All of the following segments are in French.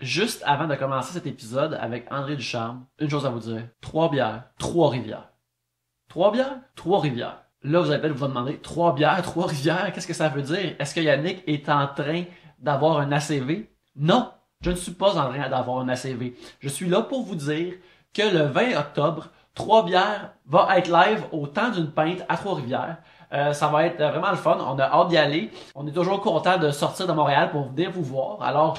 Juste avant de commencer cet épisode avec André Ducharme, une chose à vous dire. 3 bières, 3 rivières. 3 bières, 3 rivières. Là, vous allez peut-être vous demander, 3 bières, 3 rivières, qu'est-ce que ça veut dire? Est-ce que Yannick est en train d'avoir un ACV? Non, je ne suis pas en train d'avoir un ACV. Je suis là pour vous dire que le 20 octobre, 3 bières va être live au temps d'une pinte à Trois-Rivières. Ça va être vraiment le fun. On a hâte d'y aller. On est toujours content de sortir de Montréal pour venir vous voir. Alors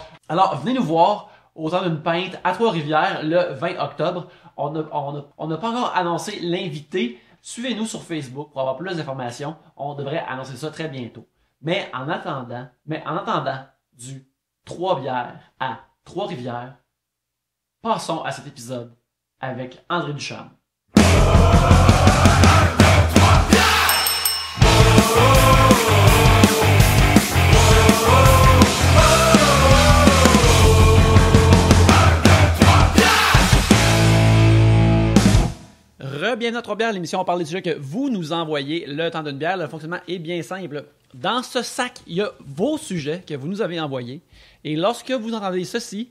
venez nous voir au temps d'une pinte à Trois-Rivières le 20 octobre. On n'a pas encore annoncé l'invité. Suivez-nous sur Facebook pour avoir plus d'informations. On devrait annoncer ça très bientôt. Mais en attendant du 3 bières à Trois-Rivières, passons à cet épisode avec André Ducharme. Bienvenue à 3 bières, l'émission on parle des sujets que vous nous envoyez le temps d'une bière. Le fonctionnement est bien simple. Dans ce sac, il y a vos sujets que vous nous avez envoyés. Et lorsque vous entendez ceci,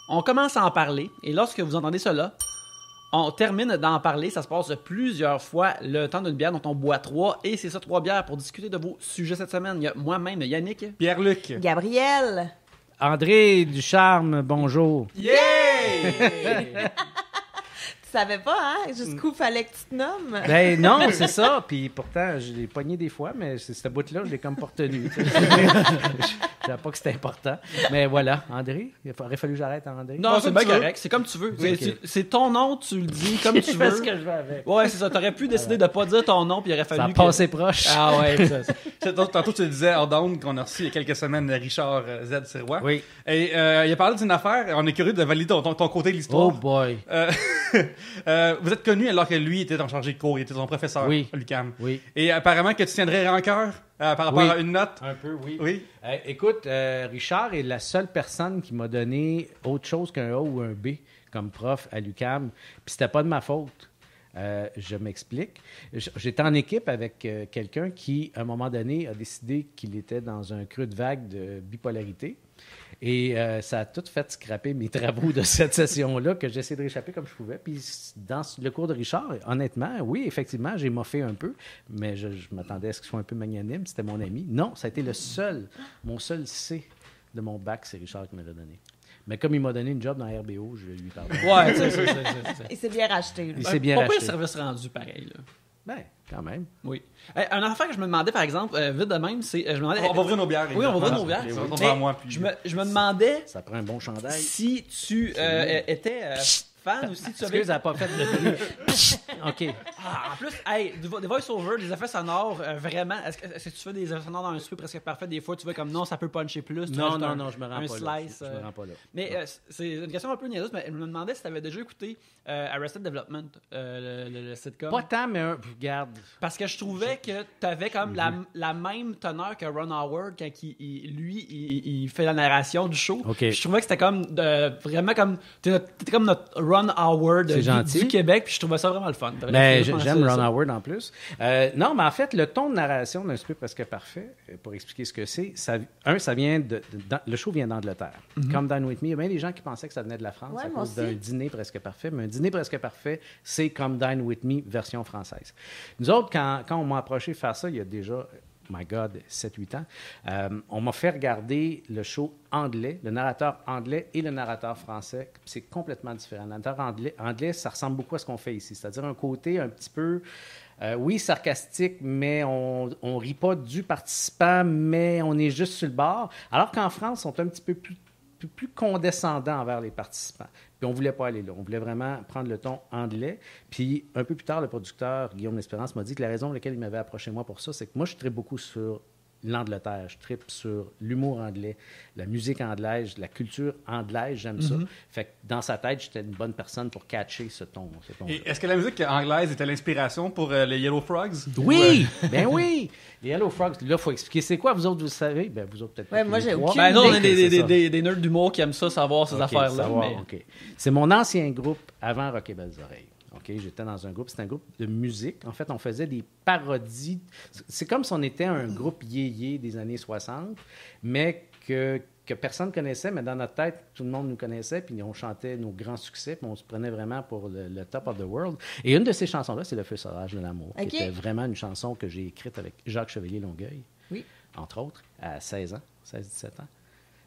on commence à en parler. Et lorsque vous entendez cela, on termine d'en parler. Ça se passe plusieurs fois le temps d'une bière dont on boit 3. Et c'est ça, 3 bières pour discuter de vos sujets cette semaine. Il y a moi-même, Yannick, Pierre-Luc, Gabriel, André Ducharme, bonjour. yeah! tu savais pas, hein, jusqu'où fallait que tu te nommes? Ben non, c'est ça. Puis pourtant, je l'ai pogné des fois, mais c'est cette bout-là, je l'ai comme pas retenu. Je savais pas que c'était important. Mais voilà, André, il aurait fallu que j'arrête à André. Non, c'est bien correct. C'est comme tu veux. Okay. C'est ton nom, tu le dis comme tu Je veux. fais ce que je veux avec. Ouais, c'est ça. T'aurais pu décider de pas dire ton nom, puis il aurait fallu Ça a passé proche. Ah ouais, ça. Tantôt, tu le disais hors d'onde qu'on a reçu il y a quelques semaines Richard Z. Sirois. Oui. Et il a parlé d'une affaire. On est curieux de valider ton côté de l'histoire. Oh boy. Vous êtes connu alors que lui était en chargé de cours, il était son professeur Oui. à l'UQAM. Oui. Et apparemment que tu tiendrais rancœur par rapport Oui. à une note. Un peu, oui. Oui. Écoute, Richard est la seule personne qui m'a donné autre chose qu'un A ou un B comme prof à l'UQAM. Puis c'était pas de ma faute. Je m'explique. J'étais en équipe avec quelqu'un qui, à un moment donné, a décidé qu'il était dans un creux de vague de bipolarité. Et ça a tout fait scraper mes travaux de cette session-là que j'ai essayé de réchapper comme je pouvais. Puis dans le cours de Richard, honnêtement, oui, effectivement, j'ai moffé un peu, mais je m'attendais à ce qu'il soit un peu magnanime. C'était mon ami. Non, ça a été mon seul C de mon bac, c'est Richard qui me l'a donné. Mais comme il m'a donné une job dans RBO, je lui parle. Ouais, c'est ça. Il s'est bien racheté. Lui. Il s'est bien Pas pire racheté. service rendu, pareil, là. Ben, quand même. Oui. Un affaire que je me demandais, par exemple, vite de même, c'est... je me demandais, On va ouvrir nos bières. Oui, on va ouvrir nos bières. On va Mais vers moi. Puis... je me demandais Ça prend un bon chandail. si tu étais fan ou si tu avais... Excuse, elle n'a pas fait de bruit. OK. Ah, en plus, hey, des voice-over, des effets sonores, vraiment, est-ce que tu fais des effets sonores dans un souper presque parfait? Des fois, tu veux comme non, ça peut puncher plus. Non, je me rends un pas là. slice, Je me rends pas là. Mais c'est une question un peu niaiseuse, mais je me demandais si tu avais déjà écouté Arrested Development, le sitcom. Pas tant, mais regarde. Parce que je trouvais que tu avais comme la même teneur que Ron Howard quand il fait la narration du show. OK. Je trouvais que c'était comme vraiment comme t'étais comme notre Ron Howard C'est gentil. du Québec, puis je trouvais ça vraiment le fun. Mais j'aime Ron Howard en plus. Non, mais en fait, le ton de narration d'un souper presque parfait, pour expliquer ce que c'est, ça vient le show vient d'Angleterre. Come Dine With Me. Il y a bien des gens qui pensaient que ça venait de la France Ouais, à moi cause aussi. d'un dîner presque parfait. Mais un dîner presque parfait, c'est Come Dine With Me version française. Nous autres, quand on m'a approché de faire ça, il y a déjà... my God, 7-8 ans, on m'a fait regarder le show anglais, le narrateur anglais et le narrateur français. C'est complètement différent. Le narrateur anglais, ça ressemble beaucoup à ce qu'on fait ici. C'est-à-dire un côté un petit peu, oui, sarcastique, mais on rit pas du participant, mais on est juste sur le bord. Alors qu'en France, on est un petit peu plus condescendant envers les participants. Puis on ne voulait pas aller là. On voulait vraiment prendre le ton anglais. Puis un peu plus tard, le producteur, Guillaume L'Espérance, m'a dit que la raison pour laquelle il m'avait approché moi pour ça, c'est que moi, je tripe beaucoup sur l'Angleterre. Je tripe sur l'humour anglais, la musique anglaise, la culture anglaise, j'aime ça. Fait que dans sa tête, j'étais une bonne personne pour catcher ce ton. Et est-ce que la musique anglaise était l'inspiration pour les Yellow Frogs? Oui! Ben oui! Les Yellow Frogs, là, il faut expliquer c'est quoi. Vous autres, vous le savez? Ben vous autres, peut-être Ouais, pas moi, tous les j'ai trois. aucune Ben non, on idée. est C'est ça. des nerds d'humour qui aiment ça, savoir ces OK, affaires-là. savoir, Mais... OK. C'est mon ancien groupe avant Rock et Belles Oreilles. OK, j'étais dans un groupe, c'était un groupe de musique. En fait, on faisait des parodies. C'est comme si on était un groupe yéyé des années 60, mais que personne connaissait, mais dans notre tête, tout le monde nous connaissait, puis on chantait nos grands succès, puis on se prenait vraiment pour le top of the world. Et une de ces chansons-là, c'est Le Feu sauvage de l'amour, OK. qui était vraiment une chanson que j'ai écrite avec Jacques Chevalier-Longueuil, Oui. entre autres, à 16 ans, 16-17 ans.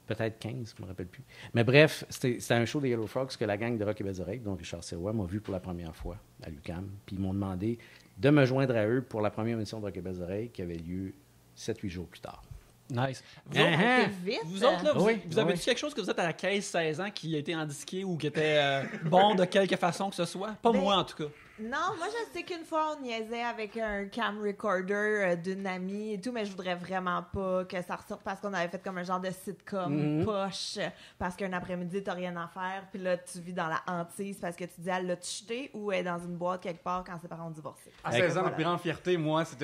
Peut-être 15, je ne me rappelle plus. Mais bref, c'était un show des Yellow Frogs que la gang de Rock et Belles Oreilles, donc Richard Sirois, m'a vu pour la première fois à l'UQAM. Puis ils m'ont demandé de me joindre à eux pour la première émission de Rock et Belles Oreilles qui avait lieu 7-8 jours plus tard. Nice. Vous Ça autres, a été vite. vous autres, là, vous, Oui, vous avez oui. dit quelque chose que vous êtes à 15-16 ans qui a été indiqué ou qui était bon de quelque façon que ce soit? Pas Ben, moi, en tout cas. Non, moi, je sais qu'une fois, on niaisait avec un cam recorder d'une amie et tout, mais je voudrais vraiment pas que ça ressorte parce qu'on avait fait comme un genre de sitcom poche parce qu'un après-midi, t'as rien à faire, puis là, tu vis dans la hantise parce que tu dis, elle l'a chuté ou elle est dans une boîte quelque part quand ses parents ont divorcé. À 16 ans, ma plus grande fierté, moi, ça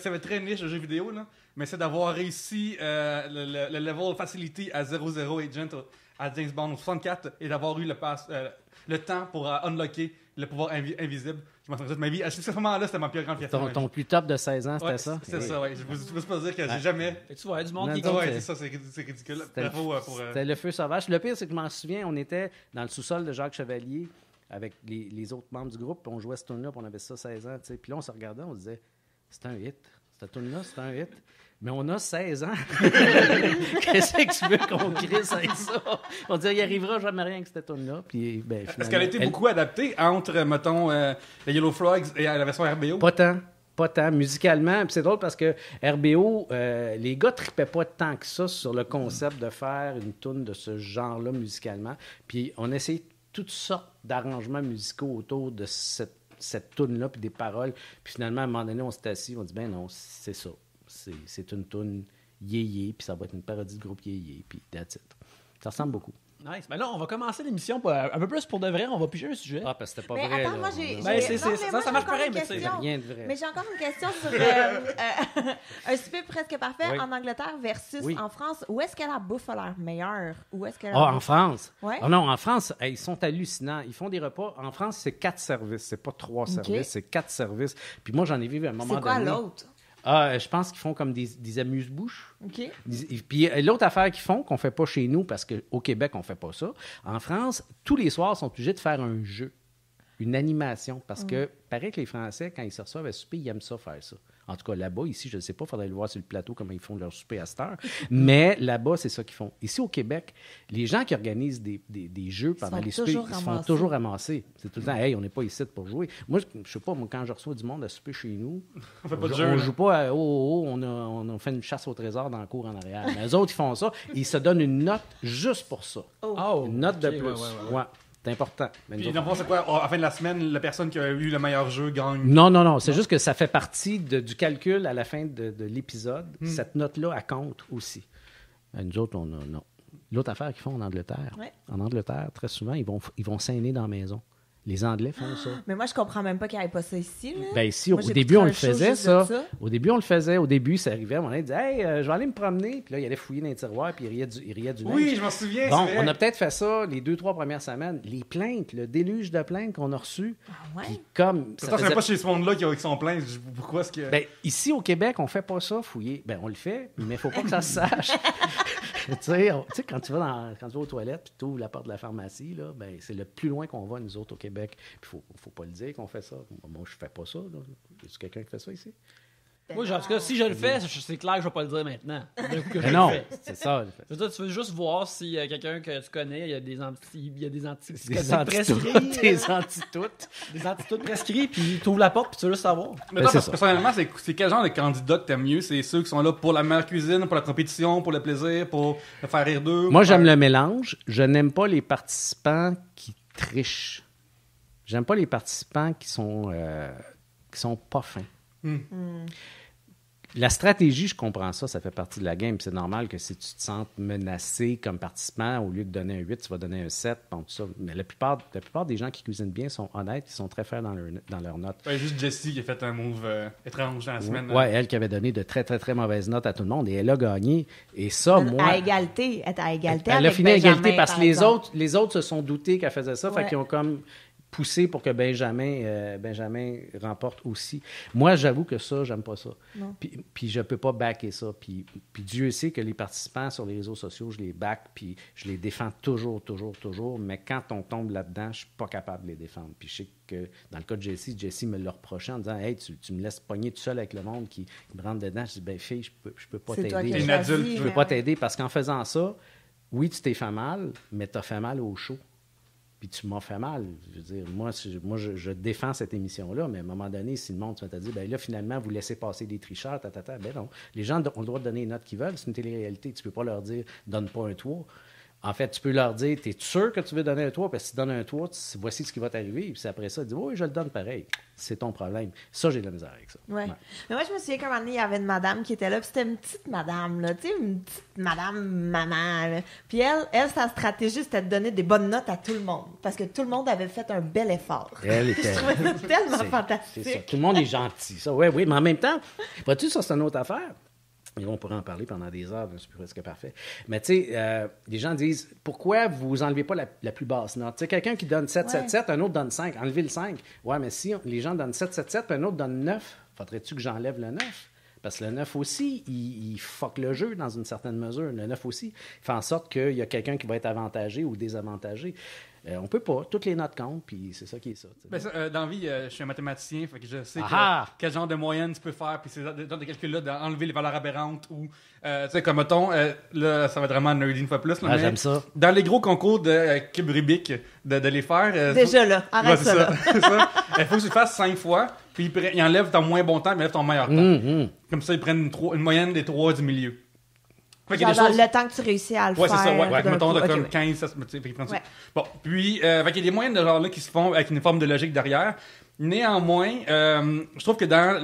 va être très niche le jeu vidéo, là, mais c'est d'avoir réussi le level facility à 00 Agent à James Bond 64 et d'avoir eu le temps pour unlocker le pouvoir invisible. Je m'en souviens de ma vie. À ce moment-là, c'était ma plus grande fierté. Ton plus top de 16 ans, c'était Ouais, ça? c'est ça, oui. Je ne peux pas dire que j'ai jamais... Fait que tu vois, il y a du monde Non, qui non, Ouais, c'est- c'est ça, c'est ridicule. C'était Bravo pour... C'était Le Feu sauvage. Le pire, c'est que je m'en souviens, on était dans le sous-sol de Jacques Chevalier avec les autres membres du groupe, puis on jouait ce tune-là, puis on avait ça 16 ans, tu sais. Puis là, on se regardait, on se disait, c'est un hit. Cette tune-là, c'est un hit. Mais on a 16 ans. Qu'est-ce que tu veux qu'on crisse avec ça? On disait, il arrivera jamais rien avec cette tune-là. Puis, ben, Est-ce finalement, qu'elle a été beaucoup adaptée entre, mettons, les Yellow Frogs et la version RBO? Pas tant. Pas tant, musicalement. Puis c'est drôle parce que RBO, les gars tripaient pas tant que ça sur le concept de faire une tune de ce genre-là musicalement. Puis on essayait toutes sortes d'arrangements musicaux autour de cette tune-là, puis des paroles. Puis finalement, à un moment donné, on s'est assis, on dit, ben non, c'est ça. C'est une tune yé-yé, puis ça va être une parodie de groupe yé-yé, puis that's it. Ça ressemble beaucoup. Nice. Ben là, on va commencer l'émission un peu plus pour de vrai. On va piger un sujet. Ah, parce que c'était pas Mais vrai. attends, là. moi, j'ai... Ben, j'ai- c'est- non, mais ça moi, marche j'ai encore pareil, une mais c'est question. Rien de vrai. Mais j'ai encore une question sur un souper presque parfait Oui. en Angleterre versus Oui. en France. Où est-ce que la bouffe a l'air meilleure? Où est-ce que la Ah, en bouffe- France? Ouais. Ah non, en France, hey, ils sont hallucinants. Ils font des repas. En France, c'est 4 services. C'est pas 3 services, c'est 4 services. Puis moi, j'en ai vu à un moment C'est quoi donné. l'autre? Ah, je pense qu'ils font comme des amuse-bouches. OK. Puis l'autre affaire qu'ils font, qu'on fait pas chez nous, parce qu'au Québec, on fait pas ça, en France, tous les soirs, ils sont obligés de faire un jeu, une animation, parce que, paraît que les Français, quand ils se reçoivent à souper, ils aiment ça, faire ça. En tout cas, là-bas, ici, je ne sais pas, il faudrait le voir sur le plateau comment ils font leur souper à cette heure. Mais là-bas, c'est ça qu'ils font. Ici, au Québec, les gens qui organisent des jeux pendant sont les soupers, toujours ils se font ramassés. toujours ramasser. C'est tout le temps, hey, on n'est pas ici pour jouer. Moi, je sais pas, moi, quand je reçois du monde à souper chez nous, On fait pas de on jeu, là. joue pas à on a fait une chasse au trésor dans le cours en arrière. Mais eux autres, ils font ça. Ils se donnent une note juste pour ça. Oh, Une note de ok, plus. ouais, ouais, ouais. Ouais, c'est important. Mais nous Puis, autres, dans le fond, c'est quoi? À la fin de la semaine, la personne qui a eu le meilleur jeu gagne. non. C'est juste que ça fait partie du calcul à la fin de l'épisode. Cette note-là, elle compte aussi. Nous autres, on a non. L'autre affaire qu'ils font en Angleterre, Ouais. très souvent, ils vont s'aîner dans la maison. Les Anglais font ça. Mais moi, je comprends même pas qu'il n'y ait pas ça ici. Là. Ben ici, Moi, au j'ai début, pris on un le show faisait, juste de ça. Au début, on le faisait. Au début, ça arrivait. On allait dire, hey, je vais aller me promener. Puis là, il allait fouiller dans les tiroirs, puis il riait du Oui, linge. je m'en souviens. Bon, c'est vrai. on a peut-être fait ça les 2-3 premières semaines. Les plaintes, le déluge de plaintes qu'on a reçu. Ah ouais? Puis comme. Ça, ça c'est faisait- pas chez ce monde-là qui sont pleins. Pourquoi est-ce que... Ben, ici, au Québec, on fait pas ça, fouiller. Ben, on le fait, mais il faut pas que ça se sache. Tu sais, quand tu vas aux toilettes puis tu ouvres la porte de la pharmacie, là, ben, c'est le plus loin qu'on va, nous autres, au Québec. Puis faut pas le dire qu'on fait ça. Moi, je fais pas ça. Est-ce quelqu'un qui fait ça ici? Moi, en tout cas, si je le fais, c'est clair que je vais pas le dire maintenant. D'un coup que je Mais le non, fais. c'est ça. Je veux dire, tu veux juste voir si quelqu'un que tu connais, il y a des Des antipsychotiques prescrits. antidoutes. Des antidoutes. Des antidoutes prescrits, puis tu ouvres la porte, puis tu veux juste savoir. Mais Ben, toi, c'est ça. personnellement, c'est quel genre de candidat que t'aimes mieux? C'est ceux qui sont là pour la meilleure cuisine, pour la compétition, pour le plaisir, pour le faire rire d'eux? Moi, pour j'aime faire- le mélange. Je n'aime pas les participants qui trichent. J'aime pas les participants qui sont pas fins. La stratégie, je comprends ça, ça fait partie de la game. C'est normal que si tu te sens menacé comme participant, au lieu de donner un 8, tu vas donner un 7. Bon, tout ça. Mais la plupart des gens qui cuisinent bien sont honnêtes, ils sont très fiers dans leurs notes. Ouais, juste Jessie qui a fait un move étrange dans la semaine. Ouais, elle qui avait donné de très, très, très mauvaises notes à tout le monde et elle a gagné. Et ça, moi. À égalité. Elle est à égalité Elle a avec fini à égalité Benjamin, parce par que exemple. les autres se sont doutés qu'elle faisait ça. Ouais. Fait qu'ils ont comme pousser pour que Benjamin remporte aussi. Moi, j'avoue que ça, j'aime pas ça. Puis je peux pas backer ça. Puis Dieu sait que les participants sur les réseaux sociaux, je les back, puis je les défends toujours. Mais quand on tombe là-dedans, je suis pas capable de les défendre. Puis je sais que dans le cas de Jesse me l'a reproché en disant « Hey, tu me laisses pogner tout seul avec le monde qui me rentre dedans. » Je dis « Ben fille, je peux pas t'aider. T'es une adulte. Je peux pas t'aider parce qu'en faisant ça, oui, tu t'es fait mal, mais tu as fait mal au show. Puis tu m'as fait mal. Je veux dire, moi, je défends cette émission-là, mais à un moment donné, si le monde se met à dire, ben là, finalement, vous laissez passer des tricheurs, ben non. Les gens ont le droit de donner les notes qu'ils veulent. C'est une télé-réalité. Tu peux pas leur dire, donne pas un toit. En fait, tu peux leur dire, t'es sûr que tu veux donner un toit? Parce que si tu donnes un toit, voici ce qui va t'arriver. Puis après ça, dis, oui, je le donne pareil. C'est ton problème. Ça, j'ai de la misère avec ça. Ouais. Mais moi, je me souviens qu'à un moment donné, il y avait une madame qui était là, puis c'était une petite madame, là, tu sais, une petite madame maman, là. Puis elle, sa stratégie, c'était de donner des bonnes notes à tout le monde, parce que tout le monde avait fait un bel effort. Elle était... Je trouvais ça tellement fantastique. C'est ça. Tout le monde est gentil, ça. Oui, mais en même temps, vois-tu, ça, c'est une autre affaire. Et on pourrait en parler pendant des heures, c'est presque parfait. Mais tu sais, les gens disent, pourquoi vous enlevez pas la plus basse note? Tu sais, quelqu'un qui donne 7-7-7, un autre donne 5. Enlevez le 5. Ouais, mais si les gens donnent 7-7-7, puis un autre donne 9, faudrait-tu que j'enlève le 9? Parce que le 9 aussi, il fuck le jeu dans une certaine mesure. Le 9 aussi, il fait en sorte qu'il y a quelqu'un qui va être avantagé ou désavantagé. On peut pas. Toutes les notes comptent, puis c'est ça qui est ça. Ben dans la vie, je suis un mathématicien, fait que je sais quel genre de moyenne tu peux faire, puis ces genres de calculs-là, d'enlever les valeurs aberrantes, ou, tu sais, comme mettons, là, ça va être vraiment nerdy une fois plus. Là, mais j'aime ça. Dans les gros concours de cube Rubik, de les faire... Déjà là, arrête ça, là. C'est ça. Il faut que tu le fasses 5 fois, puis ils enlèvent ton moins bon temps, mais ils enlèvent ton meilleur temps. Comme ça, ils prennent une moyenne des 3 du milieu. Genre le temps que tu réussis à le faire. Ouais, c'est ça. Ouais. Mettons, coup. comme 15, ça, Bon, puis, il y a des moyennes de genre-là qui se font avec une forme de logique derrière. Néanmoins, je trouve que dans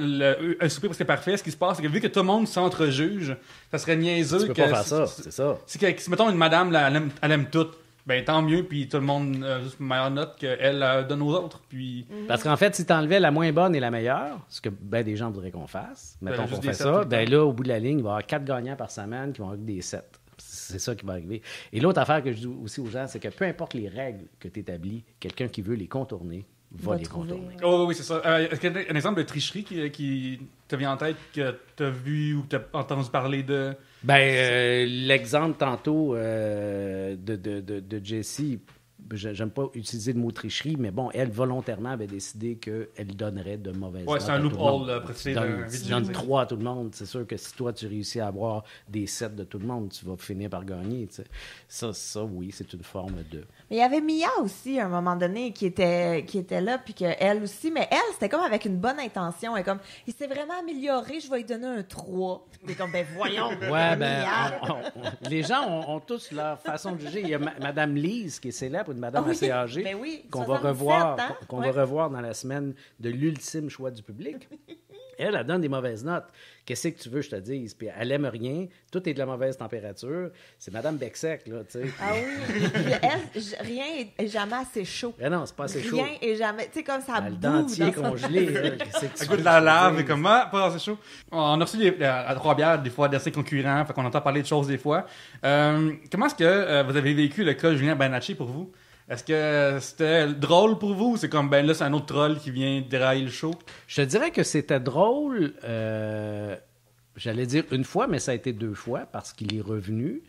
un souper presque parfait, ce qui se passe, c'est que vu que tout le monde s'entre-juge, ça serait niaiseux. Tu peux pas faire ça, c'est ça. C'est que, si, mettons, une madame, là, elle aime tout, ben tant mieux, puis tout le monde a juste une meilleure note qu'elle donne aux autres. Puis... Parce qu'en fait, si tu enlevais la moins bonne et la meilleure, ce que ben des gens voudraient qu'on fasse, mettons qu'on fait ça, ben là, au bout de la ligne, il va y avoir 4 gagnants par semaine qui vont avoir des 7. C'est ça qui va arriver. Et l'autre affaire que je dis aussi aux gens, c'est que peu importe les règles que tu établis, quelqu'un qui veut les contourner va les contourner. Oh oui, c'est ça. Est-ce qu'il y a un exemple de tricherie qui te vient en tête, que tu as vu ou que tu as entendu parler de... Ben, l'exemple tantôt de Jessie, j'aime pas utiliser le mot tricherie, mais bon, elle volontairement avait décidé qu'elle donnerait de mauvaises notes. Ouais, c'est un loophole, précis. Tu donnes 3 à tout le monde. C'est sûr que si toi, tu réussis à avoir des 7 de tout le monde, tu vas finir par gagner. Tu sais. Ça, oui, c'est une forme de... Mais il y avait Mia aussi, à un moment donné, qui était là, puis qu'elle aussi, mais elle, c'était comme avec une bonne intention. Elle est comme, il s'est vraiment amélioré, je vais lui donner un 3. Puis t'es comme, ben voyons. Ouais, ben, les gens ont tous leur façon de juger. Il y a Madame Lise, qui est célèbre, une madame assez âgée, ben oui, qu'on va revoir dans la semaine de l'ultime choix du public. Elle donne des mauvaises notes. Qu'est-ce que tu veux que je te dise? Puis elle aime rien. Tout est de la mauvaise température. C'est Madame Becsec, là, tu sais. Ah oui. Rien est jamais assez chaud. Ah non, c'est pas assez chaud. Rien est jamais... Tu sais, comme ça boue. Le dentier congelé. Ça goûte de la lave et comme, pas assez chaud. On a reçu à Trois-Bières, des fois, d'assez concurrents. Fait qu'on entend parler de choses des fois. Comment est-ce que vous avez vécu le cas de Julien Bernatchez pour vous? Est-ce que c'était drôle pour vous ou c'est comme, ben là, c'est un autre troll qui vient dérailler le show? Je te dirais que c'était drôle, j'allais dire une fois, mais ça a été 2 fois parce qu'il est revenu.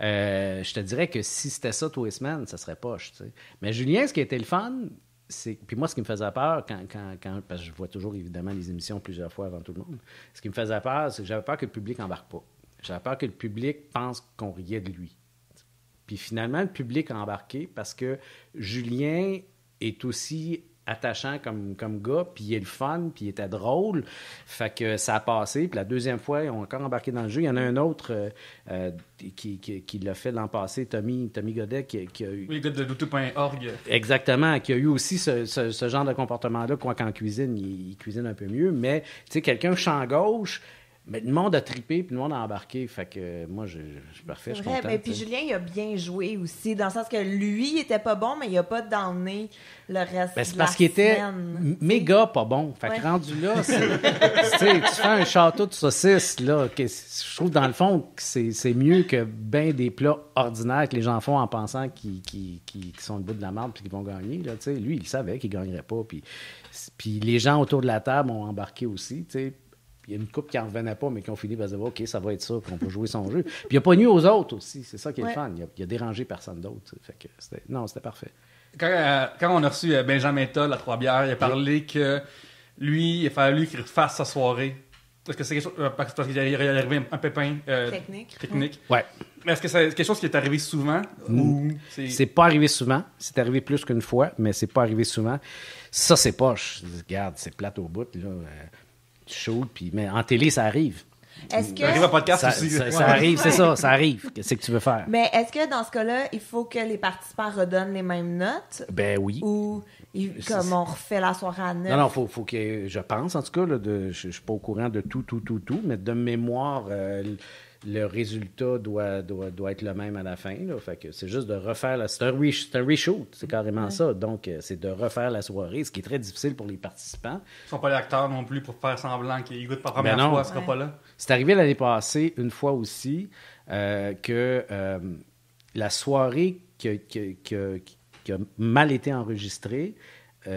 Je te dirais que si c'était ça tous les semaines, ça serait poche, tu sais. Mais Julien, ce qui a été le fun, puis moi, ce qui me faisait peur, quand parce que je vois toujours évidemment les émissions plusieurs fois avant tout le monde, ce qui me faisait peur, c'est que j'avais peur que le public embarque pas. J'avais peur que le public pense qu'on riait de lui. Puis finalement, le public a embarqué parce que Julien est aussi attachant comme gars, puis il est le fun, puis il était drôle. Fait que ça a passé. Puis la deuxième fois, ils ont encore embarqué dans le jeu. Il y en a un autre qui l'a fait l'an passé, Tommy Godet, qui a eu... Oui, le gars de Loutou.org. Exactement, qui a eu aussi ce genre de comportement-là, quoi qu'en cuisine, il cuisine un peu mieux. Mais, tu sais, quelqu'un champ gauche... Mais le monde a trippé, puis le monde a embarqué. Fait que moi, je suis parfait, je suis content. Puis Julien, il a bien joué aussi, dans le sens que lui, il était pas bon, mais il a pas damné le reste Ben, c'est de la parce qu'il était semaine. méga pas bon. Fait que rendu là, tu fais un château de saucisses, là, je trouve dans le fond que c'est mieux que ben des plats ordinaires que les gens font en pensant qu'ils sont le bout de la merde puis qu'ils vont gagner. Là, lui, il savait qu'il gagnerait pas. Puis les gens autour de la table ont embarqué aussi, tu sais. Il y a une couple qui n'en revenait pas, mais qui ont fini par dire « OK, ça va être ça, puis on peut jouer son jeu. » Puis il n'a pas nuit aux autres aussi. C'est ça qui est le fun. Il a dérangé personne d'autre. Fait que c'était parfait. Quand on a reçu Benjamin Toll à Trois-Bières, il a parlé que lui, il a fallu qu'il refasse sa soirée. Est-ce que c'est quelque chose... parce qu'il est arrivé un pépin technique. Ouais. Est-ce que c'est quelque chose qui est arrivé souvent? Ou c'est pas arrivé souvent. C'est arrivé plus qu'une fois, mais c'est pas arrivé souvent. Ça, c'est poche. Regarde, c'est plate au bout, là. Chaud, mais en télé, ça arrive. Est-ce que... Ça arrive en podcast aussi. Ça arrive, c'est ça, ça arrive. Qu'est-ce que tu veux faire? Mais est-ce que dans ce cas-là, il faut que les participants redonnent les mêmes notes? Ben oui. Ou comme on refait la soirée à neuf? Non, faut que... Je pense, en tout cas, là, je suis pas au courant de tout, mais de mémoire... le résultat doit être le même à la fin. Là. Fait que c'est juste de refaire... C'est un reshoot, c'est carrément ça. Donc, c'est de refaire la soirée, ce qui est très difficile pour les participants. Ils ne sont pas les acteurs non plus pour faire semblant qu'ils goûtent pas la première fois, ils ne seront pas là. C'est arrivé l'année passée, une fois aussi, que la soirée qui a mal été enregistrée,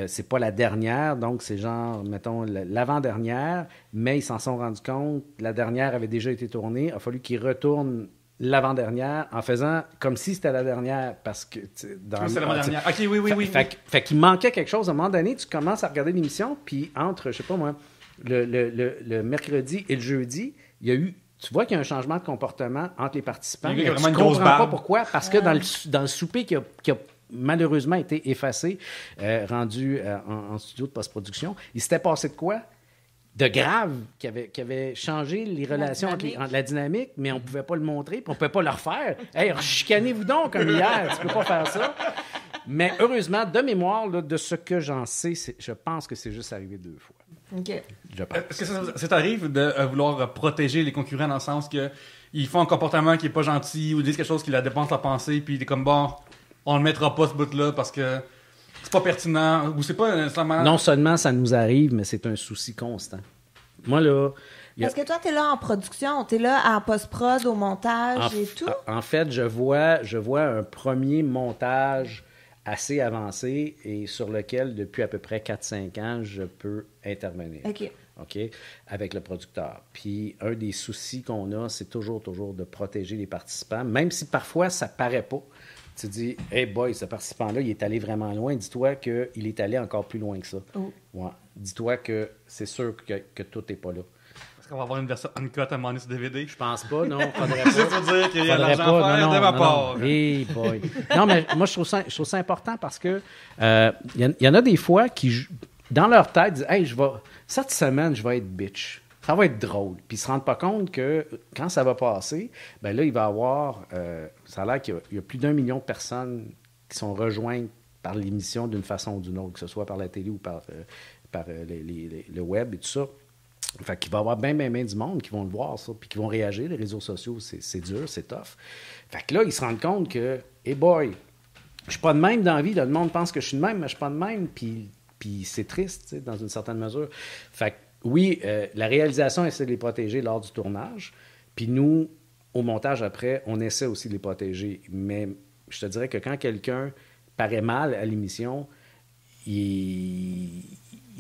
c'est pas la dernière, donc c'est genre, mettons, l'avant-dernière, mais ils s'en sont rendus compte, la dernière avait déjà été tournée, il a fallu qu'ils retournent l'avant-dernière en faisant comme si c'était la dernière, parce que... c'est l'avant-dernière. OK, oui. Fait qu'il manquait quelque chose. À un moment donné, tu commences à regarder l'émission, puis entre, je sais pas moi, le mercredi et le jeudi, il y a eu... Tu vois qu'il y a un changement de comportement entre les participants. Il y a tu ne comprends pas pourquoi, parce que dans le souper qui a malheureusement été effacé, rendu en studio de post-production. Il s'était passé de quoi? De grave, qui avait changé les relations entre la dynamique, mais on ne pouvait pas le montrer, puis on ne pouvait pas le refaire. Hey, chicanez-vous donc comme hier, tu peux pas faire ça. Mais heureusement, de mémoire, là, de ce que j'en sais, je pense que c'est juste arrivé 2 fois. OK. Est-ce que ça t'arrive de vouloir protéger les concurrents dans le sens qu'ils font un comportement qui n'est pas gentil ou disent quelque chose qui la dépense la pensée, puis il est comme bon... On le mettra pas ce bout-là parce que c'est pas pertinent ou c'est pas nécessairement... Non seulement ça nous arrive, mais c'est un souci constant. Moi, là... Est-ce que toi, t'es là en production? T'es là en post-prod, au montage et tout? En fait, je vois un premier montage assez avancé et sur lequel, depuis à peu près 4-5 ans, je peux intervenir. OK? Avec le producteur. Puis, un des soucis qu'on a, c'est toujours de protéger les participants, même si parfois, ça paraît pas. Tu te dis, hey boy, ce participant-là, il est allé vraiment loin. Dis-toi qu'il est allé encore plus loin que ça. Oh. Ouais. Dis-toi que c'est sûr que tout n'est pas là. Est-ce qu'on va avoir une version uncut à un moment donné sur DVD? Je pense pas, non. Faudrait pas. C'est pour dire qu'il y a de l'argent à faire de ma part. Hey boy. Non, mais moi, je trouve ça important parce que il y en a des fois qui, dans leur tête, disent, hey, cette semaine, je vais être bitch. Ça va être drôle. Puis ils ne se rendent pas compte que quand ça va passer, ben là, il va y avoir... ça a l'air qu'il y a plus d'1 million de personnes qui sont rejointes par l'émission d'une façon ou d'une autre, que ce soit par la télé ou par le web et tout ça. Fait qu'il va y avoir bien du monde qui vont le voir, ça, puis qui vont réagir. Les réseaux sociaux, c'est dur, c'est tough. Fait que là, ils se rendent compte que, hey boy, je suis pas de même dans la vie. Là, le monde pense que je suis de même, mais je suis pas de même. Puis c'est triste, tu sais, dans une certaine mesure. Fait que oui, la réalisation essaie de les protéger lors du tournage. Puis nous, au montage après, on essaie aussi de les protéger. Mais je te dirais que quand quelqu'un paraît mal à l'émission, il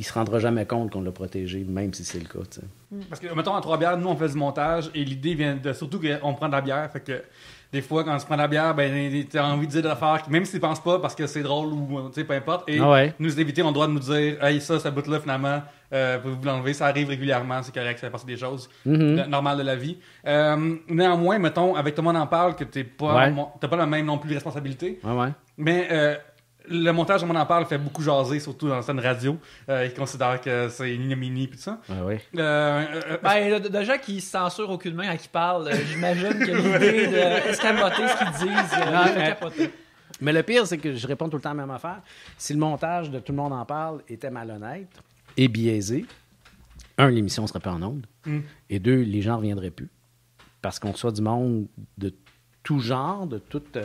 se rendra jamais compte qu'on l'a protégé, même si c'est le cas. T'sais. Parce que, mettons, à Trois-Bières, nous, on fait du montage et l'idée vient de surtout qu'on prend de la bière. Fait que des fois, quand on se prend de la bière, ben, t'as envie de dire des affaires, même si tu penses pas parce que c'est drôle ou peu importe. Et nous invités ont le droit de nous dire, hey, ça bout-là, finalement, vous l'enlever. Ça arrive régulièrement, c'est correct, ça fait partie des choses normales de la vie. Néanmoins, mettons, avec tout le monde en parle, que t'as pas la même non plus responsabilité. Mais le montage, on en parle, fait beaucoup jaser, surtout dans la scène radio. Ils considèrent que c'est une ignominie et tout ça. De gens qui se censurent aucunement quand ils parlent, j'imagine que l'idée d'escamoter ce qu'ils disent, fait capoter. Mais le pire, c'est que je réponds tout le temps à la même affaire. Si le montage de Tout le monde en parle était malhonnête et biaisé, un, l'émission ne serait pas en ondes, et deux, les gens ne reviendraient plus. Parce qu'on reçoit du monde de tout genre, de toute...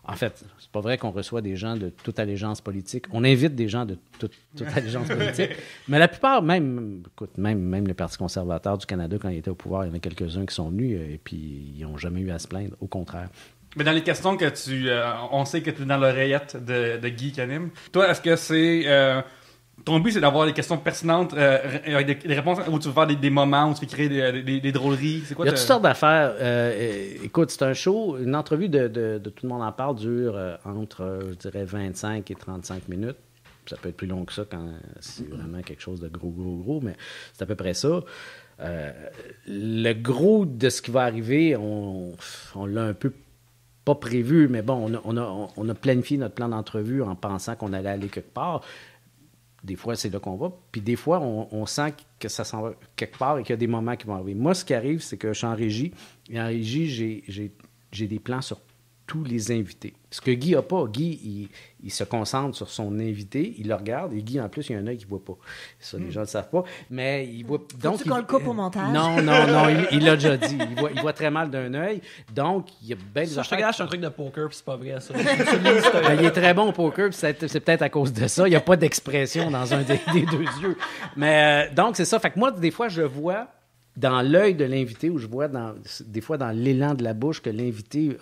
en fait, c'est pas vrai qu'on reçoit des gens de toute allégeance politique. On invite des gens de toute allégeance politique. Mais la plupart, même le Parti conservateur du Canada, quand il était au pouvoir, il y en a quelques-uns qui sont venus et puis ils n'ont jamais eu à se plaindre. Au contraire. Mais dans les questions que on sait que tu es dans l'oreillette de Guy qui anime. Toi, est-ce que c'est... ton but, c'est d'avoir des questions pertinentes avec des réponses où tu veux faire des moments où tu fais créer des drôleries. C'est quoi, il y a toutes sortes d'affaires. Écoute, c'est un show, une entrevue de Tout le monde en parle dure entre, je dirais, 25 et 35 minutes. Ça peut être plus long que ça quand c'est vraiment quelque chose de gros, mais c'est à peu près ça. Le gros de ce qui va arriver, on l'a un peu pas prévu, mais bon, on a planifié notre plan d'entrevue en pensant qu'on allait aller quelque part. Des fois, c'est là qu'on va. Puis des fois, on sent que ça s'en va quelque part et qu'il y a des moments qui vont arriver. Moi, ce qui arrive, c'est que je suis en régie. Et en régie, j'ai des plans sur tous les invités. Ce que Guy n'a pas. Guy, il se concentre sur son invité, il le regarde. Et Guy, en plus, il y a un œil qu'il ne voit pas. Ça, les gens ne le savent pas. Mais il voit... Faut-tu qu'on le coupe au montage? Non, il l'a déjà dit. Il voit très mal d'un œil. Donc, il y a bien des Je te gâche un truc de poker, puis c'est pas vrai, ça. Il est très bon au poker, puis c'est peut-être à cause de ça. Il n'y a pas d'expression dans un des deux yeux. Mais donc, c'est ça. Fait que moi, des fois, je vois dans l'œil de l'invité, ou je vois des fois dans l'élan de la bouche que l'invité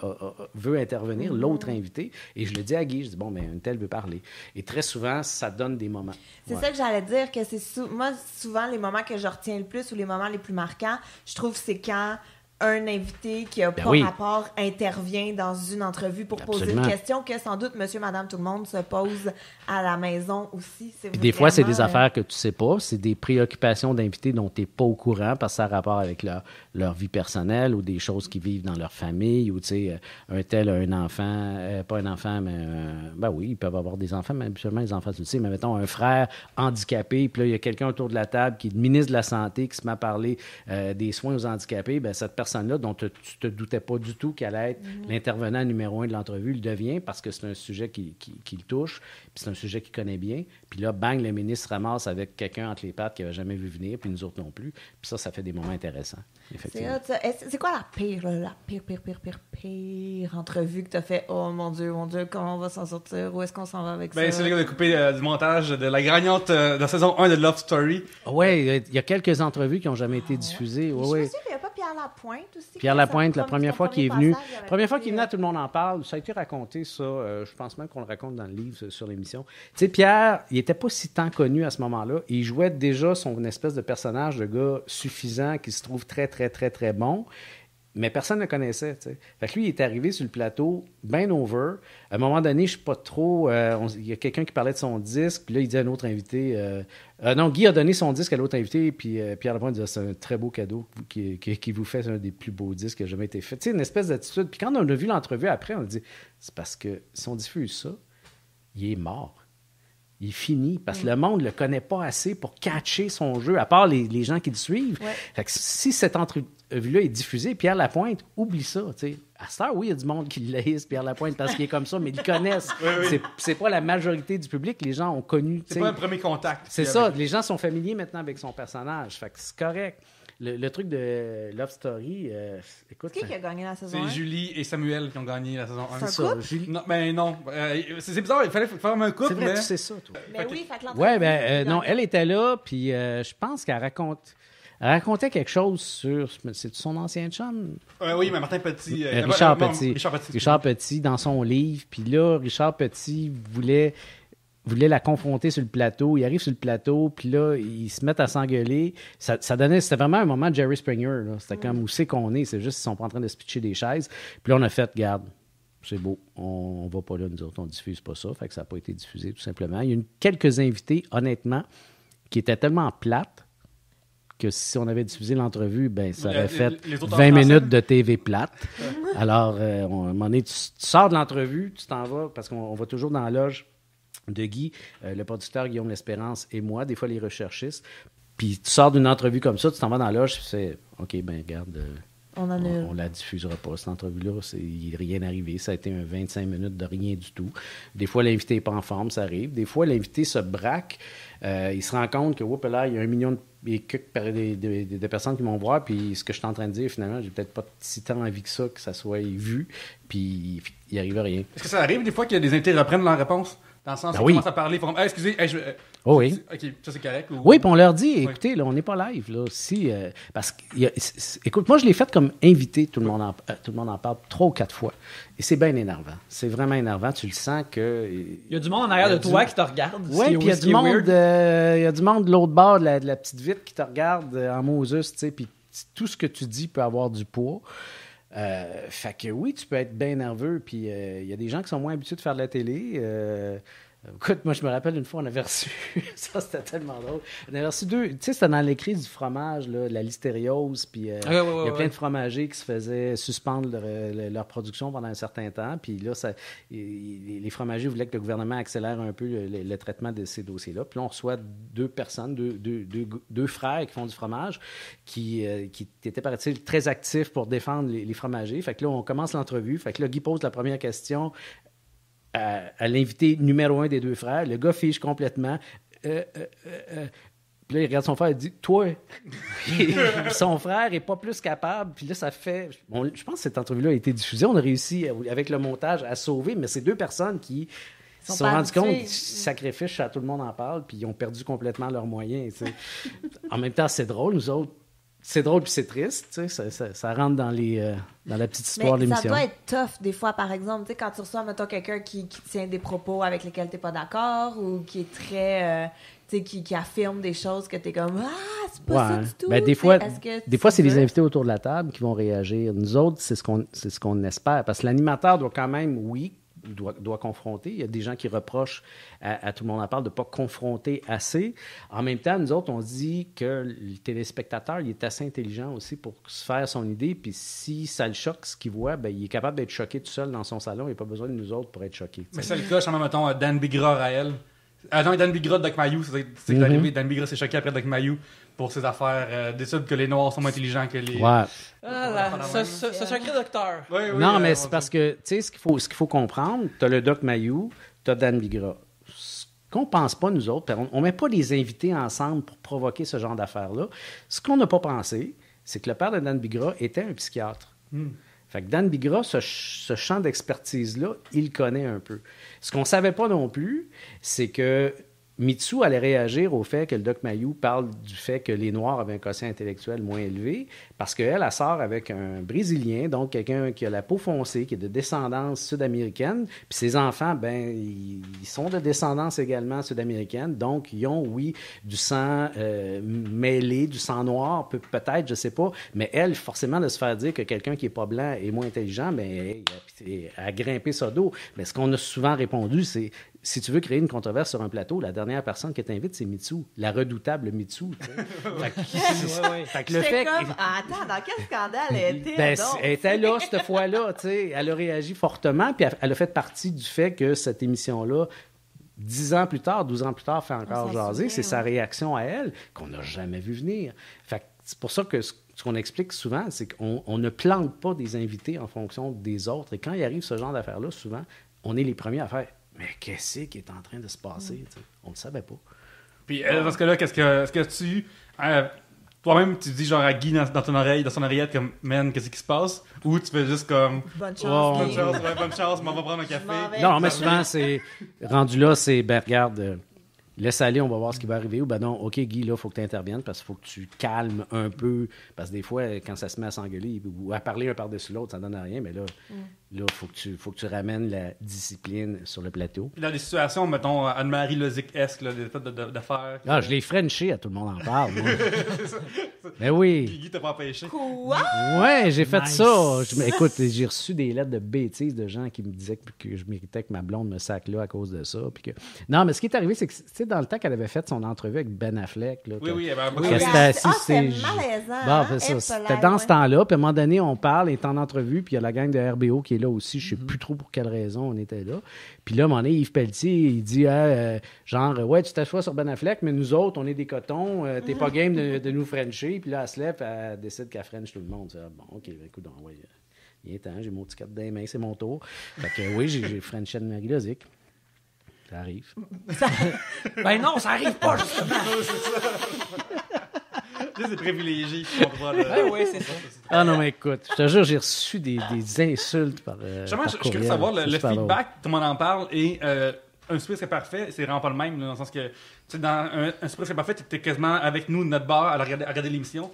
veut intervenir, l'autre invité, et je le dis à Guy, je dis, bon, mais un tel veut parler. Et très souvent, ça donne des moments. C'est ça que j'allais dire, que c'est moi, souvent, les moments que je retiens le plus ou les moments les plus marquants, je trouve que c'est quand un invité qui n'a pas rapport intervient dans une entrevue pour poser une question que sans doute monsieur, madame, tout le monde se pose à la maison aussi. Puis des fois, c'est des affaires que tu sais pas, c'est des préoccupations d'invités dont tu n'es pas au courant parce que ça a rapport avec leur vie personnelle ou des choses qu'ils vivent dans leur famille ou, tu sais, un tel a un enfant, pas un enfant, mais ben oui, ils peuvent avoir des enfants, mais habituellement, les enfants, tu le sais, mais mettons un frère handicapé, puis là, il y a quelqu'un autour de la table qui est le ministre de la Santé qui se met à parler des soins aux handicapés, ben cette personne-là, dont tu te doutais pas du tout qu'elle allait être l'intervenant numéro 1 de l'entrevue, le devient parce que c'est un sujet qui le touche, puis c'est un sujet qu'il connaît bien. Puis là, bang, le ministre ramasse avec quelqu'un entre les pattes qu'il n'avait jamais vu venir, puis nous autres non plus. Puis ça fait des moments intéressants, effectivement. C'est quoi la pire entrevue que tu as fait? Oh mon Dieu, comment on va s'en sortir? Où est-ce qu'on s'en va avec ça? C'est le gars de couper du montage de la gagnante de la saison 1 de Love Story. Oui, il y a quelques entrevues qui n'ont jamais été diffusées. Je me suis il n'y a pas Pierre Lapointe aussi? Pierre Lapointe, la première fois qu'il est venu. La première fois qu'il est venu, tout le monde en parle. Ça a été raconté, ça. Je pense même qu'on le raconte dans le livre sur l'émission. Tu sais, Pierre, il n'était pas si tant connu à ce moment-là. Il jouait déjà son espèce de personnage de gars suffisant qui se trouve très, très, très, très bon. Mais personne ne le connaissait, tu sais. Fait que lui, il est arrivé sur le plateau, bien over. À un moment donné, je ne sais pas trop, il y a quelqu'un qui parlait de son disque, puis là, il dit à un autre invité... non, Guy a donné son disque à l'autre invité, puis Pierre Lapointe dit « C'est un très beau cadeau qui vous fait, c'est un des plus beaux disques qui a jamais été fait. » Tu sais, une espèce d'attitude. Puis quand on a vu l'entrevue après, on a dit « C'est parce que si on diffuse ça, il est mort. Il est fini, parce que le monde ne le connaît pas assez pour catcher son jeu, à part les gens qui le suivent. Ouais. » Fait que si cette entrevue-là est diffusée, Pierre Lapointe, oublie ça, tu sais. À cette heure, oui, il y a du monde qui le laisse, Pierre Lapointe, parce qu'il est comme ça, mais ils le connaissent. Oui. C'est pas la majorité du public. Les gens ont connu... C'est pas un premier contact. C'est ça. Les gens sont familiers maintenant avec son personnage. Fait que c'est correct. Le truc de Love Story, écoute... Qui a gagné la saison 1? C'est Julie et Samuel qui ont gagné la saison 1. C'est ça, Julie... Non, mais non. C'est bizarre, il fallait faire un couple, c'est vrai, tu sais ça, toi. Mais oui, fait que l'entrevue... Ouais, non, elle était là, puis je pense qu'elle racontait quelque chose sur... C'est son ancien chum? Oui, mais Martin Petit... Richard Petit. Richard Petit, dans son livre. Puis là, Richard Petit voulait la confronter sur le plateau. Il arrive sur le plateau, puis là, ils se mettent à s'engueuler. C'était vraiment un moment de Jerry Springer. Là. C'était comme où c'est qu'on est. C'est juste qu'ils sont pas en train de se pitcher des chaises. Puis là, on a fait, garde, c'est beau. On va pas là, nous autres, on diffuse pas ça. Fait que ça n'a pas été diffusé, tout simplement. Il y a quelques invités, honnêtement, qui étaient tellement plates que si on avait diffusé l'entrevue, ben ça aurait fait 20 minutes de TV plate. Alors, à un moment donné, tu sors de l'entrevue, tu t'en vas, parce qu'on va toujours dans la loge de Guy, le producteur Guillaume L'Espérance et moi, des fois les recherchistes. Puis tu sors d'une entrevue comme ça, tu t'en vas dans la loge, tu fais « OK, ben regarde, On en a eu. On la diffusera pas, cette entrevue-là. Il n'est rien arrivé. Ça a été un 25 minutes de rien du tout. Des fois, l'invité n'est pas en forme, ça arrive. Des fois, l'invité se braque. Il se rend compte que, oups, là, il y a 1 million de personnes qui vont voir, puis ce que je suis en train de dire, finalement, j'ai peut-être pas si tant envie que ça soit vu, puis il arrive à rien. Est-ce que ça arrive des fois que des invités reprennent leur réponse? Dans le sens où ils commencent à parler, ils font comme, excusez, Oh oui. OK, ça c'est correct. Ou... Oui, puis on leur dit, écoutez, là, on n'est pas live. Là, parce que, écoute, moi, je l'ai fait comme invité, tout le monde en parle 3 ou 4 fois. Et c'est bien énervant. C'est vraiment énervant. Tu le sens que... Il y a du monde en arrière de toi qui te regarde. Oui, puis il y a du monde de l'autre bord de la petite vitre qui te regarde en Moses, tu sais, puis tout ce que tu dis peut avoir du poids. Fait que oui, tu peux être bien nerveux, puis il y a des gens qui sont moins habitués de faire de la télé. Écoute, moi, je me rappelle une fois, on avait reçu... ça, c'était tellement drôle. On avait reçu 2... Tu sais, c'était dans les crises du fromage, là, la listériose, puis il y a plein de fromagers qui se faisaient suspendre leur production pendant un certain temps. Puis là, les fromagers voulaient que le gouvernement accélère un peu le traitement de ces dossiers-là. Puis là, on reçoit 2 personnes, deux frères qui font du fromage, qui étaient, paraît-il, très actifs pour défendre les fromagers. Fait que là, on commence l'entrevue. Fait que là, Guy pose la première question à l'invité numéro 1 des 2 frères. Le gars fiche complètement. Puis là, il regarde son frère et dit « Toi! » Son frère n'est pas plus capable. Puis là, ça fait... je pense que cette entrevue-là a été diffusée. On a réussi, avec le montage, à sauver. Mais c'est 2 personnes qui se sont rendus compte qu'ils sacrifice, tout le monde en parle, puis ils ont perdu complètement leurs moyens. T'sais. En même temps, c'est drôle, nous autres. C'est drôle puis c'est triste, tu sais, ça rentre dans la petite histoire de l'émission. Ça doit être tough des fois, par exemple, tu sais, quand tu reçois, mettons, quelqu'un qui tient des propos avec lesquels t'es pas d'accord ou qui est très, tu sais, qui affirme des choses que t'es comme, c'est pas ça du tout. Ben, des fois, c'est les invités autour de la table qui vont réagir. Nous autres, c'est ce qu'on espère, parce que l'animateur doit quand même, doit confronter. Il y a des gens qui reprochent à tout le monde en parle de ne pas confronter assez. En même temps, nous autres, on se dit que le téléspectateur, il est assez intelligent aussi pour se faire son idée. Puis si ça le choque, ce qu'il voit, ben, il est capable d'être choqué tout seul dans son salon. Il n'a pas besoin de nous autres pour être choqué. Mais c'est le cas, je sais, mettons, Dan Bigra, Raël. Non, Dan Bigra de Doc Mayou, c'est arrivé. Dan Bigra s'est choqué après Doc Mayou pour ses affaires d'études que les Noirs sont moins intelligents que les... Ouais. C'est sacré docteur. Oui, non, mais c'est parce que, tu sais, ce qu'il faut comprendre, tu as le Doc Mayou, tu as Dan Bigra. Ce qu'on pense pas, nous autres, on ne met pas les invités ensemble pour provoquer ce genre d'affaires-là. Ce qu'on n'a pas pensé, c'est que le père de Dan Bigra était un psychiatre. Fait que Dan Bigra, ce champ d'expertise-là, il le connaît un peu. Ce qu'on ne savait pas non plus, c'est que Mitsou allait réagir au fait que le Doc Mayou parle du fait que les Noirs avaient un quotient intellectuel moins élevé, parce qu'elle sort avec un Brésilien, donc quelqu'un qui a la peau foncée, qui est de descendance sud-américaine, puis ses enfants, ben, ils sont de descendance également sud-américaine, donc ils ont, oui, du sang mêlé, du sang noir, peut-être, je sais pas, mais elle, forcément, de se faire dire que quelqu'un qui est pas blanc est moins intelligent, ben, elle a grimpé ça dos. Mais ce qu'on a souvent répondu, c'est si tu veux créer une controverse sur un plateau, la dernière personne que tu invites, c'est Mitsou, la redoutable Mitsou. Fait que le fait attends, dans quel scandale elle était? Elle était là cette fois-là, tu sais. Elle a réagi fortement, puis elle a fait partie du fait que cette émission-là, 10 ans plus tard, 12 ans plus tard, fait encore jaser. C'est sa réaction à elle qu'on n'a jamais vu venir. Fait que c'est pour ça que ce qu'on explique souvent, c'est qu'on ne plante pas des invités en fonction des autres. Et quand il arrive ce genre d'affaires-là, souvent, on est les premiers à faire « Mais qu'est-ce qui est en train de se passer? » On ne le savait pas. Puis dans ce cas-là, est-ce que tu... toi-même, tu dis genre à Guy dans ton oreille, dans son oreillette, comme « Man, qu'est-ce qui se passe? » Ou tu fais juste comme « Bonne chance, bonne chance, on va prendre un café. » Non, mais souvent, c'est... Rendu là, c'est « Ben, regarde... laisse aller, on va voir ce qui va arriver. » Ou ben non, OK, Guy, là, il faut que tu interviennes parce qu'il faut que tu calmes un peu. Parce que des fois, quand ça se met à s'engueuler ou à parler un par-dessus l'autre, ça ne donne à rien. Mais là, il faut que tu ramènes la discipline sur le plateau. Puis dans des situations, mettons, Anne-Marie Lozic-esque, des faits d'affaires. Je l'ai frenché, à tout le monde en parle. Mais oui. Guy t'a pas empêché. Quoi? Ouais, j'ai fait ça. Écoute, j'ai reçu des lettres de bêtises de gens qui me disaient que je méritais que ma blonde me sac là à cause de ça. Puis que... Non, mais ce qui est arrivé, c'est que, tu sais, dans le temps qu'elle avait fait son entrevue avec Ben Affleck. Là, Oui, elle avait qu'elle s'était assise, c'était c'est- malaisant. Bon, hein? c'est ça. Et C'était palais, dans ouais. ce temps-là. Puis à un moment donné, on parle, il est en entrevue, puis il y a la gang de RBO qui est là aussi. Je sais plus trop pour quelle raison on était là. Puis là, à un moment donné, Yves Pelletier, il dit genre, ouais, tu t'assois sur Ben Affleck, mais nous autres, on est des cotons. T'es pas game de nous frencher. Puis là, elle se lève, puis elle décide qu'elle french tout le monde. Bon, OK, écoute, ouais, il est temps, j'ai mon ticket dans les mains, c'est mon tour. Fait que oui, j'ai frenché de Marie Lozic. Ça arrive. Ben non, ça arrive pas, justement. Tu sais, c'est privilégié qui comprend le... Ben oui, c'est ça. Ah non, mais écoute, je te jure, j'ai reçu des insultes par. Justement, par je veux courriel. savoir, C'est le super drôle. feedback, tout le monde en parle, et un Super c'est parfait, c'est vraiment pas le même, là, dans le sens que, tu sais, dans un Super c'est parfait, t'es quasiment avec nous de notre bar à regarder l'émission.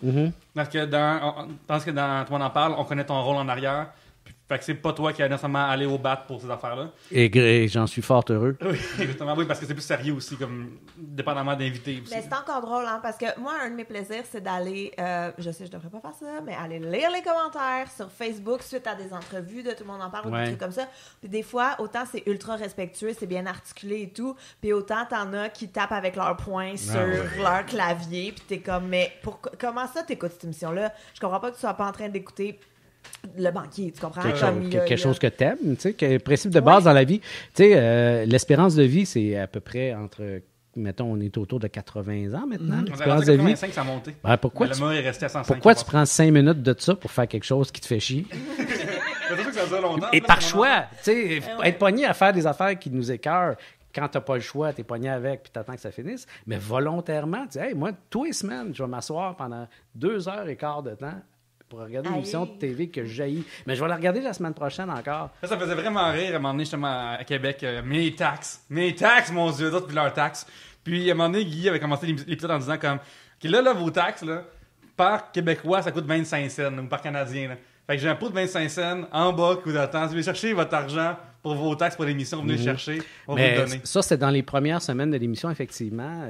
Parce que dans tout le monde en parle, on connaît ton rôle en arrière. Fait que c'est pas toi qui as nécessairement allé au bat pour ces affaires-là. Et j'en suis fort heureux. Oui, exactement. Oui, parce que c'est plus sérieux aussi, comme dépendamment d'invités. aussi. Mais c'est encore drôle, hein, parce que moi, un de mes plaisirs, c'est d'aller, je sais, je devrais pas faire ça, mais aller lire les commentaires sur Facebook suite à des entrevues de Tout le monde en parle ou Ouais. des trucs comme ça. Puis des fois, autant c'est ultra respectueux, c'est bien articulé et tout, puis autant t'en as qui tapent avec leurs poings sur leur clavier, puis t'es comme, mais comment ça t'écoutes cette émission-là? Je comprends pas que tu sois pas en train d'écouter le banquier, tu comprends? Quelque chose que t'aimes, tu sais, que principe de base dans la vie. Tu sais, l'espérance de vie, c'est à peu près entre, mettons, on est autour de 80 ans maintenant, On est l'espérance rendu à de vie. 85, ça a monté. Ben, pourquoi Mais tu, le mot est resté à 105. pourquoi tu prends 5 minutes de ça pour faire quelque chose qui te fait chier? C'est sûr que ça dure longtemps. Et là, par c'est choix, tu sais, ouais. être pogné à faire des affaires qui nous écœurent, quand t'as pas le choix, t'es pogné avec puis t'attends que ça finisse. Mais volontairement, tu dis, hey, moi, tous les semaines, je vais m'asseoir pendant 2 heures et quart de temps pour regarder une Aïe. émission de TV que j'haïs. Mais je vais la regarder la semaine prochaine encore. Ça me faisait vraiment rire à un moment donné, justement, à Québec. Mes taxes, mon Dieu, d'autres puis leurs taxes. Puis à un moment donné, Guy avait commencé l'épisode en disant comme, OK, là, vos taxes, là, par Québécois, ça coûte 25 cents, ou par Canadien, là. Fait que j'ai un pot de 25 cents en bas que vous attendez. Si vous voulez chercher votre argent pour vos taxes pour l'émission, venez le chercher. On va vous Mais le donner. ça, c'était dans les premières semaines de l'émission, effectivement.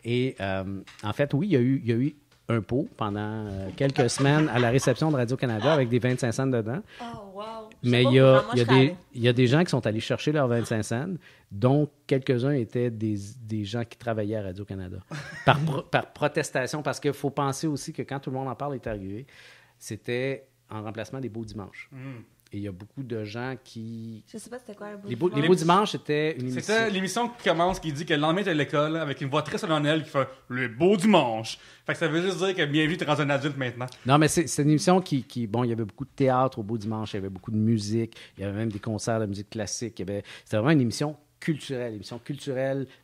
En fait, oui, il y a eu un pot pendant quelques semaines à la réception de Radio-Canada avec des 25 cents dedans. Oh, wow. Mais il y a des gens qui sont allés chercher leurs 25 cents, dont quelques-uns étaient des gens qui travaillaient à Radio-Canada. Par protestation, parce qu'il faut penser aussi que quand Tout le monde en parle est arrivé, c'était en remplacement des Beaux Dimanches. Et il y a beaucoup de gens qui... Je sais pas c'était quoi un beau Les dimanche. Beaux Dimanches, c'était une émission... C'était l'émission qui commence, qui dit que le lendemain, t'es à l'école, avec une voix très solennelle qui fait « Le beau dimanche ». Fait que ça veut juste dire que bienvenue, t'es rendu un adulte maintenant. Non, mais c'est une émission qui... Bon, il y avait beaucoup de théâtre au Beau Dimanche, il y avait beaucoup de musique, il y avait même des concerts de musique classique. C'était vraiment une émission culturelle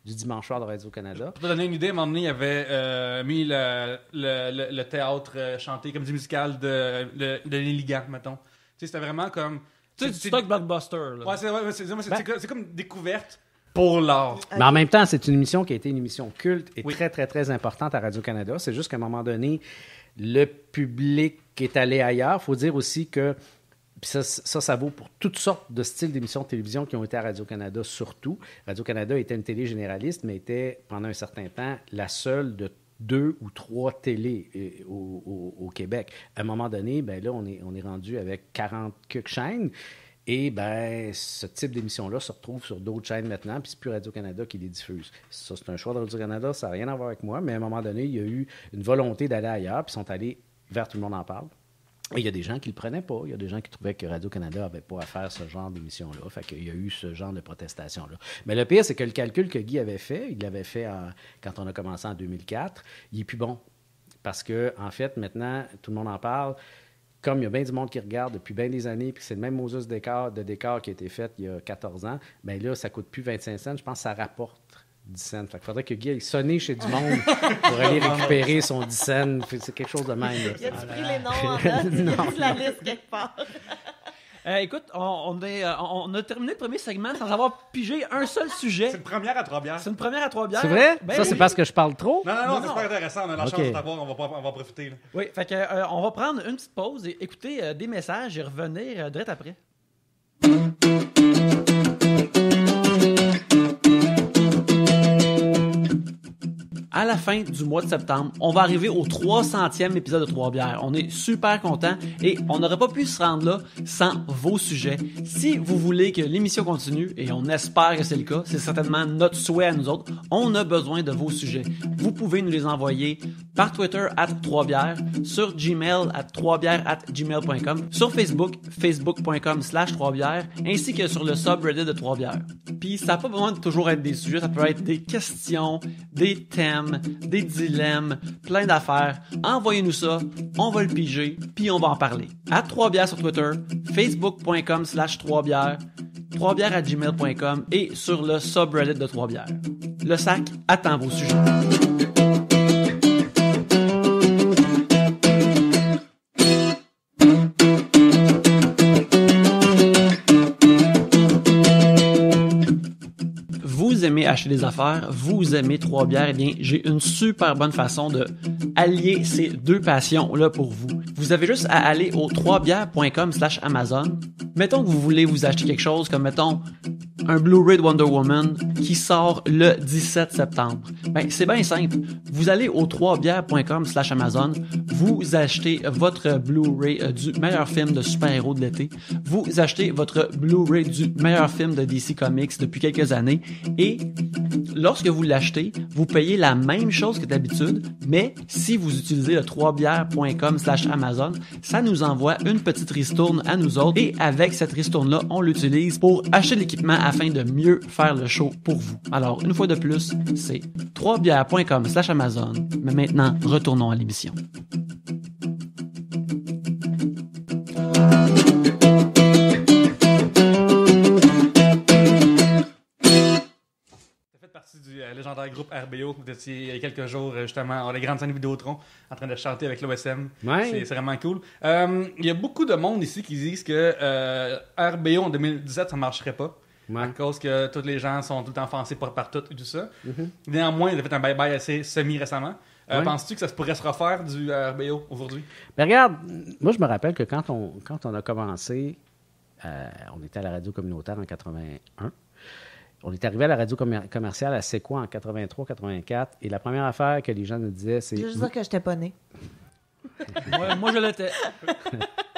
du dimanche soir de Radio-Canada. Pour te donner une idée, à un moment donné, il avait mis le théâtre chanté, comme du musical de l'Éligan, mettons. Tu sais, c'était vraiment comme... Tu sais, du stock blockbuster, là. Ouais, c'est comme une découverte pour l'art. Mais en même temps, c'est une émission qui a été une émission culte et Oui. très, très, très importante à Radio-Canada. C'est juste qu'à un moment donné, le public est allé ailleurs. Il faut dire aussi que puis ça vaut pour toutes sortes de styles d'émissions de télévision qui ont été à Radio-Canada, surtout. Radio-Canada était une télé généraliste, mais était, pendant un certain temps, la seule de 2 ou 3 télés au Québec. À un moment donné, ben là, on est rendu avec 40 quelques chaînes. Et ben, ce type d'émission-là se retrouve sur d'autres chaînes maintenant, puis c'est plus Radio-Canada qui les diffuse. Ça, c'est un choix de Radio-Canada, ça n'a rien à voir avec moi, mais à un moment donné, il y a eu une volonté d'aller ailleurs, puis ils sont allés vers Tout le monde en parle. Et il y a des gens qui ne le prenaient pas. Il y a des gens qui trouvaient que Radio-Canada n'avait pas à faire ce genre d'émission-là. Fait qu'il y a eu ce genre de protestation-là. Mais le pire, c'est que le calcul que Guy avait fait, il l'avait fait quand on a commencé en 2004, il est plus bon. Parce que, en fait, maintenant, tout le monde en parle. Comme il y a bien du monde qui regarde depuis bien des années, puis c'est le même Moses de décor qui a été fait il y a 14 ans, bien là, ça ne coûte plus 25 cents. Je pense que ça rapporte 10 cents. Fait qu'il faudrait que Guy aille sonner chez du monde pour aller récupérer son 10 cents. C'est quelque chose de même. Là. Y a-tu pris les noms en note? Y a-tu la liste quelque part? Écoute, on a terminé le premier segment sans avoir pigé un seul sujet. C'est une première à 3 bières. C'est une première à 3 bières. C'est vrai? Ben ça, oui. c'est parce que je parle trop? Non, c'est super intéressant. On a la Ok. chance de t'avoir, on va en profiter. Là. Oui, fait que on va prendre une petite pause et écouter des messages et revenir direct après. à la fin du mois de septembre, on va arriver au 300e épisode de Trois Bières. On est super contents et on n'aurait pas pu se rendre là sans vos sujets. Si vous voulez que l'émission continue, et on espère que c'est le cas, c'est certainement notre souhait à nous autres, on a besoin de vos sujets. Vous pouvez nous les envoyer par Twitter @3bières, sur Gmail @3bières@gmail.com, sur Facebook, facebook.com/3bières, ainsi que sur le subreddit de Trois Bières. Puis ça n'a pas besoin de toujours être des sujets, ça peut être des questions, des thèmes, des dilemmes, plein d'affaires. Envoyez-nous ça, on va le piger, puis on va en parler. @3bières sur Twitter, facebook.com/3bières, 3bières@gmail.com et sur le subreddit de Trois Bières. Le sac attend vos sujets. Vous aimez acheter des affaires, vous aimez Trois Bières, eh bien, j'ai une super bonne façon de allier ces deux passions-là pour vous. Vous avez juste à aller au 3bières.com/Amazon. Mettons que vous voulez vous acheter quelque chose comme, mettons, un Blu-ray de Wonder Woman qui sort le 17 septembre. Ben, c'est bien simple. Vous allez au 3bières.com/Amazon, vous achetez votre Blu-ray du meilleur film de super-héros de l'été, vous achetez votre Blu-ray du meilleur film de DC Comics depuis quelques années, et lorsque vous l'achetez, vous payez la même chose que d'habitude, mais si vous utilisez le 3bières.com/Amazon, ça nous envoie une petite ristourne à nous autres, et avec cette ristourne-là, on l'utilise pour acheter de l'équipement afin de mieux faire le show pour vous. Alors, une fois de plus, c'est 3bières.com/Amazon. Mais maintenant, retournons à l'émission. Du légendaire groupe RBO. Vous étiez il y a quelques jours, justement, à la grande scène Vidéotron, en train de chanter avec l'OSM. Ouais. C'est vraiment cool. Il y a beaucoup de monde ici qui disent que RBO en 2017, ça ne marcherait pas. Ouais. À cause que tous les gens sont tout le temps offensés par tout et tout ça. Néanmoins, il a fait un bye-bye assez semi-récemment. Ouais. Penses-tu que ça se pourrait se refaire du RBO aujourd'hui? Ben regarde, moi je me rappelle que quand on a commencé, on était à la radio communautaire en 81. On est arrivé à la radio commerciale à C'est quoi en 83-84, et la première affaire que les gens nous disaient, c'est... Je veux juste dire que j'étais pas née. Moi, je l'étais.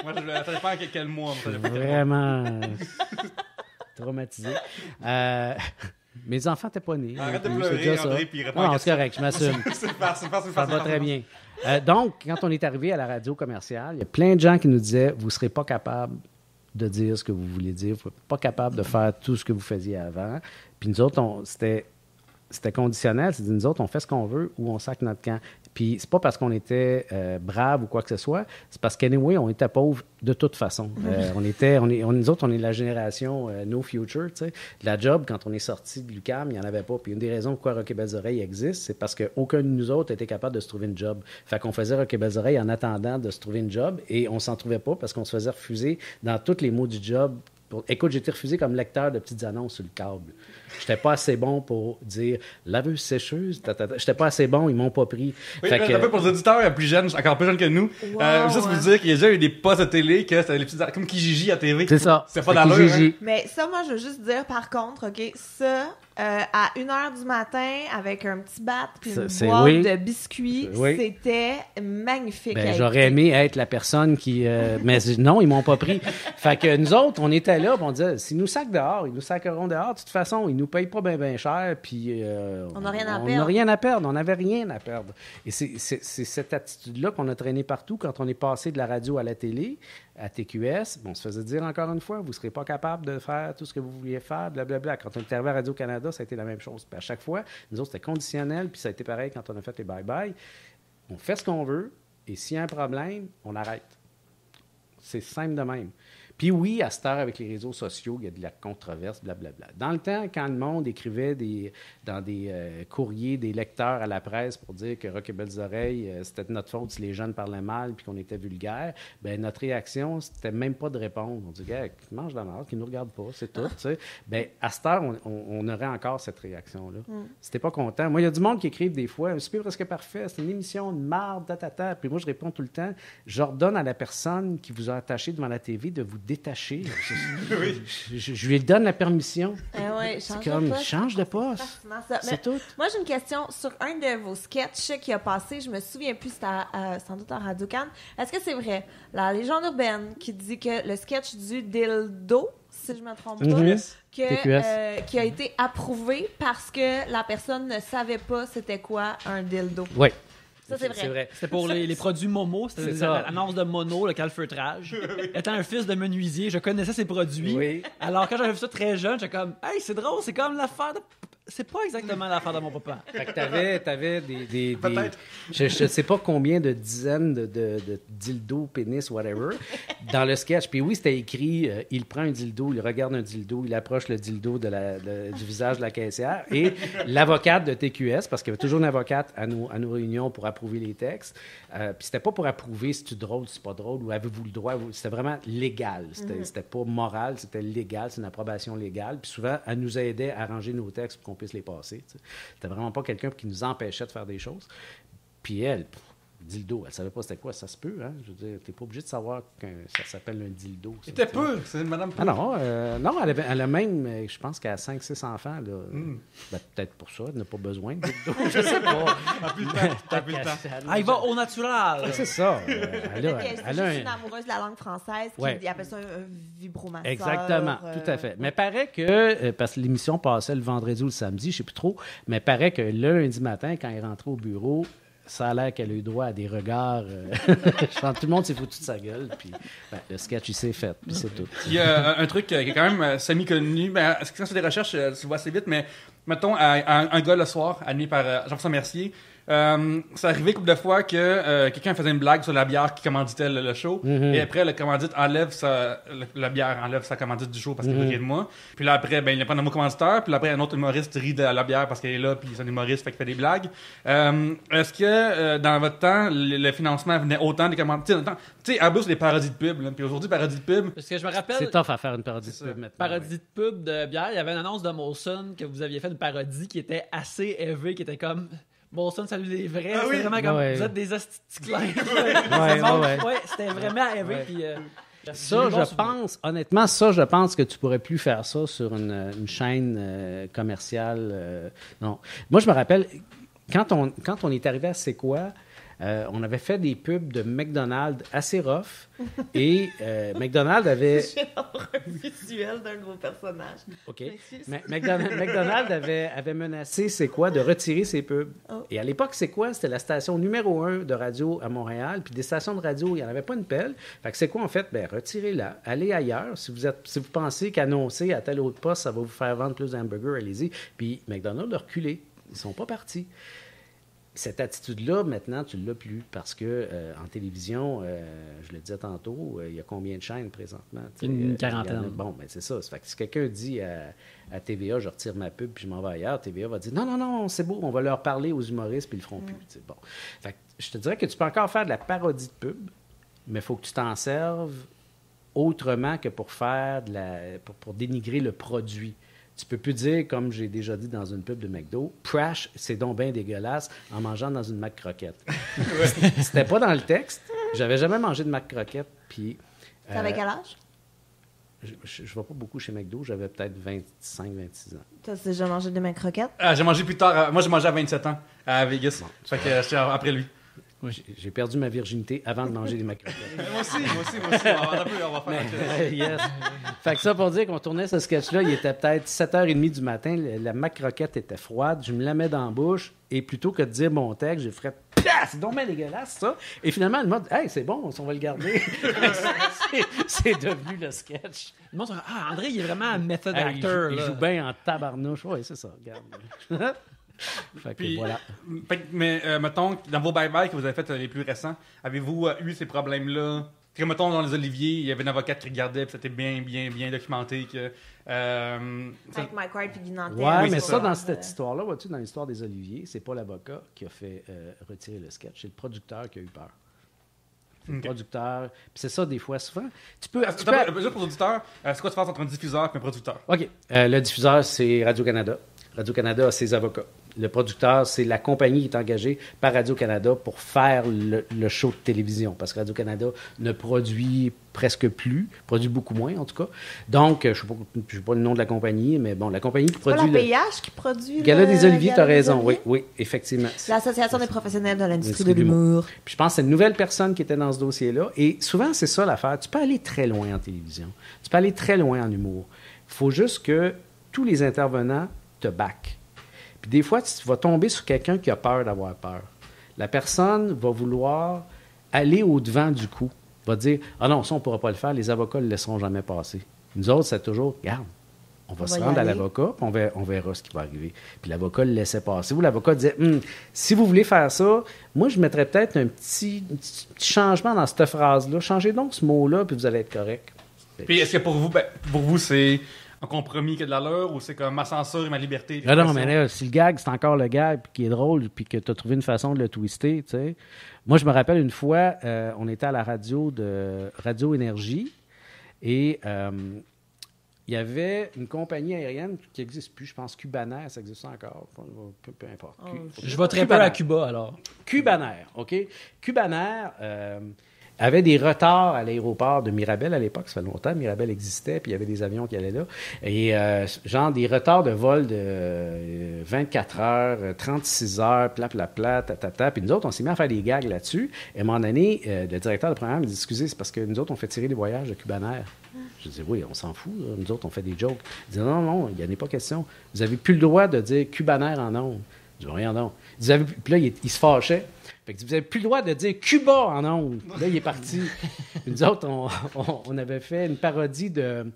Moi, je ne savais pas en quel mois. Vraiment traumatisé. Mes enfants n'étaient pas nés. Arrête de C'est pleurer, déjà ça. André, puis réponds à la Non, c'est question. correct, je m'assume. Ça va très bien. Donc, quand on est arrivé à la radio commerciale, il y a plein de gens qui nous disaient, vous ne serez pas capable de dire ce que vous voulez dire, vous n'êtes pas capable de faire tout ce que vous faisiez avant. Puis nous autres, c'était conditionnel, c'est-à-dire nous autres, on fait ce qu'on veut ou on sac notre camp. Puis c'est pas parce qu'on était brave ou quoi que ce soit, c'est parce qu'anyway, on était pauvres de toute façon. Nous autres, on est la génération No Future, tu sais. La job, quand on est sorti de l'UQAM, il n'y en avait pas. Puis une des raisons pourquoi Rock et Belles Oreilles existe, c'est parce qu'aucun de nous autres était capable de se trouver une job. Fait qu'on faisait Rock et Belles Oreilles en attendant de se trouver une job, et on s'en trouvait pas parce qu'on se faisait refuser dans tous les mots du job. Écoute, j'ai été refusé comme lecteur de petites annonces sur le câble. J'étais pas assez bon pour dire laveuse sécheuse. J'étais pas assez bon, ils m'ont pas pris. Oui, Fait un peu pour les auditeurs plus jeunes, encore plus jeunes que nous. Wow, juste vous dire qu'il y a déjà eu des postes de télé que c'était les petites comme Kijiji à TV. c'est ça. C'est pas Fait que d'allure. Gigi. Mais ça, moi, je veux juste dire, par contre, OK, ça, à 1h du matin, avec un petit bat puis Ça, une c'est- boîte oui. de biscuits, Oui. c'était magnifique. Ben, à j'aurais écouter. aimé être la personne qui... mais non, ils m'ont pas pris. Fait que nous autres, on était là, puis on disait, s'ils nous sacent dehors, ils nous sacreront dehors. De toute façon, ils nous payent pas bien cher, puis... On n'a rien à On perdre. n'a rien à perdre. On n'avait rien à perdre. Et c'est cette attitude-là qu'on a traîné partout quand on est passé de la radio à la télé, à TQS. On se faisait dire encore une fois, vous ne serez pas capable de faire tout ce que vous vouliez faire, blablabla. Quand on est arrivé à Radio-Canada, ça a été la même chose. Puis à chaque fois, nous autres, c'était conditionnel, puis ça a été pareil quand on a fait les bye-bye. On fait ce qu'on veut, et s'il y a un problème, on arrête. C'est simple de même. Puis oui, à cette heure, avec les réseaux sociaux, il y a de la controverse, blablabla. Dans le temps, quand le monde écrivait dans des courriers des lecteurs à la presse pour dire que Rock et Belles Oreilles, c'était de notre faute si les jeunes parlaient mal puis qu'on était vulgaire, ben notre réaction, c'était même pas de répondre. On dit, gars, qui mange de la merde, qui nous regarde pas, c'est tout. Tu sais. Ben, à cette heure, on aurait encore cette réaction-là. Si t'es pas content. Moi, il y a du monde qui écrive des fois, c'est presque parfait, c'est une émission de marde, tatata. Puis moi, je réponds tout le temps, j'ordonne à la personne qui vous a attaché devant la TV de vous détacher. Je lui donne la permission. Ouais, C'est comme, change de poste. Fascinant, ça. Mais C'est tout. moi, j'ai une question sur un de vos sketchs qui a passé. Je me souviens plus, c'était sans doute à Radio-Can. Est-ce que c'est vrai, la légende urbaine qui dit que le sketch du dildo, si je me trompe pas, qui a été approuvé parce que la personne ne savait pas c'était quoi un dildo? Oui. Ça, c'est vrai. C'était pour les produits Momo, c'était l'annonce de Mono, le calfeutrage. Étant un fils de menuisier, je connaissais ces produits. Oui. Alors quand j'avais vu ça très jeune, j'étais comme, hey, c'est drôle, c'est comme l'affaire de... C'est pas exactement l'affaire de mon papa. Fait que t'avais des Peut-être. je sais pas combien de dizaines de dildos, pénis, whatever, dans le sketch. Puis oui, c'était écrit, il prend un dildo, il regarde un dildo, il approche le dildo du visage de la caissière. Et l'avocate de TQS, parce qu'il y avait toujours une avocate à nos réunions pour approuver les textes. Puis c'était pas pour approuver si tu es drôle, si c'est pas drôle, ou avez-vous le droit. C'était vraiment légal. C'était pas moral, c'était légal, c'est une approbation légale. Puis souvent, elle nous aidait à arranger nos textes pour qu'on puisse les passer. C'était vraiment pas quelqu'un qui nous empêchait de faire des choses. Puis elle, dildo, elle savait pas c'était quoi, ça se peut, hein? Je veux dire, t'es pas obligé de savoir que ça s'appelle un dildo. C'était peu, c'est une madame peu. Ah non, elle a même, je pense qu'elle a 5-6 enfants, là. Ben, peut-être pour ça, elle n'a pas besoin de dildo, je sais pas. T'as plus le temps. Ah, il va au naturel! C'est ça. Elle a C'est juste une amoureuse de la langue française qui appelle ça un vibromasseur. Exactement, tout à fait. Mais paraît que, parce que l'émission passait le vendredi ou le samedi, je sais plus trop, mais paraît que le lundi matin, quand elle est rentrée au bureau, ça a l'air qu'elle a eu droit à des regards. Je pense que tout le monde s'est foutu de sa gueule, puis le sketch, il s'est fait, puis c'est tout. Il y a un truc qui est quand même semi-connu. Ben, quand c'est des recherches, tu le vois assez vite, mais mettons, un gars le soir, animé par Jean-François Mercier, c'est arrivé une couple de fois que quelqu'un faisait une blague sur la bière qui commanditait le show, et après, le commandite enlève la bière enlève sa commandite du show parce qu'il veut rire de moi. Puis là, après, ben, il prend un mot commanditaire, puis là, après, un autre humoriste rit de la bière parce qu'elle est là, puis c'est un humoriste, fait qu'il fait des blagues. Est-ce que, dans votre temps, le financement venait autant des commanditaires? Tu sais, à bout, c'est des parodies de pub, là. Puis aujourd'hui, parodies de pub. Parce que je me rappelle, C'est tough à faire une parodie de pub maintenant. parodie de pub de bière, il y avait une annonce de Molson que vous aviez fait une parodie qui était assez élevée, qui était comme... Molson, salut les vrais. Ah oui? C'était vraiment comme, Ouais. vous êtes des hosticlins. Ouais. C'était vraiment élevé, puis... Ça, honnêtement, je pense que tu pourrais plus faire ça sur une chaîne commerciale. Non. Moi, je me rappelle, quand on est arrivé à C'est quoi, on avait fait des pubs de McDonald's assez rough. Et McDonald's avait... J'ai l'air un visuel d'un gros personnage. OK. McDonald's avait menacé C'est quoi de retirer ses pubs. Oh. Et à l'époque, C'est quoi? C'était la station numéro 1 de radio à Montréal. Puis des stations de radio, il n'y en avait pas une pelle. Fait que C'est quoi, en fait? Ben, retirez-la. Allez ailleurs. Si vous pensez qu'annoncer à tel autre poste, ça va vous faire vendre plus d'hamburgers, allez-y. Puis McDonald's a reculé. Ils sont pas partis. Cette attitude-là, maintenant, tu ne l'as plus parce que en télévision, je le disais tantôt, il y a combien de chaînes présentement? Une quarantaine. Bon, ben c'est ça. Fait que si quelqu'un dit à TVA, je retire ma pub puis je m'en vais ailleurs, TVA va dire non, c'est beau, on va leur parler aux humoristes puis ils le feront plus. T'sais. Bon. Fait que je te dirais que tu peux encore faire de la parodie de pub, mais il faut que tu t'en serves autrement que pour faire pour dénigrer le produit. Tu peux plus dire, comme j'ai déjà dit dans une pub de McDo, Prash, c'est donc bien dégueulasse en mangeant dans une McCroquette. C'était pas dans le texte. J'avais jamais mangé de McCroquette. Puis. T'avais quel âge? Je vais pas beaucoup chez McDo. J'avais peut-être 25-26 ans. T'as déjà mangé des mains croquettes? J'ai mangé plus tard. Moi, j'ai mangé à 27 ans à Vegas. Bon. Fait que j'étais après lui. J'ai perdu ma virginité avant de manger des McCroquettes. Moi aussi. On va faire Yes. Fait que ça pour dire qu'on tournait ce sketch-là, il était peut-être 7h30 du matin, la McCroquette était froide, je me la mets dans la bouche, et plutôt que de dire mon texte, j'ai fait « c'est donc bien dégueulasse, ça! » Et finalement, elle m'a dit « Hey, c'est bon, on va le garder. » C'est devenu le sketch. Le monde se dit, ah, André, il est vraiment un method Hey, actor. il joue bien en tabarnouche. Oui, c'est ça, regarde. Fait que Puis, voilà. mais mettons, dans vos bye-bye que vous avez fait les plus récents, avez-vous eu ces problèmes-là? Comme mettons, dans les Oliviers, il y avait une avocate qui regardait, puis c'était bien documenté que... Avec Mike Ward et Guy Nantel. Ouais, Oui, mais c'est ça, ça. dans cette histoire-là, vois-tu, dans l'histoire des Oliviers, c'est pas l'avocat qui a fait retirer le sketch, c'est le producteur qui a eu peur. C'est le producteur. Puis c'est ça, des fois, souvent. Tu peux Juste pour l'auditeur, c'est quoi la différence entre un diffuseur et un producteur? OK. Le diffuseur, c'est Radio-Canada. Radio-Canada a ses avocats. Le producteur, c'est la compagnie qui est engagée par Radio-Canada pour faire le show de télévision. Parce que Radio-Canada ne produit presque plus, produit beaucoup moins en tout cas. Donc, je ne sais pas le nom de la compagnie, mais bon, la compagnie qui C'est pas produit... la PIH qui produit le Gala des Oliviers, tu as Gala des raison. Oliviers? Oui, effectivement. L'Association des professionnels de l'industrie de L'industrie de l'humour. Puis je pense que c'est une nouvelle personne qui était dans ce dossier-là. Et souvent, c'est ça l'affaire. Tu peux aller très loin en télévision. Tu peux aller très loin en humour. Il faut juste que tous les intervenants te backent. Puis des fois, tu vas tomber sur quelqu'un qui a peur d'avoir peur. La personne va vouloir aller au-devant du coup. Va dire « Ah non, ça, on ne pourra pas le faire. Les avocats ne le laisseront jamais passer. » Nous autres, c'est toujours « Regarde, on va se y rendre à aller. l'avocat, puis on verra ce qui va arriver. » Puis l'avocat le laissait passer. Ou l'avocat disait Si vous voulez faire ça, moi, je mettrais peut-être un petit changement dans cette phrase-là. Changez donc ce mot-là, puis vous allez être correct. » Puis est-ce que pour vous, c'est un compromis qui a de l'allure ou c'est comme ma censure et ma liberté? Ah non, mais là, si le gag, c'est encore le gag, puis qui est drôle, puis que tu as trouvé une façon de le twister, tu sais. Moi, je me rappelle une fois, on était à la radio de Radio Énergie, et il y avait une compagnie aérienne qui n'existe plus, je pense Cubanair, ça existe encore, peu importe. Je voterai pas à Cuba, alors. Cubanair, OK? Cubanair avait des retards à l'aéroport de Mirabel à l'époque, ça fait longtemps, Mirabel existait, puis il y avait des avions qui allaient là, et genre des retards de vol de 24 heures, 36 heures, puis nous autres, on s'est mis à faire des gags là-dessus, et à un moment donné, le directeur de programme me dit « Excusez, c'est parce que nous autres, on fait tirer les voyages de Cubanair. » Je dis « Oui, on s'en fout, là. Nous autres, on fait des jokes. » Il dit « Non, il n'y en a pas question. Vous n'avez plus le droit de dire Cubanair en ondes. » Je dis « Rien donc. » Puis là, il se fâchait. Fait que vous n'avez plus le droit de dire Cuba en ondes. Là, il est parti. Puis nous autres, on avait fait une parodie de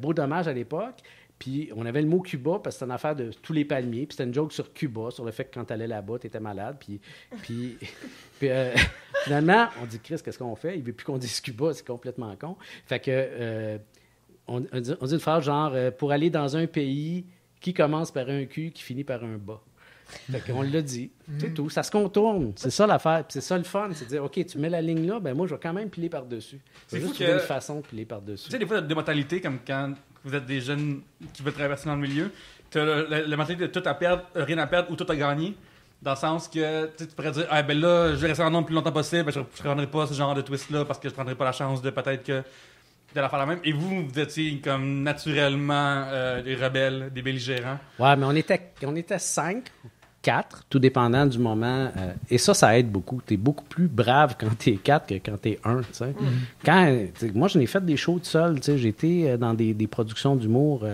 Beau Dommage à l'époque. Puis on avait le mot Cuba parce que c'était une affaire de tous les palmiers. Puis c'était une joke sur Cuba, sur le fait que quand tu allais là-bas, tu étais malade. Puis finalement, on dit Chris, qu'est-ce qu'on fait? Il ne veut plus qu'on dise Cuba, c'est complètement con. Fait que on dit une phrase genre pour aller dans un pays qui commence par un Q, qui finit par un bas. Fait qu'on l'a dit, c'est tout. Ça se contourne. C'est ça l'affaire. Puis c'est ça le fun. C'est de dire, OK, tu mets la ligne là, ben moi, je vais quand même piler par-dessus. C'est juste trouver une façon de piler par-dessus. Tu sais, des fois, il y a des mentalités comme quand vous êtes des jeunes qui veulent traverser dans le milieu. Tu as la mentalité de tout à perdre, rien à perdre ou tout à gagner. Dans le sens que tu pourrais dire, ah ben là, je vais rester en nombre le plus longtemps possible, ben, je ne prendrai pas ce genre de twist-là parce que je ne prendrai pas la chance de peut-être que de la faire la même. Et vous étiez comme naturellement des rebelles, des belligérants. Ouais, mais on était 5. 4, tout dépendant du moment. Et ça aide beaucoup. Tu es beaucoup plus brave quand tu es 4 que quand tu es 1. Moi, je n'ai fait des shows tout seul. J'ai été dans des productions d'humour.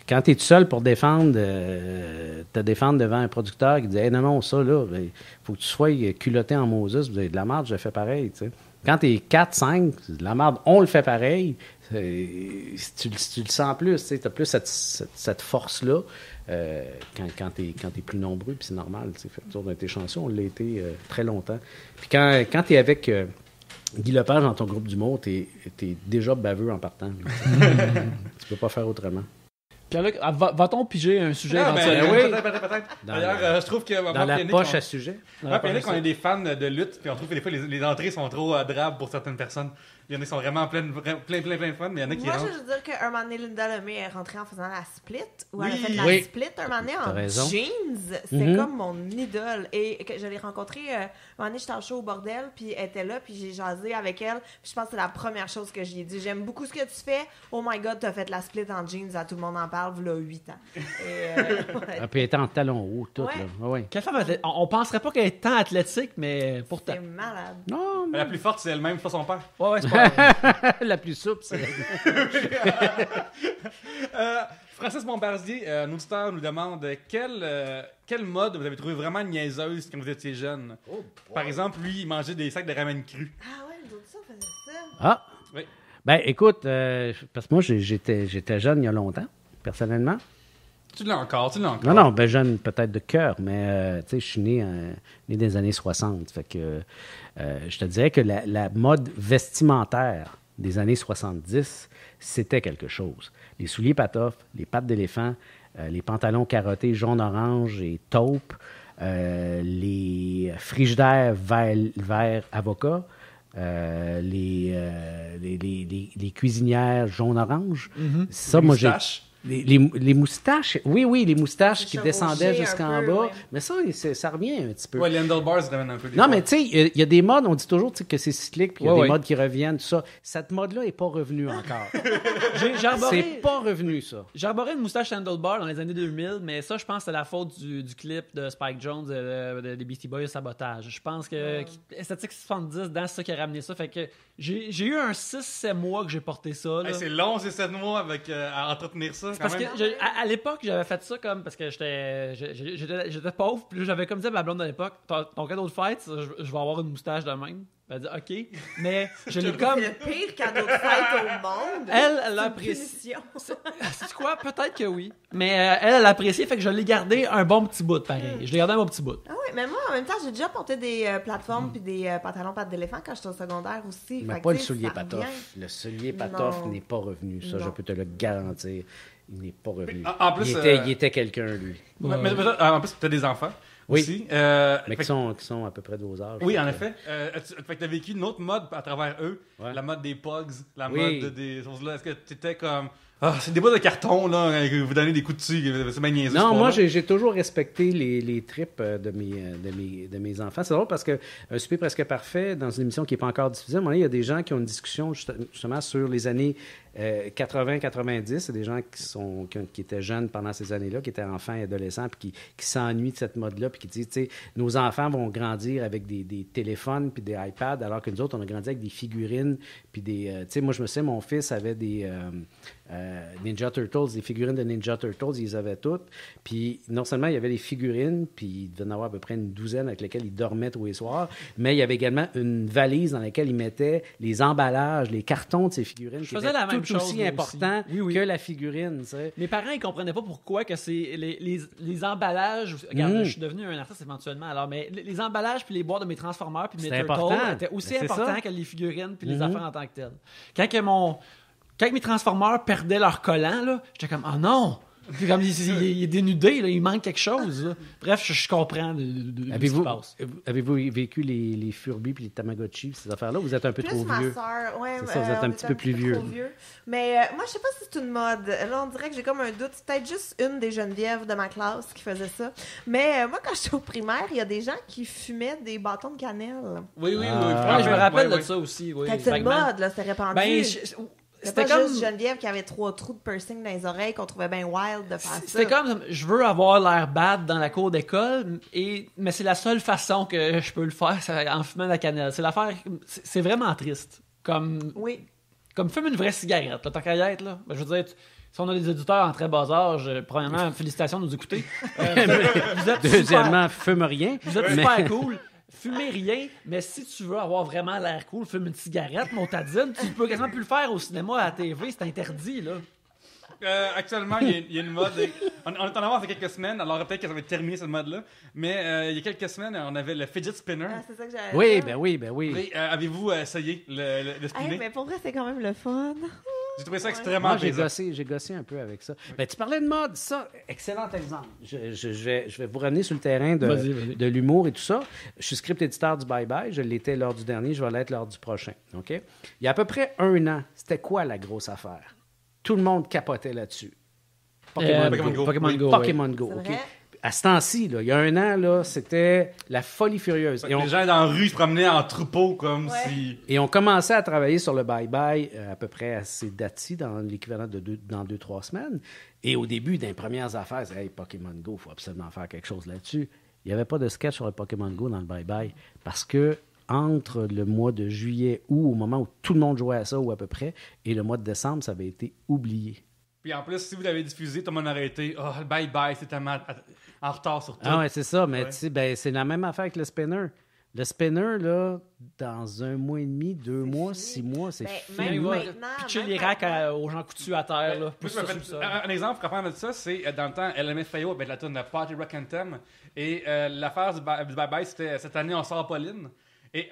Quand tu es tout seul pour te défendre devant un producteur qui dit hey, non, ça, là, il faut que tu sois culotté en Moses. Vous avez de la merde, je le fais pareil. T'sais. Quand tu es 4, 5, c'est de la merde, on le fait pareil. Tu le sens plus. Tu as plus cette force-là. Quand tu es plus nombreux, puis c'est normal. Fait que on a été chanceux, on l'a été très longtemps. Puis quand tu es avec Guy Lepage dans ton groupe d'humour, tu es déjà baveux en partant. Tu peux pas faire autrement. Pierre-Luc, va-t-on piger un sujet Non, éventuellement? oui. Peut-être. D'ailleurs, je trouve que... Dans la poche à sujet. Pierre-Luc, on est des fans de lutte, puis on trouve que des fois, les entrées sont trop drables pour certaines personnes. Il y en a qui sont vraiment plein de fun, mais il y en a qui Moi, rentrent. je veux dire qu'un moment donné, Linda Lemay est rentrée en faisant la split, ou elle a Oui. fait la Oui. split un moment donné T'as en raison. jeans. C'est comme mon idole. Et que je l'ai rencontrée, un moment donné, j'étais en show au bordel, puis elle était là, puis j'ai jasé avec elle. Puis je pense que c'est la première chose que j'ai dit. J'aime beaucoup ce que tu fais. Oh my God, t'as fait la split en jeans, à tout le monde en parle, voilà 8 ans. Et, Ah, puis elle était en talons hauts, tout. Ouais. Là. Ouais. Quelle femme athlétique? On penserait pas qu'elle est tant athlétique, mais pourtant. c'est malade. Non, La plus forte, c'est elle-même, c'est pas son père. Ouais, c'est pas la plus souple, c'est... Francis Bombardier, un auditeur, nous demande quelle mode vous avez trouvé vraiment niaiseuse quand vous étiez jeune. Par exemple, lui, il mangeait des sacs de ramen crus. Ah ouais, nous autres, ça, on faisait ça. Ah! Oui. Ben, écoute, parce que moi, j'étais jeune il y a longtemps, personnellement. Tu l'as encore. Non, ben jeune peut-être de cœur, mais tu sais, je suis né des années 60. Fait que je te dirais que la mode vestimentaire des années 70, c'était quelque chose. Les souliers patoffes, les pattes d'éléphant, les pantalons carottés jaune-orange et taupe, les frigidaires vert avocat, les cuisinières jaune-orange. Ça, moi, j'ai... Moustache. Les moustaches, oui, les moustaches qui chevauché descendaient un jusqu'en peu, bas. ouais. Mais ça revient un petit peu. Ouais, les handlebars se ramènent un peu. Non, mais tu sais, il y a des modes, on dit toujours tu sais, que c'est cyclique, puis il y a Ouais, des ouais. modes qui reviennent, tout ça. Cette mode-là n'est pas revenue encore. J'ai C'est arboré, pas revenu, ça. j'ai arboré une moustache handlebar dans les années 2000, mais ça, je pense que c'est la faute du clip de Spike Jones des Beastie Boys, Sabotage. Je pense que Esthétique 70, dans c'est ça qui a ramené ça. Fait que j'ai eu un 6-7 mois que j'ai porté ça. Là. Hey, c'est long, c'est 7 mois avec, à entretenir ça. Parce quand que même. à l'époque, j'avais fait ça comme parce que j'étais pauvre. Puis là, j'avais comme dit à ma blonde de l'époque, ton cadeau de fête, je vais avoir une moustache de même. Elle a dit OK, mais je l'ai comme. C'est le pire cadeau de fête au monde. Elle C'est l'a une apprécié. punition. C'est quoi? Peut-être que oui. Mais elle l'a apprécié, fait que je l'ai gardé un bon petit bout, pareil. Je l'ai gardé un bon petit bout. Ah oui, mais moi, en même temps, j'ai déjà porté des plateformes puis des pantalons pattes d'éléphant quand j'étais au secondaire aussi. Mais Fait que, pas le tu sais, soulier ça patoff. revient. Le soulier patoff Non. n'est pas revenu. Ça, Non. je peux te le garantir. Il n'est pas revenu. En plus, il était quelqu'un, lui. Mais en plus, tu as des enfants Oui. aussi. Mais Fait qui sont à peu près de vos âges. Oui, Fait en que- effet. Fait que t'as vécu une autre mode à travers eux. Ouais. La mode des pugs, la Oui. mode des choses-là. Est-ce que t'étais comme... Ah, c'est des bouts de carton, là, que vous donnez des coups dessus, c'est bien niaiseux. Non, ce moi, sport-là. j'ai toujours respecté les trips de mes enfants. C'est drôle parce que Un souper presque parfait, dans une émission qui n'est pas encore diffusée, à un moment donné, il y a des gens qui ont une discussion justement sur les années 80-90. C'est des gens qui étaient jeunes pendant ces années-là, qui étaient enfants et adolescents, puis qui s'ennuient de cette mode-là, puis qui disent, tu sais, nos enfants vont grandir avec des téléphones puis des iPads, alors que nous autres, on a grandi avec des figurines, puis des... tu sais, moi, je me souviens, mon fils avait des... Ninja Turtles, des figurines de Ninja Turtles, ils les avaient toutes. Puis non seulement il y avait les figurines, puis il devait en avoir à peu près une douzaine avec lesquelles il dormait tous les soirs, mais il y avait également une valise dans laquelle il mettait les emballages, les cartons de ces figurines qui faisais étaient la même tout chose, aussi moi importants aussi. Oui. que la figurine. Tu sais. Mes parents, ils comprenaient pas pourquoi que c'est les emballages. Regarde, je suis devenu un artiste éventuellement, alors, mais les emballages puis les boîtes de mes Transformers puis mes C'est Turtles important. étaient aussi Mais c'est importants ça. que les figurines puis les affaires en tant que telles. Quand mes Transformers perdaient leur collant, là, j'étais comme, oh non! Puis comme il est dénudé, là, il manque quelque chose. Là. Bref, je comprends de ce qui Avez-vous, se passe. avez-vous vécu les Furby puis les Tamagotchi, ces affaires-là? Vous êtes un peu Plus trop ma vieux. sœur, ouais, C'est ça, vous êtes un on petit est peu plus vieux. trop Mais moi, je sais pas si c'est une mode. Là, on dirait que j'ai comme un doute. C'est peut-être juste une des Geneviève de ma classe qui faisait ça. Mais moi, quand j'étais au primaire, il y a des gens qui fumaient des bâtons de cannelle. Oui, oui, Ah. Ouais, je me rappelle Ouais, de ça aussi. Oui, Fait que c'est une vaguement. mode, là, c'était répandu. Ben, c'était c'était pas comme. juste Geneviève qui avait 3 trous de piercing dans les oreilles qu'on trouvait bien wild de faire ça. C'était comme, je veux avoir l'air bad dans la cour d'école, mais c'est la seule façon que je peux le faire, c'est en fumant de la cannelle. C'est l'affaire, c'est vraiment triste. Comme fumer une vraie cigarette, là, tant qu'à y être, là. Ben, je veux dire, si on a des auditeurs en très bas âge, premièrement, félicitations de nous écouter. Vous êtes Deuxièmement, fume rien. Vous êtes super cool. Fumez rien, mais si tu veux avoir vraiment l'air cool, fume une cigarette, montadine, tu peux quasiment plus le faire au cinéma, à la TV, c'est interdit, là. Actuellement, il y a une mode. On est en avant fait quelques semaines, alors peut-être que ça va être terminé cette mode-là. Mais il y a quelques semaines, on avait le fidget spinner. Ah, c'est ça que j'avais Oui, dit. ben oui. Et, avez-vous essayé le spinner? Hey, mais pour vrai, c'est quand même le fun. J'ai trouvé ça extrêmement Moi, j'ai plaisant. gossé un peu avec ça. Ben, tu parlais de mode, ça, excellent exemple. Je vais vous ramener sur le terrain Vas-y. de l'humour et tout ça. Je suis script éditeur du Bye Bye. Je l'étais lors du dernier, je vais l'être lors du prochain. OK? Il y a à peu près 1 an, c'était quoi la grosse affaire? Tout le monde capotait là-dessus. Pokémon Go. Pokémon Go. Pokémon Go, C'est OK? vrai? À ce temps-ci, là, il y a 1 an, là, c'était la folie furieuse. Et on, Les gens dans la rue se promenaient en troupeau comme Ouais. si... et on commençait à travailler sur le bye-bye à peu près à ces dates-ci, dans l'équivalent de dans 2-3 semaines. Et au début, dans les premières affaires, c'est « Hey, Pokémon Go, il faut absolument faire quelque chose là-dessus ». Il n'y avait pas de sketch sur le Pokémon Go dans le bye-bye parce que entre le mois de juillet, août, au moment où tout le monde jouait à ça, ou à peu près, et le mois de décembre, ça avait été oublié. Puis en plus, si vous l'avez diffusé, tout le monde aurait été « Oh, bye bye, c'est tellement en retard sur tout. » Ah ouais, c'est ça, mais Ouais. tu sais, ben, c'est la même affaire avec le spinner. Le spinner, là, dans 1 mois et demi, 2 mois, fini. 6 mois, c'est Ben, fini. même Il va maintenant, pitcher même les racks maintenant. aux gens coutus à terre, là. Moi, Plus je me ça, fais- sous ça. un exemple frappant de ça, c'est dans le temps, LMFAO avec la tune de Party Rock Anthem. Et l'affaire du bye-bye, c'était cette année, on sort Pauline. Et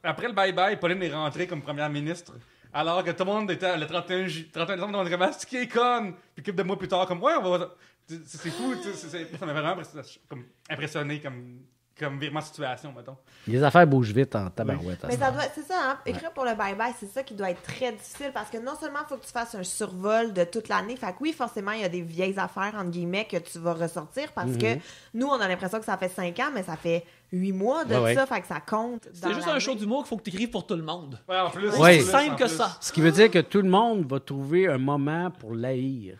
après le bye-bye, Pauline est rentrée comme première ministre. Alors que tout le monde était le 31 décembre, on était comme « C'est qui est conne? » Puis quelques mois plus tard, comme « Ouais, on va... » C'est fou, tu sais, ça m'a vraiment comme impressionné comme comme virement de situation, mettons. Les affaires bougent vite en tabarouette. Mais ça doit, c'est ça, hein? Écrire pour le bye-bye, c'est ça qui doit être très difficile parce que non seulement il faut que tu fasses un survol de toute l'année, fait que oui, forcément, il y a des vieilles affaires, entre guillemets, que tu vas ressortir parce que nous, on a l'impression que ça fait 5 ans, mais ça fait 8 mois de ça, fait que ça compte. C'est juste un show d'humour qu'il faut que tu écrives pour tout le monde. Ouais, en plus. Ouais. C'est simple que ça. Ce qui veut dire que tout le monde va trouver un moment pour l'haïr.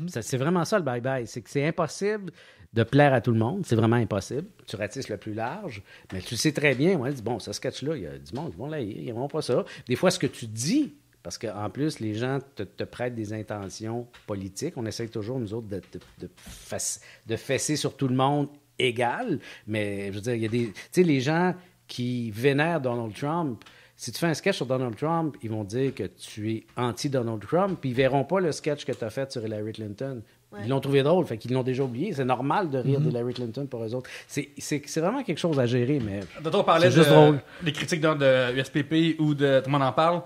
C'est vraiment ça le bye-bye. C'est que c'est impossible de plaire à tout le monde. C'est vraiment impossible. Tu ratisses le plus large, mais tu sais très bien, moi, bon, ce sketch-là, il y a du monde qui vont l'haïr, ils n'auront pas ça. Des fois, ce que tu dis, parce qu'en plus, les gens te prêtent des intentions politiques. On essaie toujours, nous autres, de fesser sur tout le monde égal, mais je veux dire, il y a des... Tu sais, les gens qui vénèrent Donald Trump, si tu fais un sketch sur Donald Trump, ils vont dire que tu es anti-Donald Trump, puis ils verront pas le sketch que tu as fait sur Hillary Clinton. Ouais. Ils l'ont trouvé drôle, fait qu'ils l'ont déjà oublié. C'est normal de rire d'Hillary Clinton pour eux autres. C'est vraiment quelque chose à gérer, mais Tantôt, on parlait c'est juste drôle. des critiques de USPP ou de tout le monde en parle.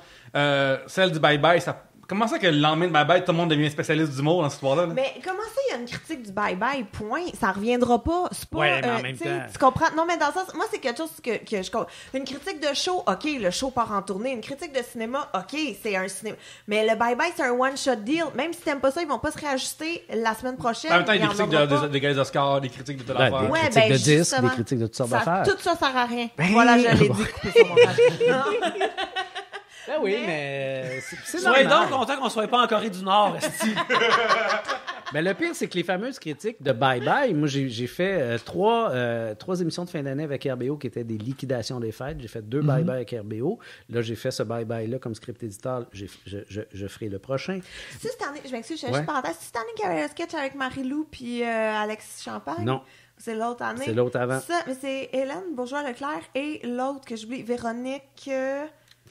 Celle du bye-bye, ça... Comment ça que le lendemain de bye-bye, tout le monde devient spécialiste d'humour dans cette histoire-là? Là? Mais comment ça, il y a une critique du bye-bye, point? Ça reviendra pas. C'est pas. Ouais, mais en même tu sais, temps. Tu comprends? Non, mais dans le sens. Moi, c'est quelque chose que je comprends. Une critique de show, OK, le show part en tournée. Une critique de cinéma, OK, c'est un cinéma. Mais le bye-bye, c'est un one-shot deal. Même si t'aimes pas ça, ils vont pas se réajuster la semaine prochaine. En même temps, il y a y des en critiques aura pas. des gars des Oscars, des critiques de toute Ben, l'affaire. des Ouais, critiques ben, de disques, justement, des critiques de toutes sortes Ça- d'affaires. Tout ça sert à rien. Ben, Voilà, je l'ai bon. dit, coupé sur mon montage. Non. Ben oui, mais c'est Soyez normal. donc content qu'on soit pas en Corée du Nord, esti. Mais le pire, c'est que les fameuses critiques de bye-bye, moi, j'ai fait trois émissions de fin d'année avec RBO qui étaient des liquidations des fêtes. J'ai fait 2 bye-bye avec RBO. Là, j'ai fait ce bye-bye-là comme script éditeur. Je ferai le prochain. C'est cette année, je m'excuse, je fais Ouais. juste parenthèse. C'est cette année qu'il y avait un sketch avec Marie-Lou puis Alex Champagne? Non. C'est l'autre année. C'est l'autre avant. Ça, mais c'est Hélène Bourgeois-Leclerc et l'autre que j'oublie, Véronique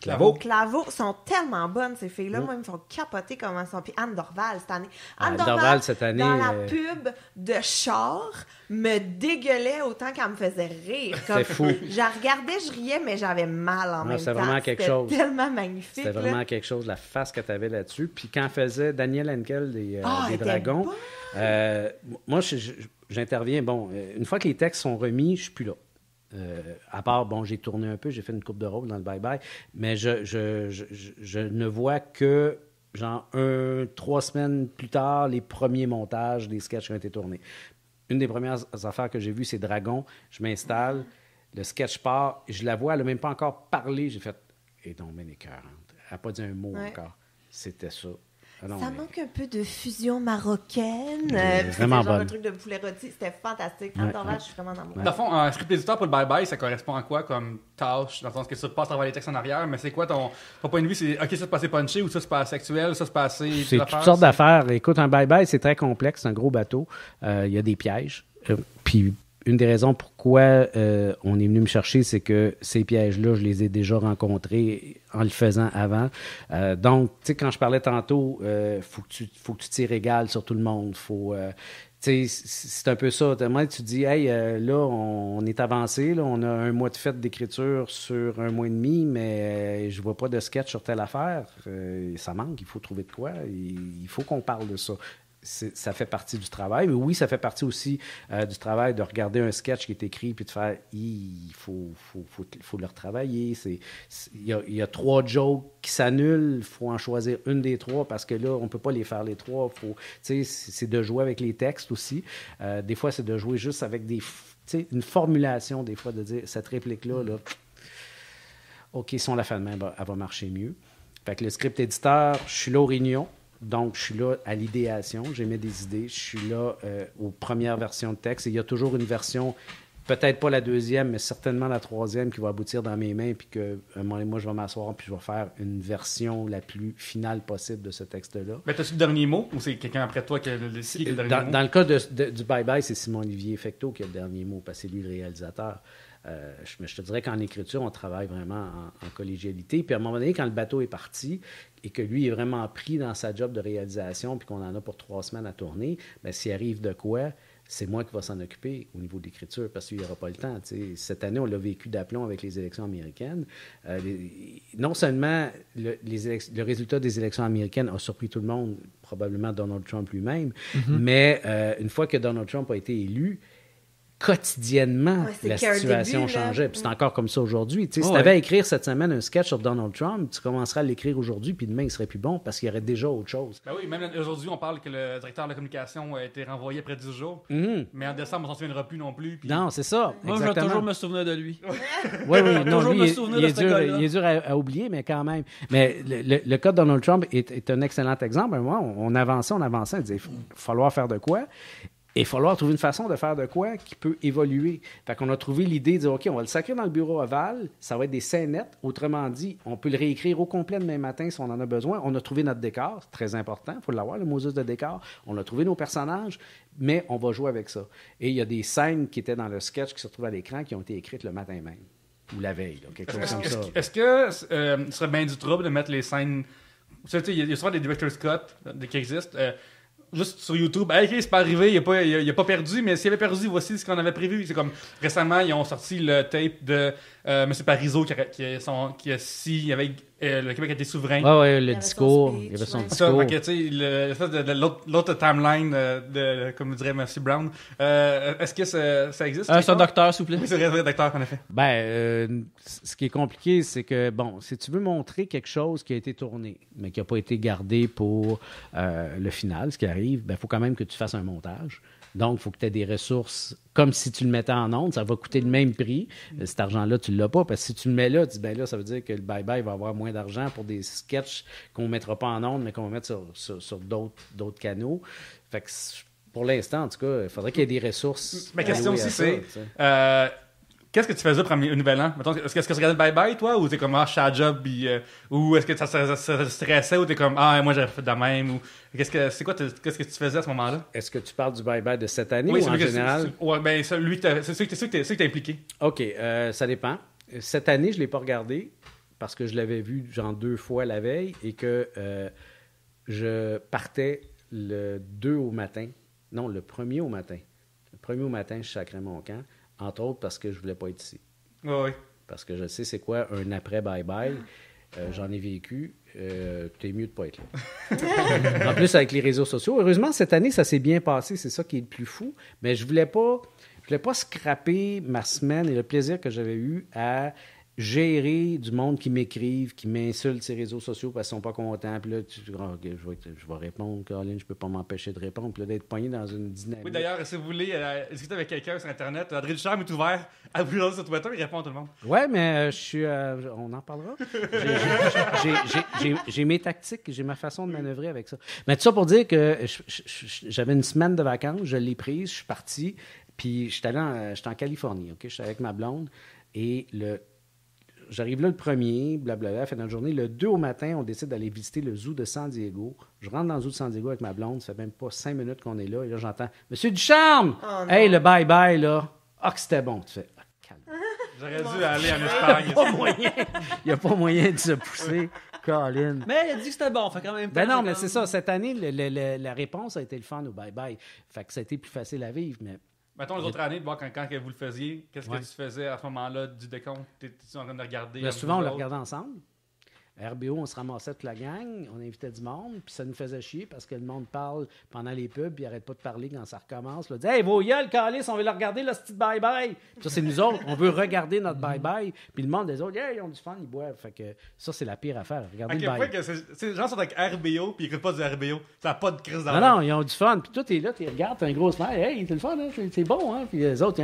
Claveau. Claveau. Sont tellement bonnes, ces filles-là. Moi, ils me font capoter comment elles sont. Puis Anne Dorval, cette année. Anne Dorval, cette année, dans la pub de char, me dégueulait autant qu'elle me faisait rire. C'était fou. Je la regardais, je riais, mais j'avais mal en même temps. c'était vraiment quelque C'était chose. tellement magnifique. C'était là. vraiment quelque chose, la face que tu avais là-dessus. Puis quand faisait Daniel Henkel des Elle était Dragons, bonne. moi, j'interviens. Bon, une fois que les textes sont remis, je suis plus là. À part, bon, j'ai tourné un peu, j'ai fait une coupe de rôle dans le bye-bye, mais je ne vois que, genre, 3 semaines plus tard, les premiers montages des sketchs qui ont été tournés. Une des premières affaires que j'ai vues, c'est Dragon. Je m'installe, le sketch part, je la vois, elle n'a même pas encore parlé. J'ai fait, et donc, ben écœurante. Elle n'a pas dit un mot Ouais. encore. C'était ça. Ah non, Ça mais- manque un peu de fusion marocaine. Vraiment C'était genre bonne. un truc de poulet rôti. C'était fantastique. Ouais, Anne Dorval, ouais. je suis vraiment dans mon Dans le fond, un script éditeur pour le bye-bye, ça correspond à quoi comme tâche? Dans le sens que ça passe à travers les textes en arrière, mais c'est quoi ton point de vue? C'est OK, ça c'est pas assez punché ou ça c'est pas assez sexuel, ça c'est pas assez. C'est toutes sortes d'affaires. Écoute, un bye-bye, c'est très complexe. C'est un gros bateau. Il y a des pièges. Puis une des raisons pourquoi on est venu me chercher, c'est que ces pièges-là, je les ai déjà rencontrés en le faisant avant. Donc, tu sais, quand je parlais tantôt, faut que tu tires égal sur tout le monde. Tu sais, c'est un peu ça. Moi, tu dis, hey, là, on est avancé, là, on a 1 mois de fête d'écriture sur 1 mois et demi, mais je vois pas de sketch sur telle affaire. Ça manque, il faut trouver de quoi. Il faut qu'on parle de ça. Ça fait partie du travail. Mais oui, ça fait partie aussi du travail de regarder un sketch qui est écrit puis de faire il faut le retravailler. Il y a 3 jokes qui s'annulent. Il faut en choisir une des 3 parce que là, on ne peut pas les faire les 3. C'est de jouer avec les textes aussi. Des fois, c'est de jouer juste avec une formulation, des fois, de dire cette réplique-là, là, OK, si on la fait de même, elle va marcher mieux. Fait que le script éditeur, je suis là aux réunions. Donc, je suis là à l'idéation, j'émets des idées, je suis là aux premières versions de texte. Et il y a toujours une version, peut-être pas la 2e, mais certainement la 3e qui va aboutir dans mes mains, puis que un moment donné, moi, je vais m'asseoir, puis je vais faire une version la plus finale possible de ce texte-là. Mais t'as-tu le dernier mot ou c'est quelqu'un après toi qui a le dernier mot? Dans le cas du bye-bye, c'est Simon-Olivier Fecteau qui a le dernier mot, parce que c'est lui le réalisateur. Mais je te dirais qu'en écriture, on travaille vraiment en collégialité. Puis à un moment donné, quand le bateau est parti et que lui est vraiment pris dans sa job de réalisation puis qu'on en a pour 3 semaines à tourner, bien, s'il arrive de quoi, c'est moi qui va s'en occuper au niveau de l'écriture parce qu'il n'y aura pas le temps. T'sais. Cette année, on l'a vécu d'aplomb avec les élections américaines. Non seulement le résultat des élections américaines a surpris tout le monde, probablement Donald Trump lui-même, mais une fois que Donald Trump a été élu, quotidiennement, Ouais, c'est la qu'un situation début, là. changeait. Puis c'est encore comme ça aujourd'hui. Tu sais, si Oh, tu avais ouais. à écrire cette semaine un sketch sur Donald Trump, tu commencerais à l'écrire aujourd'hui, puis demain, il serait plus bon parce qu'il y aurait déjà autre chose. Ben oui, même aujourd'hui, on parle que le directeur de la communication a été renvoyé après 10 jours. Mais en décembre, on s'en souviendra plus non plus. Puis... Non, c'est ça. Moi, je vais exactement. toujours me souvenir de lui. Oui, oui, non, toujours lui, me il, souvenir il de est ce dur, gars-là. il est dur à oublier, mais quand même. Mais le cas de Donald Trump est un excellent exemple. Moi, on avançait, on disait, il va falloir faire de quoi? Et il va falloir trouver une façon de faire de quoi qui peut évoluer. Fait qu'on a trouvé l'idée de dire, OK, on va le sacrer dans le bureau ovale, ça va être des scénettes. Autrement dit, on peut le réécrire au complet demain matin si on en a besoin. On a trouvé notre décor, c'est très important, il faut l'avoir, le Moses de décor. On a trouvé nos personnages, mais on va jouer avec ça. Et il y a des scènes qui étaient dans le sketch qui se retrouvent à l'écran qui ont été écrites le matin même. Ou la veille, là, quelque chose comme ça. Est-ce que ce serait bien du trouble de mettre les scènes... Tu sais, il y a souvent des director's cut qui existent. Juste sur YouTube, hey, c'est pas arrivé, il a pas perdu, mais s'il avait perdu, voici ce qu'on avait prévu. C'est comme récemment, ils ont sorti le tape de M. Parizeau qui a si avec le Québec a été souverain. Ah ouais, le avait son discours, speech, il y avait son ouais. Ça, discours. fait que, tu sais, l'espèce de l'autre timeline comme dirait M. Brown. Est-ce que ça existe? C'est un docteur, s'il vous plaît. Oui, c'est vrai, docteur qu'on a fait. Ben, ce qui est compliqué, c'est que, bon, si tu veux montrer quelque chose qui a été tourné, mais qui n'a pas été gardé pour le final, ce qui arrive, ben, il faut quand même que tu fasses un montage. Donc, il faut que tu aies des ressources comme si tu le mettais en ondes. Ça va coûter le même prix. Cet argent-là, tu ne l'as pas. Parce que si tu le mets là, tu dis, ben là, ça veut dire que le bye-bye va avoir moins d'argent pour des sketchs qu'on ne mettra pas en ondes, mais qu'on va mettre sur d'autres canaux. Fait que pour l'instant, en tout cas, il faudrait qu'il y ait des ressources. Ma question allouées à aussi, ça, c'est... tu sais. Qu'est-ce que tu faisais pour un nouvel an? Mettons, est-ce que tu regardais le bye-bye, toi? Ou t'es comme, je suis à la job, puis, ou est-ce que ça te stressait, ou t'es comme, moi, j'aurais fait de même, ou qu'est-ce que tu faisais à ce moment-là? Est-ce que tu parles du bye-bye de cette année ou en celui que- général? Ouais, ben, celui que c'est celui que t'as impliqué. OK, ça dépend. Cette année, je ne l'ai pas regardé parce que je l'avais vu genre 2 fois la veille et que je partais le 2 au matin. Non, le 1er au matin. Le 1er au matin, je sacrais mon camp, entre autres parce que je ne voulais pas être ici. Oui. Parce que je sais c'est quoi un après bye-bye. J'en ai vécu. T'es mieux de ne pas être là. En plus, avec les réseaux sociaux. Heureusement, cette année, ça s'est bien passé. C'est ça qui est le plus fou. Mais je voulais pas scraper ma semaine et le plaisir que j'avais eu à gérer du monde qui m'écrivent, qui m'insultent sur les réseaux sociaux parce qu'ils sont pas contents. Puis là, je vais répondre, Caroline, je peux pas m'empêcher de répondre. Puis là, d'être pogné dans une dynamique. Oui, d'ailleurs, si vous voulez discuter avec quelqu'un sur Internet, André Ducharme est ouvert à vous lancer sur Twitter, il répond à tout le monde. Ouais, mais je suis. On en parlera. J'ai mes tactiques, j'ai ma façon de manœuvrer avec ça. Mais tout ça pour dire que j'avais une semaine de vacances, je l'ai prise, je suis parti, puis j'étais en Californie, OK? J'étais avec ma blonde, et j'arrive là le 1er, blablabla, fait notre journée. Le 2 au matin, on décide d'aller visiter le zoo de San Diego. Je rentre dans le zoo de San Diego avec ma blonde, ça fait même pas 5 minutes qu'on est là, et là, j'entends « Monsieur Ducharme! Oh, non. Hey, le bye-bye, là! Ah, que c'était bon! » Tu fais « calme. J'aurais dû aller en Espagne. Pas moyen. Il n'y a pas moyen de se pousser. Colin. Mais il a dit que c'était bon, fait quand même. Ben non, mais c'est ça. Cette année, la réponse a été le fun au bye-bye. Fait que ça a été plus facile à vivre, mais... Mettons les autres années, de voir quand vous le faisiez, qu'est-ce Ouais. que tu faisais à ce moment-là du décompte? T'étais-tu en train de regarder? Là, avec souvent, on vous le autres? regardait ensemble. À RBO, on se ramassait toute la gang, on invitait du monde, puis ça nous faisait chier parce que le monde parle pendant les pubs, puis il arrête pas de parler quand ça recommence. Là, dit, hey, vos gueules, calice, on veut le regarder, le petit bye-bye. Puis ça, c'est nous autres, on veut regarder notre bye-bye, puis le monde des autres, hey, ils ont du fun, ils boivent. Fait que ça, c'est la pire affaire. Regardez À le quel point bye. que les gens sont avec RBO puis ils écoutent pas du RBO. Ça n'a pas de crise dans Non, non, ils ont du fun. Puis toi, t'es là, tu regardes, t'as un gros smile. Hey, c'est le fun, hein? C'est bon, hein? Puis les autres,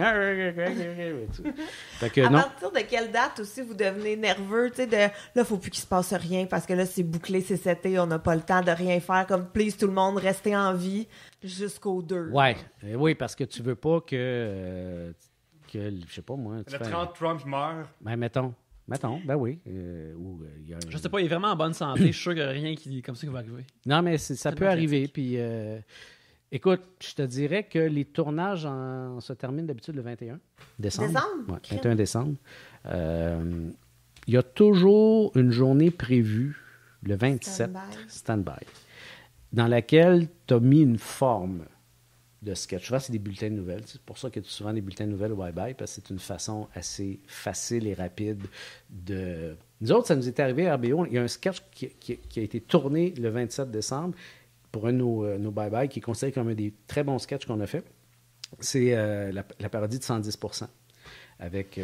fait que À non. partir de quelle date aussi vous devenez nerveux, tu sais, de là, faut plus qu'il se passe rien parce que là, c'est bouclé, c'est seté, on n'a pas le temps de rien faire. Comme, please, tout le monde, restez en vie jusqu'au 2. Ouais, oui, parce que tu veux pas que je sais pas moi. Tu Le fais- 30 Trump meurt. Ben, mettons, ben oui. Il y a un- Je sais pas, il est vraiment en bonne santé. Je suis sûr qu'il n'y a rien comme ça qui va arriver. Non, mais ça C'est peut pas arriver. Puis, écoute, je te dirais que les tournages se terminent d'habitude le 21 décembre. Décembre? Ouais, Crime. 21 décembre. Il y a toujours une journée prévue, le 27, stand-by, dans laquelle tu as mis une forme de sketch. Souvent, c'est des bulletins de nouvelles. C'est pour ça qu'il y a souvent des bulletins de nouvelles au bye-bye, parce que c'est une façon assez facile et rapide de... Nous autres, ça nous est arrivé à RBO. Il y a un sketch qui a été tourné le 27 décembre pour un de nos bye-bye, qui est considéré comme un des très bons sketchs qu'on a fait. C'est la parodie de 110%. Avec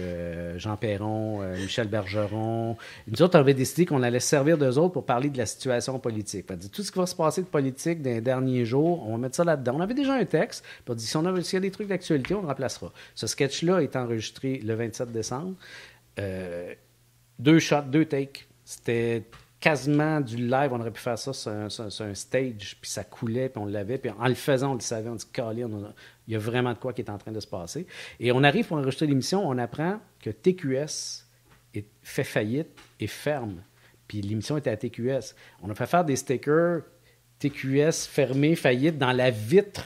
Jean Perron, Michel Bergeron. Nous autres, on avait décidé qu'on allait servir d'eux autres pour parler de la situation politique. On a dit, tout ce qui va se passer de politique dans les derniers jours, on va mettre ça là-dedans. On avait déjà un texte, puis on dit, s'il y a des trucs d'actualité, on le remplacera. Ce sketch-là est enregistré le 27 décembre. 2 shots, 2 takes. C'était quasiment du live. On aurait pu faire ça sur un stage, puis ça coulait, puis on l'avait. Puis en le faisant, on le savait. On dit, calé, il y a vraiment de quoi qui est en train de se passer. Et on arrive pour enregistrer l'émission, on apprend que TQS fait faillite et ferme. Puis l'émission était à TQS. On a fait faire des stickers TQS fermé, faillite, dans la vitre.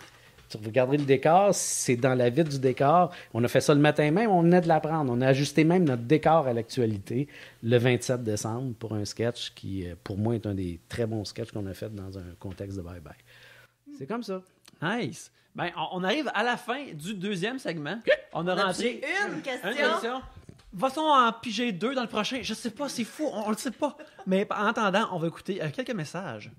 Vous regarderez le décor, c'est dans la vitre du décor. On a fait ça le matin même, on venait de l'apprendre. On a ajusté même notre décor à l'actualité le 27 décembre pour un sketch qui, pour moi, est un des très bons sketchs qu'on a fait dans un contexte de bye-bye. C'est comme ça. Nice. Ben, on arrive à la fin du 2e segment. On a rentré une question. Va-t-on en piger 2 dans le prochain? Je sais pas, c'est fou, on le sait pas. Mais en attendant, on va écouter quelques messages.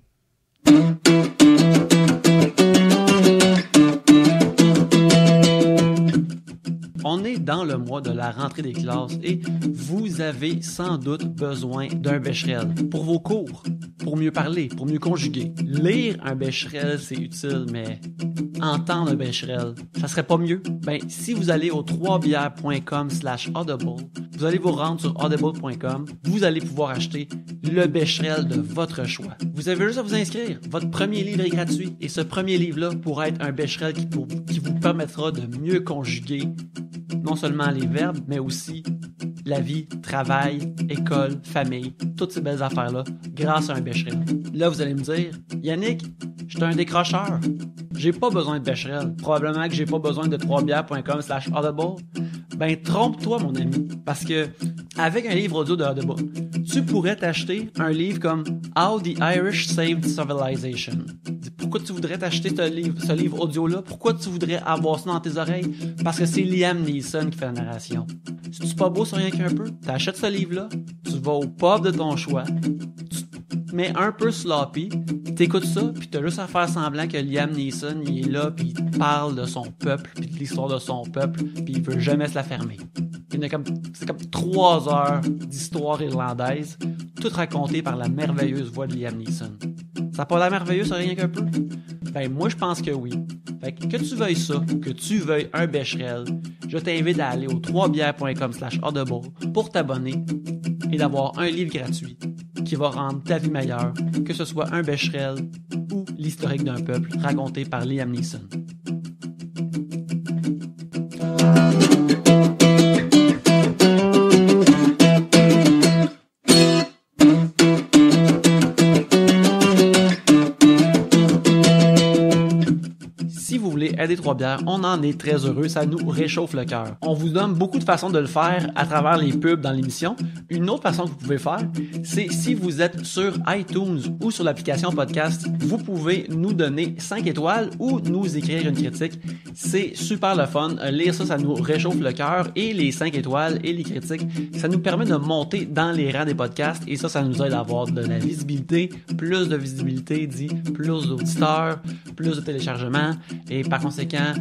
On est dans le mois de la rentrée des classes et vous avez sans doute besoin d'un Becherel pour vos cours, pour mieux parler, pour mieux conjuguer. Lire un Becherel, c'est utile, mais entendre un Becherel, ça serait pas mieux? Ben, si vous allez au 3bières.com/audible, vous allez vous rendre sur audible.com, vous allez pouvoir acheter le Becherel de votre choix. Vous avez juste à vous inscrire. Votre premier livre est gratuit et ce premier livre-là pourra être un Becherel qui vous permettra de mieux conjuguer non seulement les verbes, mais aussi la vie, travail, école, famille, toutes ces belles affaires-là, grâce à un Becherel. Là, vous allez me dire, Yannick, je suis un décrocheur. J'ai pas besoin de Becherel. Probablement que j'ai pas besoin de 3bières.com/audible. Ben, trompe-toi, mon ami. Parce que, avec un livre audio de Audible, tu pourrais t'acheter un livre comme How the Irish Saved Civilization. Pourquoi tu voudrais t'acheter ce livre audio-là? Pourquoi tu voudrais avoir ça dans tes oreilles? Parce que c'est Liam Neeson qui fait la narration. C'est-tu pas beau sur rien qu'un peu? T'achètes ce livre-là, tu vas au pub de ton choix, tu te mets un peu sloppy, t'écoutes ça, puis t'as juste à faire semblant que Liam Neeson, il est là, puis il parle de son peuple, puis de l'histoire de son peuple, puis il veut jamais se la fermer. C'est comme 3 heures d'histoire irlandaise, toute racontée par la merveilleuse voix de Liam Neeson. Ça n'a pas l'air merveilleux, ça rien qu'un peu? Ben, moi, je pense que oui. Fait que tu veuilles ça, ou que tu veuilles un Becherel, je t'invite à aller au 3bières.com/audible pour t'abonner et d'avoir un livre gratuit qui va rendre ta vie meilleure, que ce soit un Becherel ou l'historique d'un peuple raconté par Liam Neeson. Aider 3 bières, on en est très heureux, ça nous réchauffe le cœur. On vous donne beaucoup de façons de le faire à travers les pubs dans l'émission. Une autre façon que vous pouvez faire, c'est si vous êtes sur iTunes ou sur l'application podcast, vous pouvez nous donner 5 étoiles ou nous écrire une critique. C'est super le fun. Lire ça, ça nous réchauffe le cœur et les 5 étoiles et les critiques, ça nous permet de monter dans les rangs des podcasts et ça nous aide à avoir de la visibilité. Plus de visibilité dit plus d'auditeurs, plus de téléchargements et par conséquent,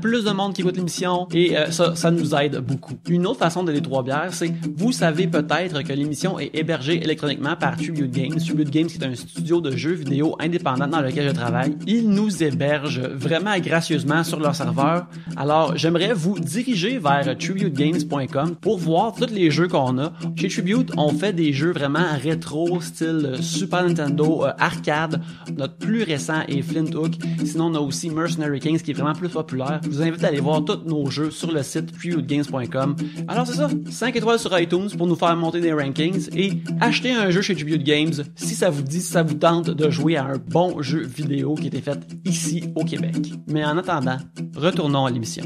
plus de monde qui écoute l'émission et ça nous aide beaucoup. Une autre façon de les 3 bières, c'est, vous savez peut-être que l'émission est hébergée électroniquement par Tribute Games. Tribute Games, qui est un studio de jeux vidéo indépendant dans lequel je travaille. Ils nous hébergent vraiment gracieusement sur leur serveur. Alors, j'aimerais vous diriger vers tributegames.com pour voir tous les jeux qu'on a. Chez Tribute, on fait des jeux vraiment rétro, style Super Nintendo, arcade. Notre plus récent est Flint Hook. Sinon, on a aussi Mercenary Kings qui est vraiment plus populaire. Je vous invite à aller voir tous nos jeux sur le site tributegames.com. Alors c'est ça, 5 étoiles sur iTunes pour nous faire monter des rankings et acheter un jeu chez Tribute Games si ça vous dit, si ça vous tente de jouer à un bon jeu vidéo qui a été fait ici au Québec. Mais en attendant, retournons à l'émission.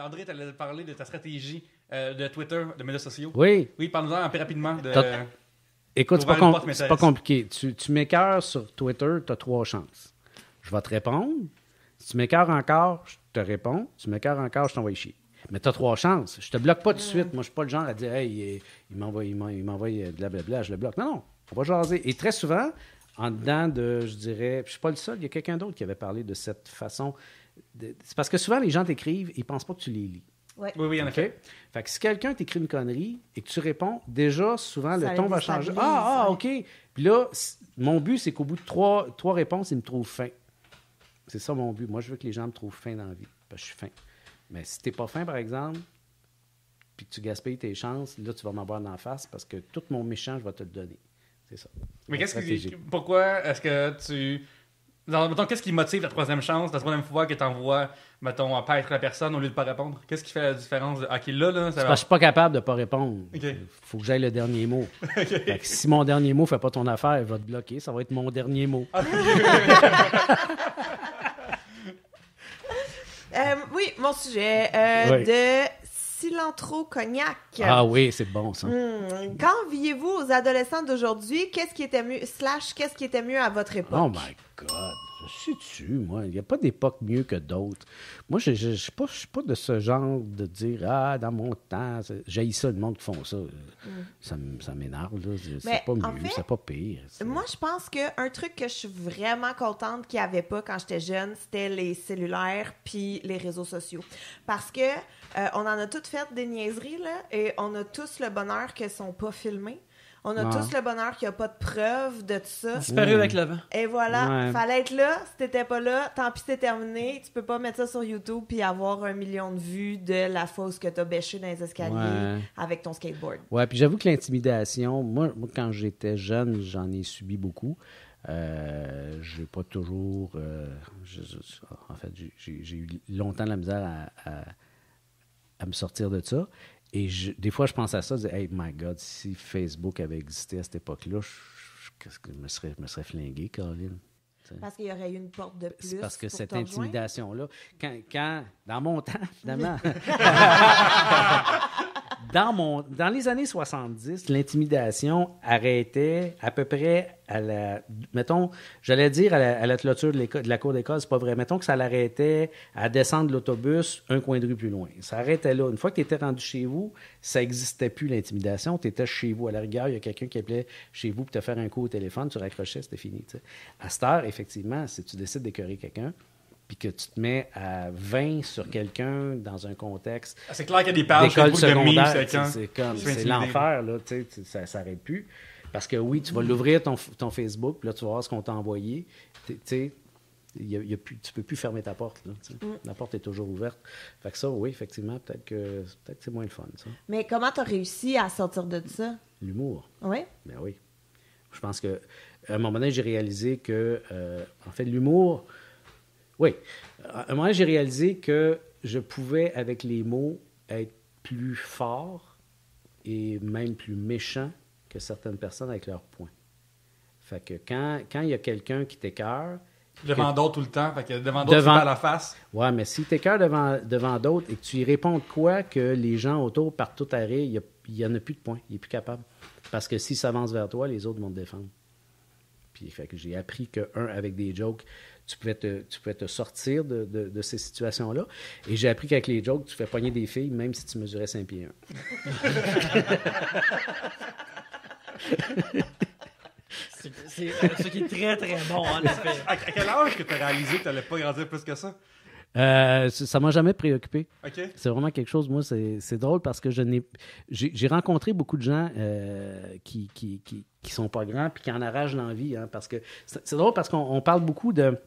André, tu allais parler de ta stratégie de Twitter, de médias sociaux. Oui. Oui, parle-nous un peu rapidement. Écoute, c'est pas compliqué. Tu m'écœures sur Twitter, tu as 3 chances. Je vais te répondre. Si tu m'écœures encore, je te réponds. Si tu m'écœures encore, je t'envoie chier. Mais tu as 3 chances. Je te bloque pas tout de suite. Moi, je suis pas le genre à dire, hey, il m'envoie blablabla, je le bloque. Non, on va jaser. Et très souvent, en dedans de, je dirais, je suis pas le seul, il y a quelqu'un d'autre qui avait parlé de cette façon. C'est parce que souvent, les gens t'écrivent, ils pensent pas que tu les lis. Oui, en effet. Fait que si quelqu'un t'écrit une connerie et que tu réponds, déjà, souvent, Ça le ton les va changer. déstabilise, OK. Puis là, mon but, c'est qu'au bout de trois réponses, ils me trouvent fin. C'est ça mon but. Moi, je veux que les gens me trouvent fin dans la vie. Parce que je suis fin. Mais si t'es pas fin, par exemple, puis que tu gaspilles tes chances, là, tu vas m'avoir dans la face parce que tout mon méchant, je vais te le donner. C'est ça. Mais pourquoi est-ce que tu... Mettons, qu'est-ce qui motive la troisième chance, la troisième fois que tu envoies, mettons, à paître la personne au lieu de pas répondre? Qu'est-ce qui fait la différence? OK, là, ça C'est parce que je suis pas capable de pas répondre. OK. Faut que j'aille le dernier mot. Fait que si mon dernier mot fait pas ton affaire, il va te bloquer. Ça va être mon dernier mot. Oui, mon sujet Oui. de cilantro cognac. Ah oui, c'est bon, ça. Quand viez-vous aux adolescents d'aujourd'hui, qu'est-ce qui était mieux, qu'est-ce qui était mieux à votre époque? Oh my God! Je suis dessus, moi. Il n'y a pas d'époque mieux que d'autres. Moi, je ne suis pas de ce genre de dire « Ah, dans mon temps... » J'haïs ça, le monde qui font ça. Ça m'énerve, là. C'est Mais, pas en mieux, fait, c'est pas pire. Moi, je pense qu'un truc que je suis vraiment contente qu'il n'y avait pas quand j'étais jeune, c'était les cellulaires puis les réseaux sociaux. Parce que on en a toutes fait des niaiseries, là, et on a tous le bonheur qu'elles ne sont pas filmées. On a tous le bonheur qu'il n'y a pas de preuve de tout ça. Disparu avec le vent. Et voilà, Ouais. fallait être là. Si t'étais pas là, tant pis, c'est terminé. Tu peux pas mettre ça sur YouTube puis avoir 1 million de vues de la fosse que t'as bêchée dans les escaliers Ouais. avec ton skateboard. Ouais, puis j'avoue que l'intimidation, moi, quand j'étais jeune, j'en ai subi beaucoup. J'ai pas toujours... en fait, j'ai eu longtemps de la misère à me sortir de ça. Et des fois, je pense à ça, je dis, hey, my God, si Facebook avait existé à cette époque-là, qu'est-ce que je me serais flingué, Caroline. Parce qu'il y aurait eu une porte de plus. C'est parce que pour cette te rejoindre. intimidation-là, quand dans mon temps, finalement, dans les années 70, l'intimidation arrêtait à peu près à la... Mettons, j'allais dire à la clôture de la cour d'école, c'est pas vrai. Mettons que ça l'arrêtait à descendre de l'autobus un coin de rue plus loin. Ça arrêtait là. Une fois que tu étais rendu chez vous, ça n'existait plus, l'intimidation. Tu étais chez vous. À la rigueur, il y a quelqu'un qui appelait chez vous pour te faire un coup au téléphone, tu raccrochais, c'était fini. T'sais. À cette heure, effectivement, si tu décides d'écœurer quelqu'un, puis que tu te mets à 20 sur quelqu'un dans un contexte C'est clair qu'il y a des pages d'école Facebook de memes, secondaire, c'est c'est l'enfer, là, tu sais, ça s'arrête plus. Parce que oui, tu vas l'ouvrir ton Facebook, puis là, tu vas voir ce qu'on t'a envoyé. Tu sais, tu peux plus fermer ta porte. Là, la porte est toujours ouverte. Fait que ça, oui, effectivement, peut-être que c'est moins le fun, ça. Mais comment t'as réussi à sortir de ça? L'humour. Oui? Ben oui. Je pense que à un moment donné, j'ai réalisé que, en fait, l'humour... Oui. À un moment donné, j'ai réalisé que je pouvais, avec les mots, être plus fort et même plus méchant que certaines personnes avec leurs points. Fait que quand il y a quelqu'un qui t'écœure... Devant d'autres tout le temps, fait que devant d'autres, c'est pas à la face. Ouais, mais si t'écœures devant d'autres et que tu y réponds de quoi que les gens autour partent tout arrêt, il n'y en a plus de points. Il n'est plus capable. Parce que s'il s'avance vers toi, les autres vont te défendre. Puis fait que j'ai appris que, avec des jokes, tu pouvais te sortir de ces situations-là. Et j'ai appris qu'avec les jokes, tu fais pogner des filles, même si tu mesurais 5 pieds 1. C'est ce qui est très, très bon, en effet. À quel âge que tu as réalisé que tu n'allais pas grandir plus que ça? Ça m'a jamais préoccupé. OK. C'est vraiment quelque chose, moi, c'est drôle parce que j'ai rencontré beaucoup de gens qui sont pas grands puis qui en arrachent l'envie. Hein, parce que c'est drôle parce qu'on parle beaucoup de...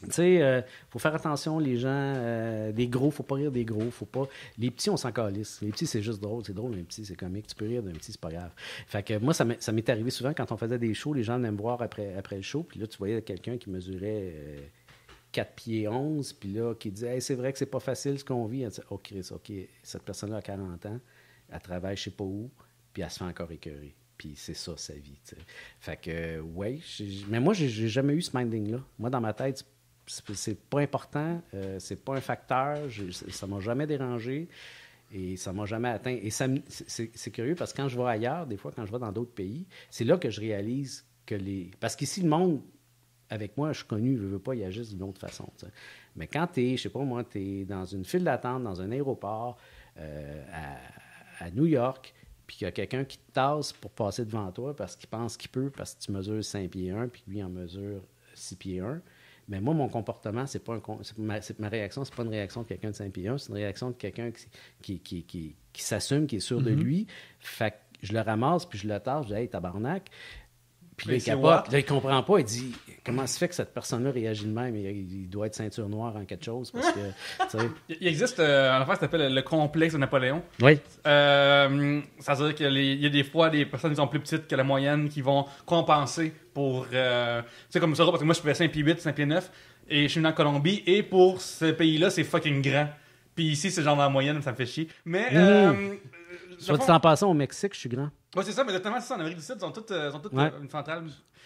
Tu sais, faut faire attention, les gens, des gros, faut pas rire des gros, faut pas... Les petits, on s'en calisse. Les petits, c'est juste drôle. C'est drôle, un petit, c'est comique. Tu peux rire d'un petit, c'est pas grave. Fait que moi, ça m'est arrivé souvent quand on faisait des shows, les gens venaient me voir après le show, puis là, tu voyais quelqu'un qui mesurait 4 pieds 11, puis là, qui disait hey, « c'est vrai que c'est pas facile ce qu'on vit. » « OK, cette personne-là a 40 ans, elle travaille je sais pas où, puis elle se fait encore écœurer. » Puis c'est ça, sa vie, tu sais. Fait que, ouais, mais moi, j'ai jamais eu ce minding-là. Moi, dans ma tête, c'est pas important, c'est pas un facteur, ça m'a jamais dérangé et ça m'a jamais atteint. Et c'est curieux parce que quand je vais ailleurs, des fois, quand je vais dans d'autres pays, c'est là que je réalise que parce qu'ici, le monde avec moi, je suis connu, je veux pas, il agisse d'une autre façon. T'sais. Mais quand tu es, je sais pas moi, tu es dans une file d'attente, dans un aéroport à New York, puis qu'il y a quelqu'un qui te tasse pour passer devant toi parce qu'il pense qu'il peut, parce que tu mesures 5 pieds 1, puis lui en mesure 6 pieds 1. Mais moi, mon comportement, ma réaction, c'est pas une réaction de quelqu'un de 5 pieds 1, c'est une réaction de quelqu'un qui s'assume, qui est sûr de lui. Fait que je le ramasse, puis je le tasse, je dis « Hey, tabarnak ». Puis là, il capote. Là, il comprend pas. Il dit « Comment se fait que cette personne-là réagit de même? Il doit être ceinture noire en quelque chose. » Parce que, il existe un affaire qui s'appelle le complexe de Napoléon. Oui. Ça veut dire qu'il y a des fois des personnes qui sont plus petites que la moyenne qui vont compenser pour... tu sais, comme ça, parce que moi, je fais 5 pieds 8, 5 pieds 9, et je suis venu en Colombie, et pour ce pays-là, c'est fucking grand. Puis ici, c'est genre dans la moyenne, ça me fait chier. Mais... Soit dit en passant, au Mexique, je suis grand. Oui, c'est ça, mais notamment, c'est ça, en Amérique du Sud, ils sont toutes une centrale.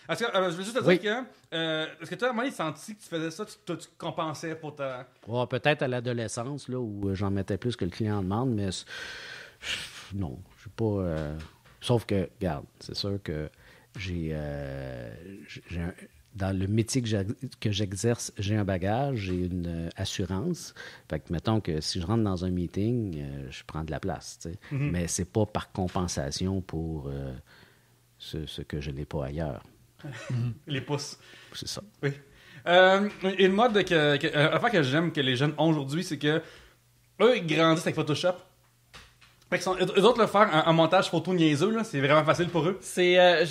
Est-ce que, je veux juste te dire que... est-ce que toi, à un moment, tu senti que tu faisais ça, tu compensais pour ta... Ouais, peut-être à l'adolescence, là, où j'en mettais plus que le client demande, mais non, je suis pas... Sauf que, regarde, c'est sûr que j'ai dans le métier que j'exerce, j'ai un bagage, j'ai une assurance. Fait que, mettons que si je rentre dans un meeting, je prends de la place, tu sais. Mais c'est pas par compensation pour ce que je n'ai pas ailleurs. Les pouces. C'est ça. Oui. Une mode l'affaire que j'aime que les jeunes ont aujourd'hui, c'est que eux, ils grandissent avec Photoshop. Fait eux autres, le faire un montage photo niaiseux, là, c'est vraiment facile pour eux. C'est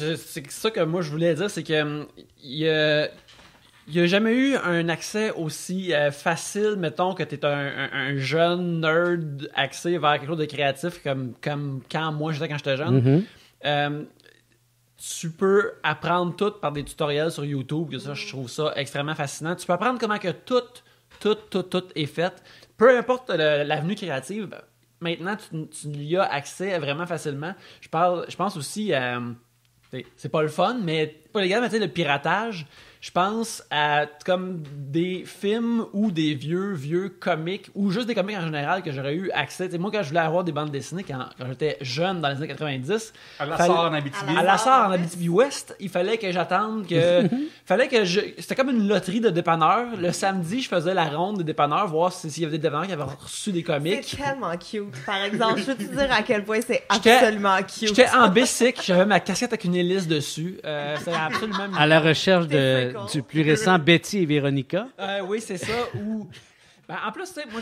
ça que moi je voulais dire, c'est que il y a jamais eu un accès aussi facile, mettons, que tu es un jeune nerd axé vers quelque chose de créatif comme quand moi j'étais quand j'étais jeune. Tu peux apprendre tout par des tutoriels sur YouTube, que ça, je trouve ça extrêmement fascinant. Tu peux apprendre comment que tout est fait. Peu importe l'avenue créative, maintenant, tu y as accès vraiment facilement. Je pense aussi à... c'est pas le fun, mais pas légal, mais tu sais, le piratage. Je pense à comme des films ou des vieux comics, ou juste des comics en général que j'aurais eu accès. T'sais, moi, quand je voulais avoir des bandes dessinées, quand j'étais jeune dans les années 90... À la Sarre en Abitibi. À la Sarre en Abitibi-Ouest, il fallait que j'attende que... C'était comme une loterie de dépanneurs. Le samedi, je faisais la ronde des dépanneurs, voir s'il y avait des dépanneurs qui avaient reçu des comics. C'est tellement cute, par exemple. Je peux te dire à quel point c'est absolument cute. J'étais en bicycle, j'avais ma casquette avec une hélice dessus. C'était absolument... À la recherche du plus récent Betty et Véronica. Oui, c'est ça. En plus, tu sais, moi,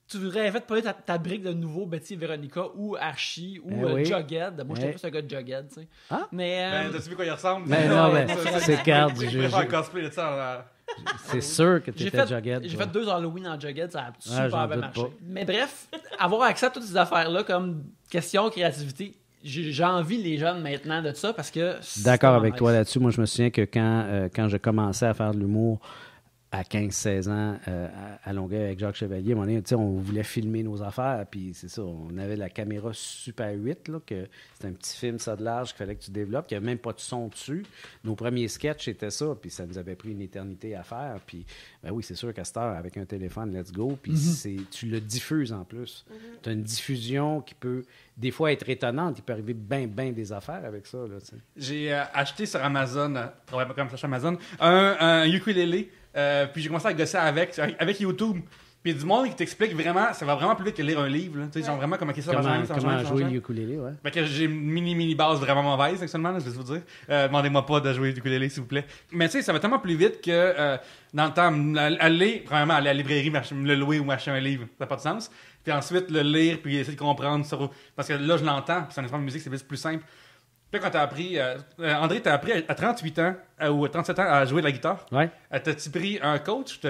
tu rêvais de parler ta brique de nouveau Betty et Véronica ou Archie ou Jughead. Moi, j'étais plus un gars de Jughead, tu sais. Ah? Mais... t'as-tu vu quoi il ressemble? Non, c'est carte du jeu. Je vais faire un cosplay de ça. C'est sûr que tu étais Jughead. J'ai fait 2 Halloween en Jughead, ça a super bien marché. Mais bref, avoir accès à toutes ces affaires-là comme question créativité, j'ai envie les jeunes maintenant de ça parce que... D'accord avec toi là-dessus. Moi, je me souviens que quand je commençais à faire de l'humour à 15-16 ans à Longueuil avec Jacques Chevalier, à un moment donné, on voulait filmer nos affaires, puis c'est ça, on avait la caméra Super 8, là, que c'était un petit film, ça de large, qu'il fallait que tu développes, il n'y avait même pas de son dessus. Nos premiers sketchs, c'était ça, puis ça nous avait pris une éternité à faire, puis ben oui, c'est sûr qu'à cette heure, avec un téléphone, let's go, puis tu le diffuses en plus. Tu as une diffusion qui peut, des fois, être étonnante, il peut arriver bien des affaires avec ça, là, t'sais. J'ai acheté sur Amazon, comme ça, Amazon, un ukulélé. Puis j'ai commencé à gosser avec YouTube. Puis il y a du monde qui t'explique vraiment, ça va vraiment plus vite que lire un livre. Tu sais, genre vraiment comment jouer le ukulélé, ouais. Fait que j'ai une mini base vraiment mauvaise, actuellement, je vais vous dire. Demandez-moi pas de jouer du ukulélé, s'il vous plaît. Mais tu sais, ça va tellement plus vite que dans le temps, aller à la librairie, le louer ou m'acheter un livre, ça n'a pas de sens. Puis ensuite, le lire, puis essayer de comprendre. Parce que là, je l'entends, puis c'est un instrument de musique, c'est plus simple. Puis quand t'as appris, André, t'as appris à 38 ans ou à 37 ans à jouer de la guitare. Ouais. T'as-tu pris un coach?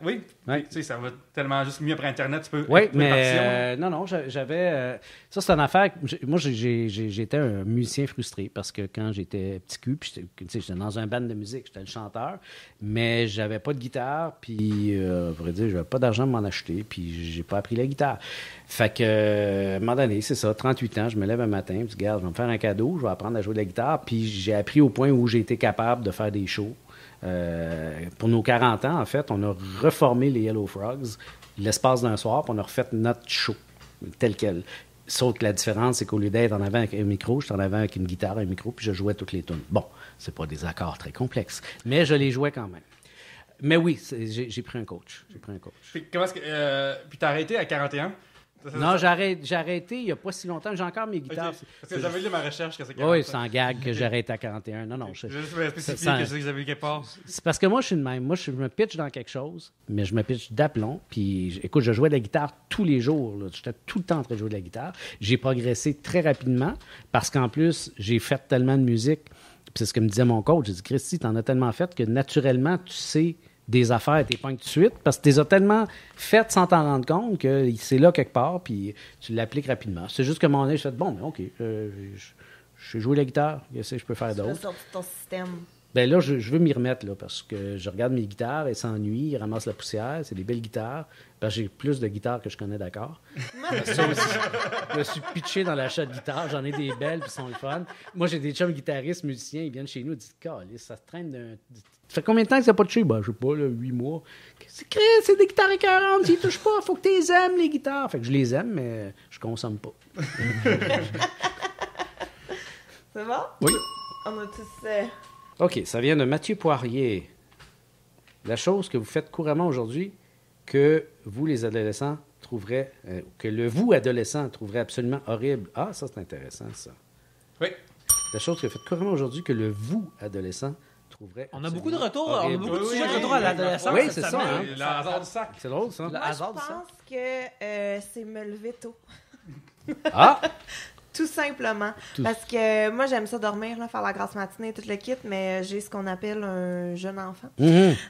Oui. Ouais. Tu sais, ça va tellement juste mieux après Internet. Tu peux. Oui, mais non, j'avais. Ça, c'est une affaire. Moi, j'étais un musicien frustré parce que quand j'étais petit cul, puis j'étais dans un band de musique, j'étais le chanteur, mais j'avais pas de guitare, puis, à vrai dire, j'avais pas d'argent pour m'en acheter, puis j'ai pas appris la guitare. Fait que, à un moment donné, c'est ça, 38 ans, je me lève un matin, je dis, regarde, je vais me faire un cadeau, je vais apprendre à jouer de la guitare, puis j'ai appris au point où j'ai été capable de faire des shows. Pour nos 40 ans, en fait, on a reformé les Yellow Frogs l'espace d'un soir, puis on a refait notre show tel quel. Sauf que la différence, c'est qu'au lieu d'être en avant avec un micro, je suis en avant avec une guitare, un micro, puis je jouais toutes les tunes. Bon, c'est pas des accords très complexes, mais je les jouais quand même. Mais oui, j'ai pris un coach. Puis comment est-ce que. Puis t'as arrêté à 41? Non, j'ai arrêté il n'y a pas si longtemps. J'ai encore mes guitares. Okay. Parce que j'avais lu ma recherche que c'est 41. Oui, c'est en gag que j'arrête à 41. Non. Je vais spécifier que c'est que j'avais lu quelque part. C'est parce que moi, je suis de même. Moi, je me pitch dans quelque chose, mais je me pitch d'aplomb. Puis, écoute, je jouais de la guitare tous les jours. Là. J'étais tout le temps en train de jouer de la guitare. J'ai progressé très rapidement parce qu'en plus, j'ai fait tellement de musique. Puis c'est ce que me disait mon coach. J'ai dit, Christy, t'en as tellement fait que naturellement, tu sais des affaires, t'es pas tout de suite, parce que tu les as tellement faites sans t'en rendre compte que c'est là quelque part, puis tu l'appliques rapidement. C'est juste que mon nez, je fais bon, mais OK, je sais jouer la guitare, qu'est-ce que je peux faire d'autre? Tu veux sortir ton système. Ben là, je veux m'y remettre, là, parce que je regarde mes guitares, elles s'ennuient, elles ramassent la poussière, c'est des belles guitares. Ben, j'ai plus de guitares que je connais, d'accord. Ça aussi, je me suis pitché dans l'achat de guitares, j'en ai des belles, puis sont le fun. Moi, j'ai des chums guitaristes, musiciens, ils viennent chez nous, ils disent, calisse, ça se traîne d'un... Ça fait combien de temps que ça n'a pas touché? Ben, je sais pas, là, 8 mois. C'est des guitares écœurantes, tu y touches pas, faut que tu les aimes, les guitares. Fait que je les aime, mais je consomme pas. C'est bon? Oui. On a tous... OK, ça vient de Mathieu Poirier. La chose que vous faites couramment aujourd'hui, que vous, les adolescents, trouverez... que le vous, adolescent, trouverait absolument horrible. Ah, ça, c'est intéressant, ça. Oui. La chose que vous faites couramment aujourd'hui, que le vous, adolescent, trouverait... On a beaucoup de retours, horrible. on a beaucoup de sujets de retour à l'adolescence. Oui, cette c'est ça, semaine. hein. Le hasard du sac. C'est drôle, ça. Le Moi, hasard je du sac. pense que c'est me lever tôt. Ah! Tout simplement. Parce que moi, j'aime ça dormir, là, faire la grasse matinée, tout le kit, mais j'ai ce qu'on appelle un jeune enfant.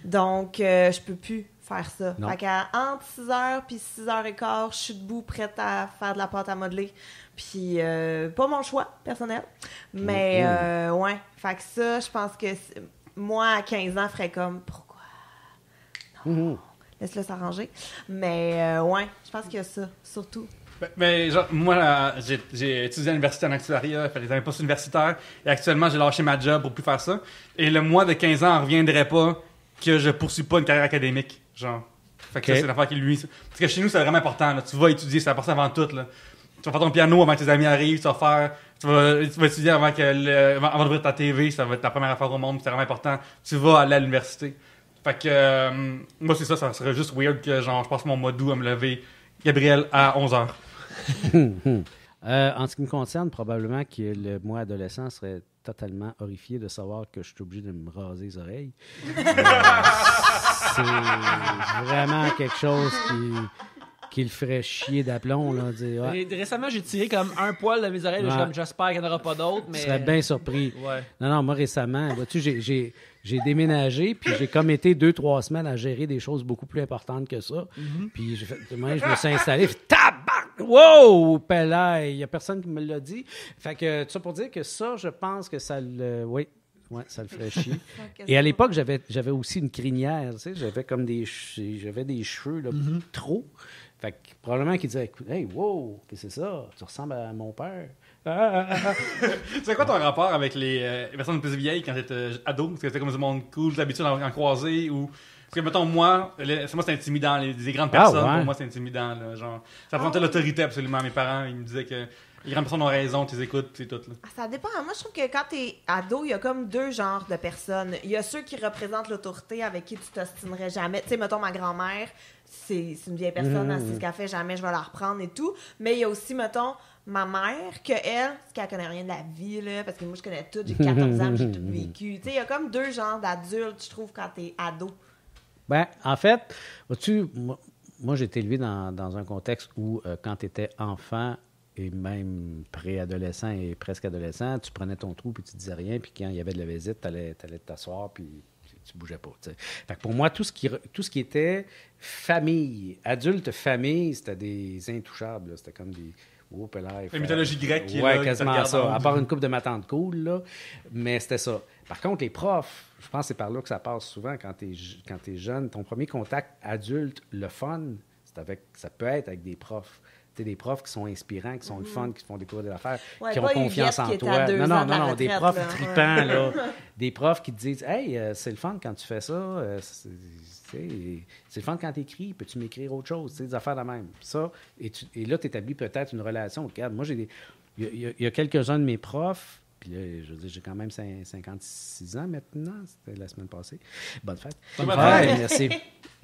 Donc, je peux plus faire ça. Non. Fait qu'à entre 6h puis 6h15, je suis debout, prête à faire de la pâte à modeler. Puis, pas mon choix personnel. Mais, ouais. Fait que ça, je pense que moi, à 15 ans, ferais comme, pourquoi? Non. Laisse-le s'arranger. Mais, ouais, je pense qu'il y a ça, surtout. Mais genre, moi, j'ai étudié à l'université en actuariat, fait des années post-universitaires, et actuellement, j'ai lâché ma job pour plus faire ça. Et le mois de 15 ans, on reviendrait pas que je poursuis pas une carrière académique, genre. Fait que ça, c'est l'affaire qui lui... Parce que chez nous, c'est vraiment important, là. Tu vas étudier, c'est important avant tout, là. Tu vas faire ton piano avant que tes amis arrivent, tu vas étudier avant d'ouvrir ta TV, ça va être ta première affaire au monde, c'est vraiment important. Tu vas aller à l'université. Fait que, moi, c'est ça serait juste weird que, genre, je passe mon mois d'août à me lever, Gabriel, à 11h. En ce qui me concerne, probablement que le moi adolescent serait totalement horrifié de savoir que je suis obligé de me raser les oreilles. C'est vraiment quelque chose qui le ferait chier d'aplomb. Là, dire, ouais. Récemment, j'ai tiré comme un poil de mes oreilles. Là, Ouais. j'espère qu'il n'y en aura pas d'autres. Mais... Je serais bien surpris. Ouais. Non, moi récemment, vois-tu, j'ai déménagé, puis j'ai comme été 2-3 semaines à gérer des choses beaucoup plus importantes que ça. Puis moi, je me suis installé, tabac! Wow! Pelaye! Il n'y a personne qui me l'a dit. Fait que, tout ça pour dire que ça, je pense que ça le... Oui. Ouais, ça le ferait chier. Et à l'époque, j'avais aussi une crinière, tu sais, j'avais comme des cheveux là, trop. Fait que probablement qu'il disait, écoute, hey, wow, qu'est-ce que c'est ça? Tu ressembles à mon père. C'est quoi ton rapport avec les personnes plus vieilles quand t'étais ado? Parce que c'était comme du monde cool, d'habitude en croiser ou... Parce que, mettons, moi, c'est intimidant. Les grandes personnes, ouais. pour moi, c'est intimidant. Là, genre, ça représentait l'autorité, absolument. Mes parents, ils me disaient que les grandes personnes ont raison, tu les écoutes, c'est tout. Là. Ça dépend. Moi, je trouve que quand t'es ado, il y a comme deux genres de personnes. Il y a ceux qui représentent l'autorité avec qui tu t'ostinerais jamais. Tu sais, mettons, ma grand-mère, c'est une vieille personne, elle sait ce qu'elle fait, jamais je vais la reprendre et tout. Mais il y a aussi, mettons, ma mère, que elle, parce qu'elle connaît rien de la vie, là, parce que moi, je connais tout, j'ai 14 ans, j'ai tout vécu. Tu sais, il y a comme deux genres d'adultes, je trouve, quand t'es ado. Ben, en fait, vois-tu, moi j'ai été élevé dans un contexte où, quand tu étais enfant et même préadolescent et presque adolescent, tu prenais ton trou puis tu disais rien, puis quand il y avait de la visite, tu allais t'asseoir puis tu bougeais pas. T'sais. Fait que pour moi, tout ce qui était famille, adulte famille, c'était des intouchables. Là. C'était comme des... Oh, la mythologie grecque qui est ouais, là, quasiment ça. À part une couple de ma tante cool, là. Mais c'était ça. Par contre, les profs, je pense que c'est par là que ça passe souvent quand t'es jeune. Ton premier contact adulte, le fun, ça peut être avec des profs. Tu sais, des profs qui sont inspirants, qui sont le fun, qui te font découvrir des affaires, Ouais, qui ont pas confiance Huguette en qui est toi. à 2 ans de la Non, des retraite, profs là. tripants, là. des profs qui te disent « Hey, c'est le fun quand tu fais ça, c'est le fun quand tu écris, peux-tu m'écrire autre chose? » Des affaires de même. Ça, et là, tu établis peut-être une relation. Regarde, moi, il y a quelques-uns de mes profs. Puis là, je veux dire, j'ai quand même 56 ans maintenant. C'était la semaine passée. Bonne fête. Bonne fête. Merci.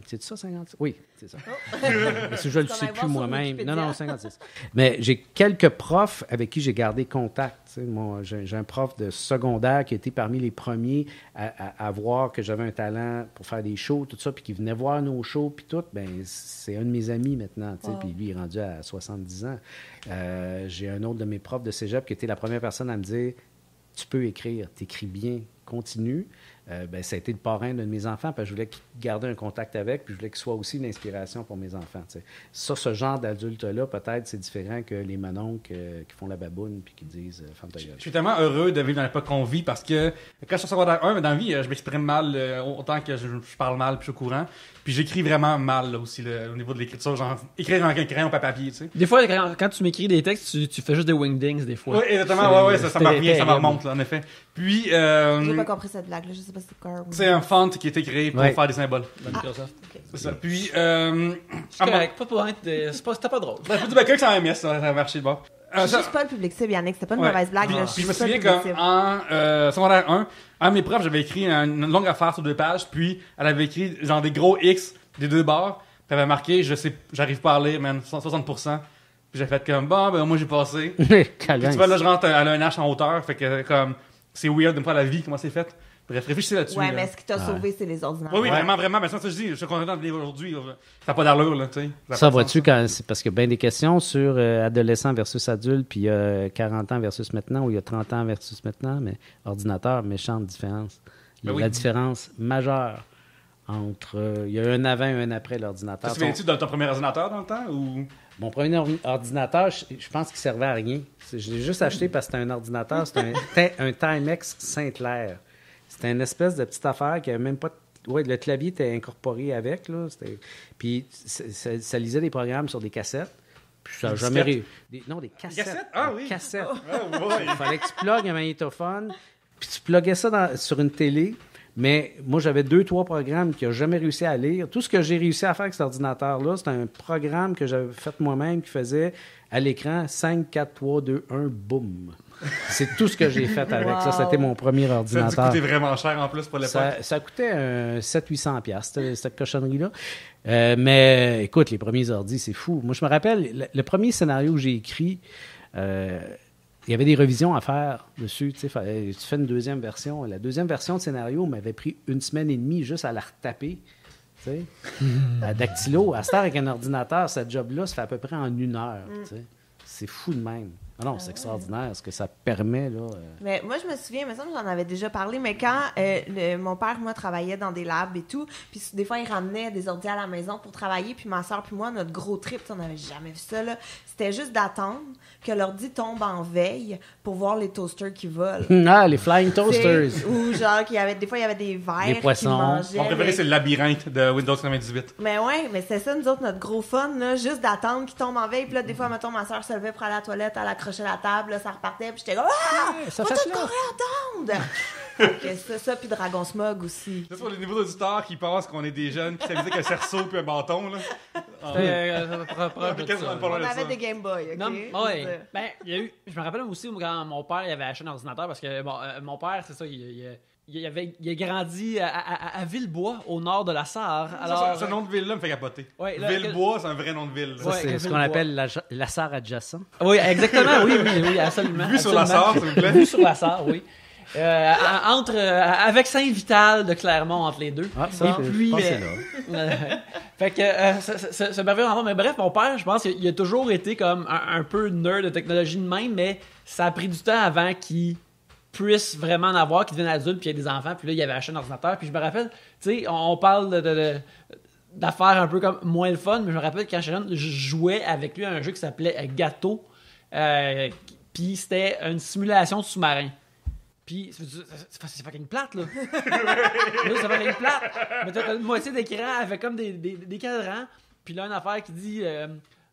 C'est ça, 56? Oui, c'est ça. Parce que je ne le Qu'on sais aille plus voir sur moi-même. Wikipédia. Non, 56. Mais j'ai quelques profs avec qui j'ai gardé contact. Tu sais, moi, j'ai un prof de secondaire qui était parmi les premiers à voir que j'avais un talent pour faire des shows, tout ça, puis qui venait voir nos shows, puis tout. Ben, c'est un de mes amis maintenant. Tu sais, puis lui, il est rendu à 70 ans. J'ai un autre de mes profs de cégep qui était la première personne à me dire « Tu peux écrire, t'écris bien, continue. » Ben, ça a été le parrain d'un de mes enfants, parce que je voulais garder un contact avec, puis je voulais qu'il soit aussi une inspiration pour mes enfants. Tu sais. Ça, ce genre d'adulte-là, peut-être, c'est différent que les mononcles qui font la baboune puis qui disent « Ferme ta gueule. » Je suis tellement heureux de vivre dans l'époque qu'on vit parce que quand je suis en secondaire 1, dans la vie, je m'exprime mal autant que je parle mal puis je suis au courant. Puis j'écris vraiment mal là, aussi au niveau de l'écriture, genre écrire en crayon pas papier, tu sais. Des fois, quand tu m'écris des textes, tu fais juste des wingdings, des fois. Oui, exactement, ouais, ça me revient, ça me remonte, là, en effet. Puis, J'ai pas compris cette blague-là, je sais pas si c'est quoi. c'est un font qui a été créé pour faire des symboles. Dans Microsoft. Ok. C'est ça. Puis, C'est correct, pas pour être. C'était pas drôle. Faut dire que c'est un MS, ça a marché de bord. Je suis juste pas le public cible, Yannick, c'était pas une Ouais. mauvaise blague. Là. Puis je me suis pas le souviens public comme cible. en secondaire 1 de mes profs, j'avais écrit une longue affaire sur 2 pages, puis elle avait écrit genre des gros X des 2 barres, puis elle avait marqué, j'arrive pas à lire, man, 60%. Puis j'ai fait comme, bon, ben moi j'ai passé. Puis tu vois, là, je rentre, elle a un H en hauteur, fait que comme, c'est weird de me faire la vie, comment c'est fait. Bref, réfléchissez là-dessus. Ouais, là. mais ce qui t'a sauvé, c'est les ordinateurs. Oui, vraiment, mais ça, je dis, je suis content de lire aujourd'hui. Ça n'a pas d'allure, là, tu sais. Ça, vois-tu, c'est parce qu'il y a bien des questions sur adolescent versus adulte, puis il y a 40 ans versus maintenant, ou il y a 30 ans versus maintenant, mais ordinateur, méchante différence. Ben oui. La différence majeure entre... il y a un avant et un après l'ordinateur. Te souviens-tu de ton premier ordinateur dans le temps, ou... Mon premier ordinateur, je pense qu'il servait à rien. Je l'ai juste acheté parce que c'était un ordinateur, c'était un Timex Saint-Clair. C'était une espèce de petite affaire qui avait même pas... Oui, le clavier était incorporé avec, là. Puis ça lisait des programmes sur des cassettes. Puis ça n'a jamais réussi. Non, des cassettes. Des cassettes? Ah oui. Cassettes. Ah, ouais. Il fallait que tu plugues un magnétophone, puis tu pluguais ça sur une télé. Mais moi, j'avais 2-3 programmes qui n'ont jamais réussi à lire. Tout ce que j'ai réussi à faire avec cet ordinateur-là, c'était un programme que j'avais fait moi-même qui faisait à l'écran 5, 4, 3, 2, 1, boum. C'est tout ce que j'ai fait avec ça. C'était mon premier Ça a ordinateur. dû coûter vraiment cher en plus pour l'époque. Ça coûtait 700-800$, cette cochonnerie-là. Mais écoute, les premiers ordis, c'est fou. Moi, je me rappelle, le premier scénario que j'ai écrit, il y avait des revisions à faire dessus. Tu fais une deuxième version. La deuxième version de scénario m'avait pris 1 semaine et demie juste à la retaper. Tu sais. À dactylo. À cette heure, avec un ordinateur, ce job-là se fait à peu près en 1 heure. Tu sais. C'est fou de même. Ah non, c'est extraordinaire ce que ça permet, là. Mais moi, je me souviens, il me semble que j'en avais déjà parlé, mais quand mon père, moi, travaillait dans des labs et tout, puis des fois, il ramenait des ordi à la maison pour travailler, puis ma soeur puis moi, notre gros trip, on n'avait jamais vu ça, là, c'était juste d'attendre que l'ordi tombe en veille pour voir les toasters qui volent. Ah, les Flying Toasters! Ou genre, des fois, il y avait des vers Les poissons. qui mangeaient. Mon préféré, c'est le labyrinthe de Windows 98. Mais ouais, mais c'est ça, nous autres, notre gros fun, là, juste d'attendre qu'il tombe en veille. Puis là, des fois, mettons, ma soeur se levait pour aller à la toilette, elle accrochait la table, là, ça repartait, puis j'étais comme « Ah! ça On fait va tout là. courir attendre! » C'est ça, puis Dragon Smog aussi. C'est pour les nouveaux auditeurs qui pensent qu'on est des jeunes qui s'amusaient avec un cerceau puis un bâton, là. Proche de Quasiment ça. pas loin On de avait ça. des Game Boy, OK? Non, C'est ouais. ça. Ben, il y a eu. Je me rappelle aussi quand mon père il avait acheté un ordinateur parce que bon, mon père, c'est ça, il a grandi à Villebois, au nord de la Sarre. Alors, Ce nom de ville-là me fait capoter. Ouais, là, Villebois, c'est un vrai nom de ville. là. Ça, Ouais, c'est ce qu'on Villebois. appelle la Sarre adjacent. oui, exactement, oui, absolument. Vue sur la absolument. Sarre, s'il vous plaît. Vue sur la Sarre, oui. Avec Saint-Vital de Clermont entre les deux. Ah, ça, Et puis, je pense que c'est là. fait que c'est merveilleux d'entendre. Mais bref, mon père, je pense qu'il a toujours été comme un peu nerd de technologie de même, mais ça a pris du temps avant qu'il puisse vraiment en avoir, qu'il devienne adulte, puis il y a des enfants, puis là, il avait acheté un ordinateur. Puis je me rappelle, tu sais, on parle d'affaires un peu comme moins le fun, mais je me rappelle quand j'étais jeune, je jouais avec lui à un jeu qui s'appelait Gâteau, puis c'était une simulation de sous-marin. Puis c'est fucking plate, là. Là, c'est fucking plate. Mais t'as une moitié d'écran avec comme des cadrans. Puis là, une affaire qui dit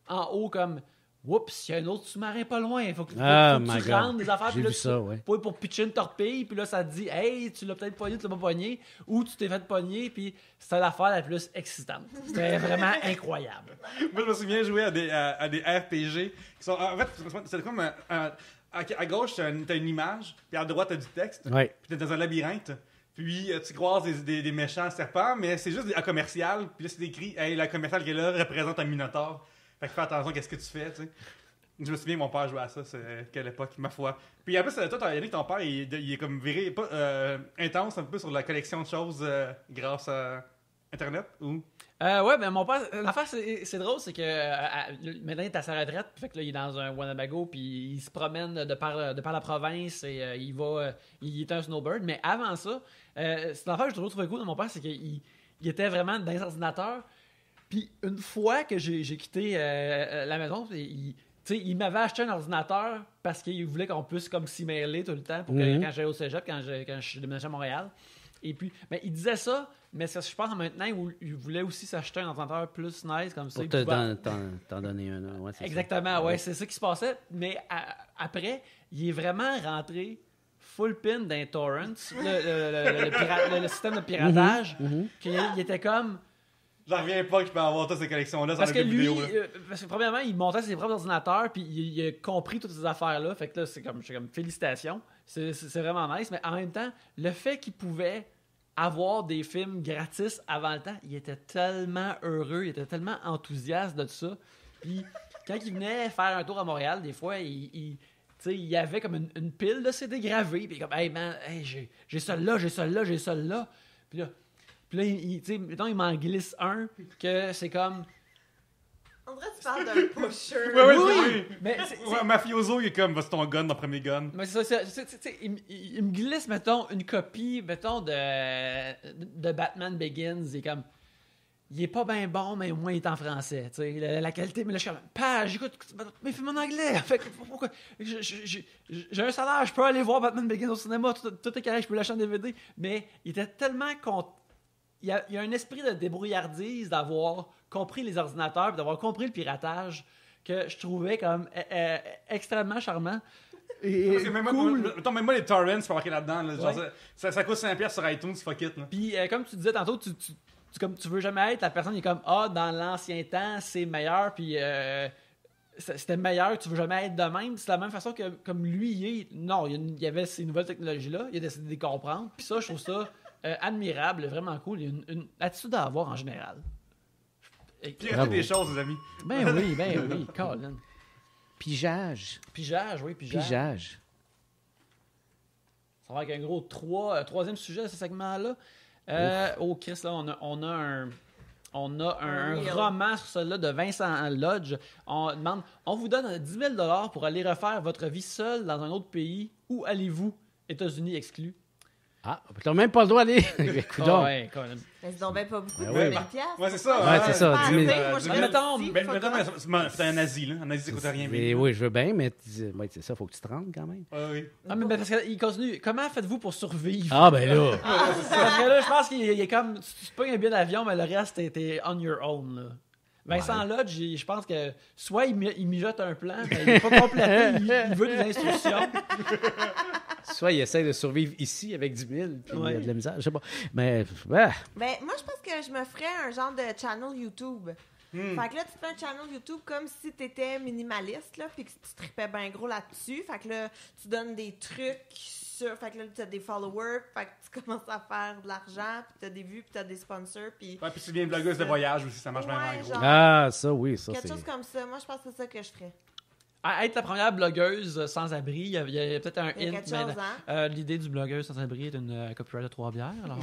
en haut comme oups, il y a un autre sous-marin pas loin. Il faut que tu God. rentres des affaires. J'ai Puis là, vu ça, ouais. pour pitcher une torpille, puis là, ça te dit, hey, tu l'as peut-être pogné, tu l'as pas pogné, ou tu t'es fait pogner, puis c'était l'affaire la plus excitante. C'était vraiment incroyable. Moi, je me souviens jouer à des RPG qui sont. En fait, c'est comme à gauche, t'as une image, puis à droite, t'as du texte. Ouais. Puis t'es dans un labyrinthe. Puis tu croises des méchants serpents, mais c'est juste un commercial. Puis là, c'est écrit, hey, la commerciale qui est là représente un minotaure. Fait que fais attention, qu'est-ce que tu fais, tu sais. Je me souviens, mon père jouait à ça, c'est quelle époque, ma foi. Puis en plus, toi, Yannick, ton père, il est comme viré, intense un peu sur la collection de choses grâce à Internet, ou? Ouais, ben mon père, l'affaire, c'est drôle, c'est que maintenant il est à sa retraite, puis fait que là, il est dans un Winnebago, puis il se promène de par la province et il est un snowbird. Mais avant ça, c'est l'affaire que je trouve cool de mon père, c'est qu'il était vraiment dans les ordinateurs. Puis une fois que j'ai quitté la maison, il m'avait acheté un ordinateur parce qu'il voulait qu'on puisse comme s'y mêler tout le temps pour que quand j'allais au cégep, quand je suis déménagé à Montréal. Et puis, ben, il disait ça, mais je pense maintenant il voulait aussi s'acheter un ordinateur plus nice comme ça. Pour t'en donner un. Ouais, exactement, ouais, c'est ça qui se passait. Mais après, il est vraiment rentré full pin dans torrents, le système de piratage, qu'il était comme... J'en reviens pas que je peux avoir toutes ces collections-là parce sur que la lui, vidéo. parce que premièrement, il montait ses propres ordinateurs, puis il a compris toutes ces affaires-là. Fait que là, c'est comme félicitations. C'est vraiment nice. Mais en même temps, le fait qu'il pouvait avoir des films gratis avant le temps, il était tellement heureux, il était tellement enthousiaste de ça. Puis quand il venait faire un tour à Montréal, des fois, il y avait comme une pile de CD gravés. Puis comme, hey man, hey, j'ai ça là, j'ai ça là, j'ai ça là. Puis là, mettons, il m'en glisse un que c'est comme... On dirait que tu parles d'un pusher. Oui. Mais Mafioso, il est comme, c'est ton gun, ton premier gun. Mais c'est ça, il me glisse, mettons, une copie, mettons, de Batman Begins. Il est comme... Il est pas bien bon, mais au moins il est en français. La qualité, mais là, je suis comme, page, écoute, mais fais mon anglais. Fait que, pourquoi? J'ai un salaire, je peux aller voir Batman Begins au cinéma, tout est carré, je peux l'acheter en DVD. Mais il était tellement content. Il y a un esprit de débrouillardise d'avoir compris les ordinateurs et d'avoir compris le piratage que je trouvais comme extrêmement charmant. Et même cool. Même moi, les torrents, tu peux marquer là-dedans. Là, genre, Ouais. ça coûte 5$ sur iTunes, fuck it. Là. Puis, comme tu disais tantôt, tu veux jamais être la personne qui est comme dans l'ancien temps, c'est meilleur, puis c'était meilleur, tu veux jamais être de même. C'est la même façon que comme lui, il y avait ces nouvelles technologies-là, il a décidé de les comprendre. Puis ça, je trouve ça admirable, vraiment cool. Il y a une attitude à avoir en général. Pirater des choses, les amis. Ben oui, Colin. Pigeage. Pigeage. Ça va avec un gros troisième sujet de ce segment-là. Chris, là, on a un roman sur celle-là de Vincent Lodge. On demande, on vous donne 10 000 $ pour aller refaire votre vie seul dans un autre pays. Où allez-vous? États-Unis exclus. Ah, t'as même pas le droit d'aller. Ah ouais, quand même. Mais c'est donc ben pas beaucoup de Ouais, 10 000$. Ouais, c'est ça. Ouais, c'est ça, 10 000. Moi, je Mettons, c'est un nazi, là. Un nazi, ça coûte rien. Mais oui, je veux bien, mais c'est ça, faut que tu te rendes quand même. Oui. Ah, mais parce qu'il continue. Comment faites-vous pour survivre? Ah, ben là. Parce que là, je pense qu'il est comme. Tu pognes un billet d'avion, mais le reste, t'es on your own, là. Vincent Lodge, je pense que soit il mijote un plan, mais il n'est pas complété, il veut des instructions. Soit il essaie de survivre ici avec 10 000, puis il y a de la misère, je sais pas. Mais, Ben, moi, je pense que je me ferais un genre de channel YouTube. Fait que là, tu te fais un channel YouTube comme si tu étais minimaliste, là, puis que tu tripais bien gros là-dessus. Fait que là, tu donnes des trucs sur... Fait que là, tu as des followers, fait que tu commences à faire de l'argent, puis tu as des vues, puis tu as des sponsors, puis... Ouais, puis tu deviens blogueuse de voyage aussi, ça marche Ouais, vraiment gros. genre- ah, ça, oui, ça, Quelque c'est... chose comme ça. Moi, je pense que c'est ça que je ferais. À être la première blogueuse sans abri, il y a peut-être un Il y a hint, quelque chose, mais l'idée du blogueuse sans abri est une copyright de Trois-Bières. Alors,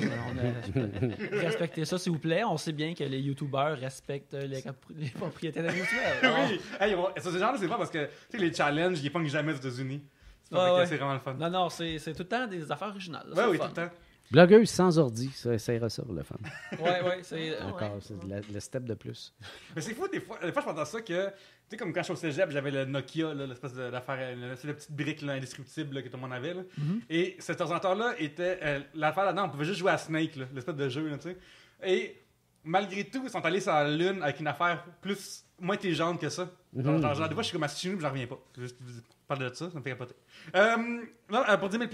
respectez ça, s'il vous plaît. On sait bien que les YouTubers respectent les propriétés intellectuelles. Oui! Hey, ce genre-là, c'est pas parce que tu sais, les challenges, ils pognent jamais aux États-Unis. C'est vraiment le fun. Non, c'est tout le temps des affaires originales. Ouais, oui, tout le temps. Blogueuse sans ordi, ça essaiera ça pour le fun. Ouais, c'est... Encore, c'est le step de plus. Mais c'est fou, des fois je pense à ça que, tu sais, comme quand je suis au cégep, j'avais le Nokia, là, l'espèce d'affaire, c'est la petite brique là, indestructible là, que tout le monde avait. Là. Et cet ordinateur-là était, l'affaire là-dedans, on pouvait juste jouer à Snake, là, l'espèce de jeu, là, tu sais. Et malgré tout, ils sont allés sur la Lune avec une affaire moins intelligente que ça. Genre, des fois, je suis comme assis chez nous, puis j'en reviens pas. Je parle de ça me fait capoter. Non, pour 10 000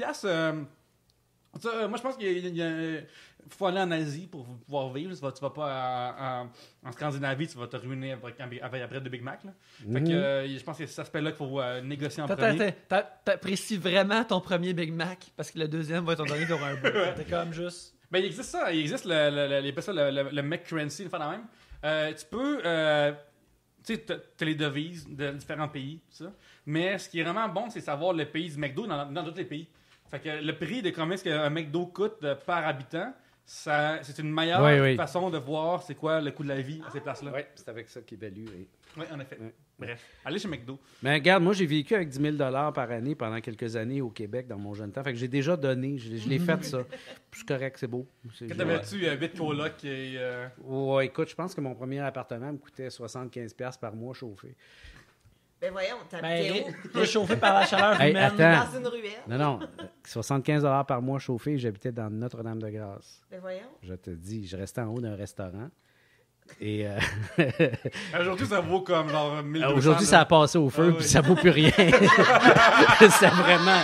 moi, je pense qu'il faut aller en Asie pour pouvoir vivre. Tu vas pas en Scandinavie, tu vas te ruiner après 2 Big Mac. Là. Fait que je pense que c'est cet aspect-là qu'il faut négocier en premier. T'apprécies vraiment ton premier Big Mac parce que le deuxième va être donné pour un bout. T'es comme juste. Ben, il existe ça. Il existe le McCurrency, une fois la même. Tu peux. Tu sais, t'as les devises de différents pays, tout ça. Mais ce qui est vraiment bon, c'est savoir le pays du McDo dans tous les pays. Fait que le prix de combien est-ce qu'un McDo coûte par habitant, c'est une meilleure façon de voir c'est quoi le coût de la vie à ces places-là. Oui, c'est avec ça qu'il évalue. Oui, en effet. Bref, allez chez McDo. Mais regarde, moi, j'ai vécu avec 10 000 $ par année pendant quelques années au Québec dans mon jeune temps. Fait que j'ai déjà donné. Je l'ai fait, ça. C'est correct, c'est beau. Quand t'avais-tu 8 colocs et... Ouais, écoute, je pense que mon premier appartement me coûtait 75$ par mois chauffé. Ben voyons, t'habitais où? Réchauffé par la chaleur Hey, humaine. attends. Dans une ruelle? Non, 75 $ par mois chauffé, j'habitais dans Notre-Dame-de-Grâce. Ben voyons. Je te dis, je restais en haut d'un restaurant. Et aujourd'hui, ça vaut comme genre 1200. aujourd'hui, ça a passé au feu, puis ça vaut plus rien. C'était vraiment...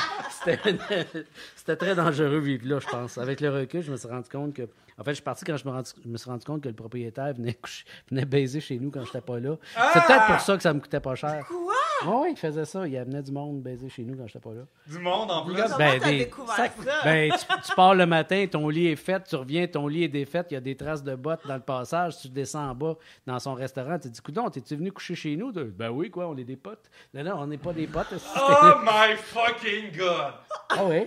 C'était très dangereux vivre là, je pense. Avec le recul, je me suis rendu compte que... En fait, je suis parti quand je me suis rendu compte que le propriétaire venait baiser chez nous quand je n'étais pas là. C'est peut-être pour ça que ça me coûtait pas cher. Quoi? Oui, il faisait ça. Il amenait du monde baiser chez nous quand je n'étais pas là. Du monde, en plus. Comment Ben, t'as des- découvert ça? Ben, tu pars le matin, ton lit est fait, tu reviens, ton lit est défait, il y a des traces de bottes dans le passage, tu descends en bas dans son restaurant, tu te dis, coudonc, t'es-tu venu coucher chez nous? Ben oui, quoi, on est des potes. Non, on n'est pas des potes. Oh my fucking god! Ah oui.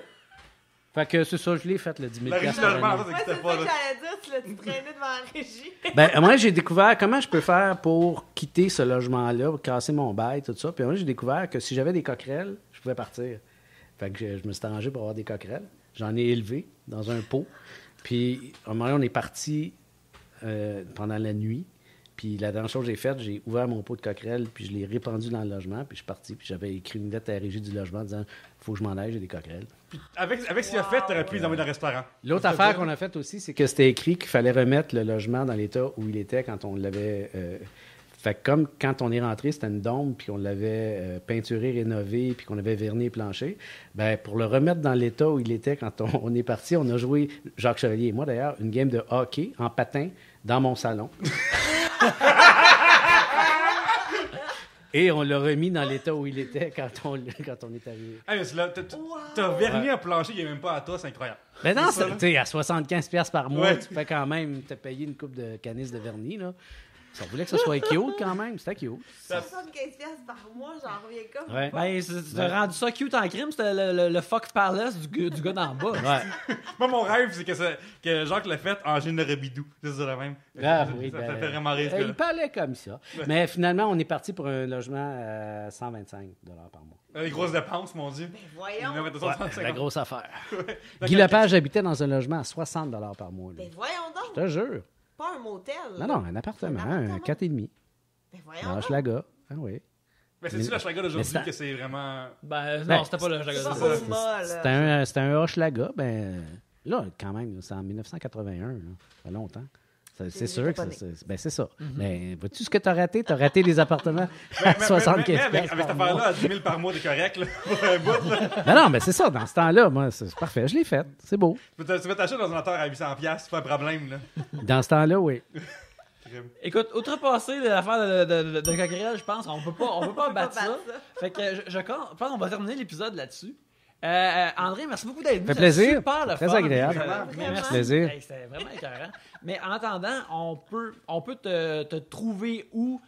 Fait que c'est ça, je l'ai fait, le 10 000 La régie par logement, année. ça Ouais, n'existait c'est pas. ça que Là. j'allais dire, tu l'as traîné devant la régie. Ben, moi, j'ai découvert comment je peux faire pour quitter ce logement-là, pour casser mon bail, tout ça. Puis moi, j'ai découvert que si j'avais des coquerelles, je pouvais partir. Fait que je me suis arrangé pour avoir des coquerelles. J'en ai élevé dans un pot. Puis, à un moment donné, on est parti pendant la nuit. Puis, la dernière chose que j'ai faite, j'ai ouvert mon pot de coquerelles, puis je l'ai répandu dans le logement. Puis, je suis parti. Puis, j'avais écrit une lettre à la régie du logement en disant « Faut que je m'en aille, j'ai des coquerelles. » Avec ce qu'il a fait, t'aurais pu les envoyer dans le restaurant. L'autre affaire qu'on a faite aussi, c'est que c'était écrit qu'il fallait remettre le logement dans l'état où il était quand on l'avait... Fait que comme quand on est rentré, c'était une dôme, puis on l'avait peinturé, rénové, puis qu'on avait verni et planché, ben pour le remettre dans l'état où il était quand on est parti, on a joué, Jacques Chevalier et moi d'ailleurs, une game de hockey en patin dans mon salon. Et on l'a remis dans l'état où il était quand on est arrivé. Hey, mais c'est là, t'as verni un plancher, il n'est même pas à toi, c'est incroyable. Mais non, C'est ça, là. tu sais, à 75$ par mois, Ouais. tu peux quand même te payer une coupe de canis de vernis, là. Ça voulait que ça soit cute quand même, c'était cute. 75$ par mois, j'en reviens comme. Ouais. Ben, t'as rendu ça cute en crime, c'était le fuck palace du gars d'en bas. Ouais. Moi, mon rêve, c'est que Jacques l'a fait en Générebidou. C'est ça, la même. Ah, ça, oui, ça ben, fait vraiment rire, ce il gars-là. parlait comme ça. Mais finalement, on est parti pour un logement à 125$ par mois. Les grosses dépenses, mon Dieu. Ben voyons. Il y avait Ouais, 250. la grosse affaire. Donc, Guy Lepage habitait dans un logement à 60$ par mois. Lui. Ben voyons donc. Je te jure. Pas un motel. Non, un appartement, un 4,5$. Ben voyons Dans donc. Hochelaga. Ah oui. Mais c'est-tu la Schlager mais d'aujourd'hui c'est- que c'est vraiment. Ben, Ben, non, c'était pas le C'est jeu pas ça. Houma, C'était un Hochelaga. Ben, là, quand même, c'est en 1981. Là. Ça fait longtemps. C'est sûr que c'est ça. Mais vois-tu ce que tu as raté? Tu as raté les appartements à 75$. Mais avec cette par mois. affaire-là, à 10 000 par mois, t'es correct, là, pour un bout, là. Non, mais c'est ça. Dans ce temps-là, moi, c'est parfait. Je l'ai fait. C'est beau. Tu vas t'acheter dans un ordinateur à 800$, c'est pas un problème, là. Dans ce temps-là, oui. Écoute, outrepasser l'affaire de coquerelle, je pense, on peut pas battre ça. Fait que je pense qu'on va terminer l'épisode là-dessus. André, merci beaucoup d'être venu. Fait C'était plaisir. Super le Très fun. agréable. Vraiment. Merci. Plaisir. Hey, c'était vraiment écœurant. Mais en attendant, on peut te trouver où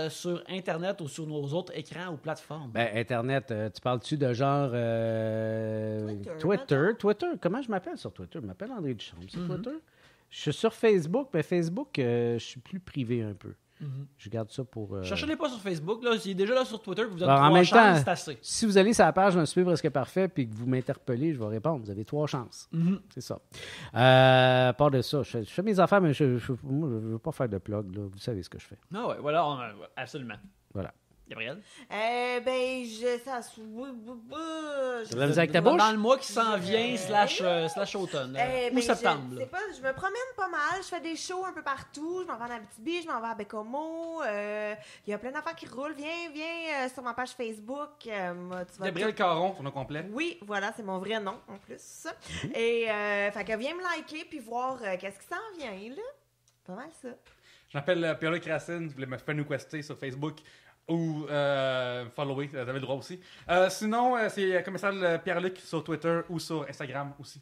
sur Internet ou sur nos autres écrans ou plateformes? Ben, Internet, tu parles-tu de genre Twitter? Comment je m'appelle sur Twitter? Je m'appelle André Duchamp. C'est Twitter? Je suis sur Facebook, mais Facebook, je suis plus privé un peu. Je garde ça pour... Cherchez-les pas sur Facebook. Là, il est déjà là sur Twitter. Vous avez Alors, en 3 même chances, temps, c'est assez. si vous allez sur la page d'un super presque parfait puis que vous m'interpellez, je vais répondre. Vous avez 3 chances. C'est ça. À part de ça, je fais mes affaires, mais moi, je ne veux pas faire de plug. Là. Vous savez ce que je fais. Ah ouais, voilà, absolument. Voilà. Gabriel? Tu l'as mis avec ta bouche? Dans le mois qui s'en vient, slash automne. Ou septembre. Je me promène pas mal. Je fais des shows un peu partout. Je m'en vais en Abitibi, je m'en vais à Bécomo. Il y a plein d'affaires qui roulent. Viens sur ma page Facebook. Tu vas Gabriel Caron, son nom complet. Oui, voilà, c'est mon vrai nom en plus. Et fait que viens me liker puis voir qu'est-ce qui s'en vient là. Pas mal ça. Je m'appelle Pierre-Luc Racine. Vous voulez me faire nous quester sur Facebook ou follower, vous avez le droit aussi. Sinon, c'est commercial Pierre-Luc sur Twitter ou sur Instagram aussi.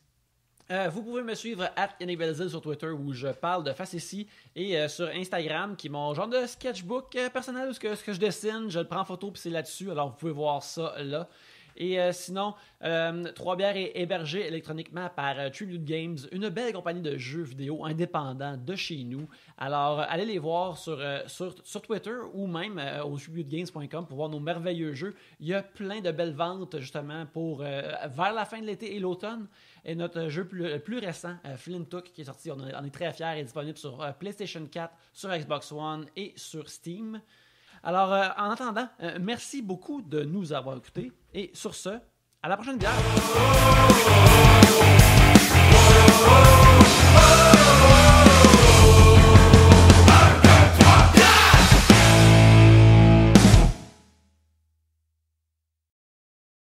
Vous pouvez me suivre @YannickBelzile sur Twitter où je parle de facéties et sur Instagram qui est mon genre de sketchbook personnel où ce que je dessine, je le prends en photo puis c'est là-dessus, alors vous pouvez voir ça là. Et sinon, Trois-Bières est hébergé électroniquement par Tribute Games, une belle compagnie de jeux vidéo indépendants de chez nous. Alors, allez les voir sur Twitter ou même au tributegames.com pour voir nos merveilleux jeux. Il y a plein de belles ventes, justement, pour vers la fin de l'été et l'automne. Et notre jeu plus récent, Flintook, qui est sorti, on est très fiers, est disponible sur PlayStation 4, sur Xbox One et sur Steam. Alors, en attendant, merci beaucoup de nous avoir écoutés. Et sur ce, à la prochaine bière!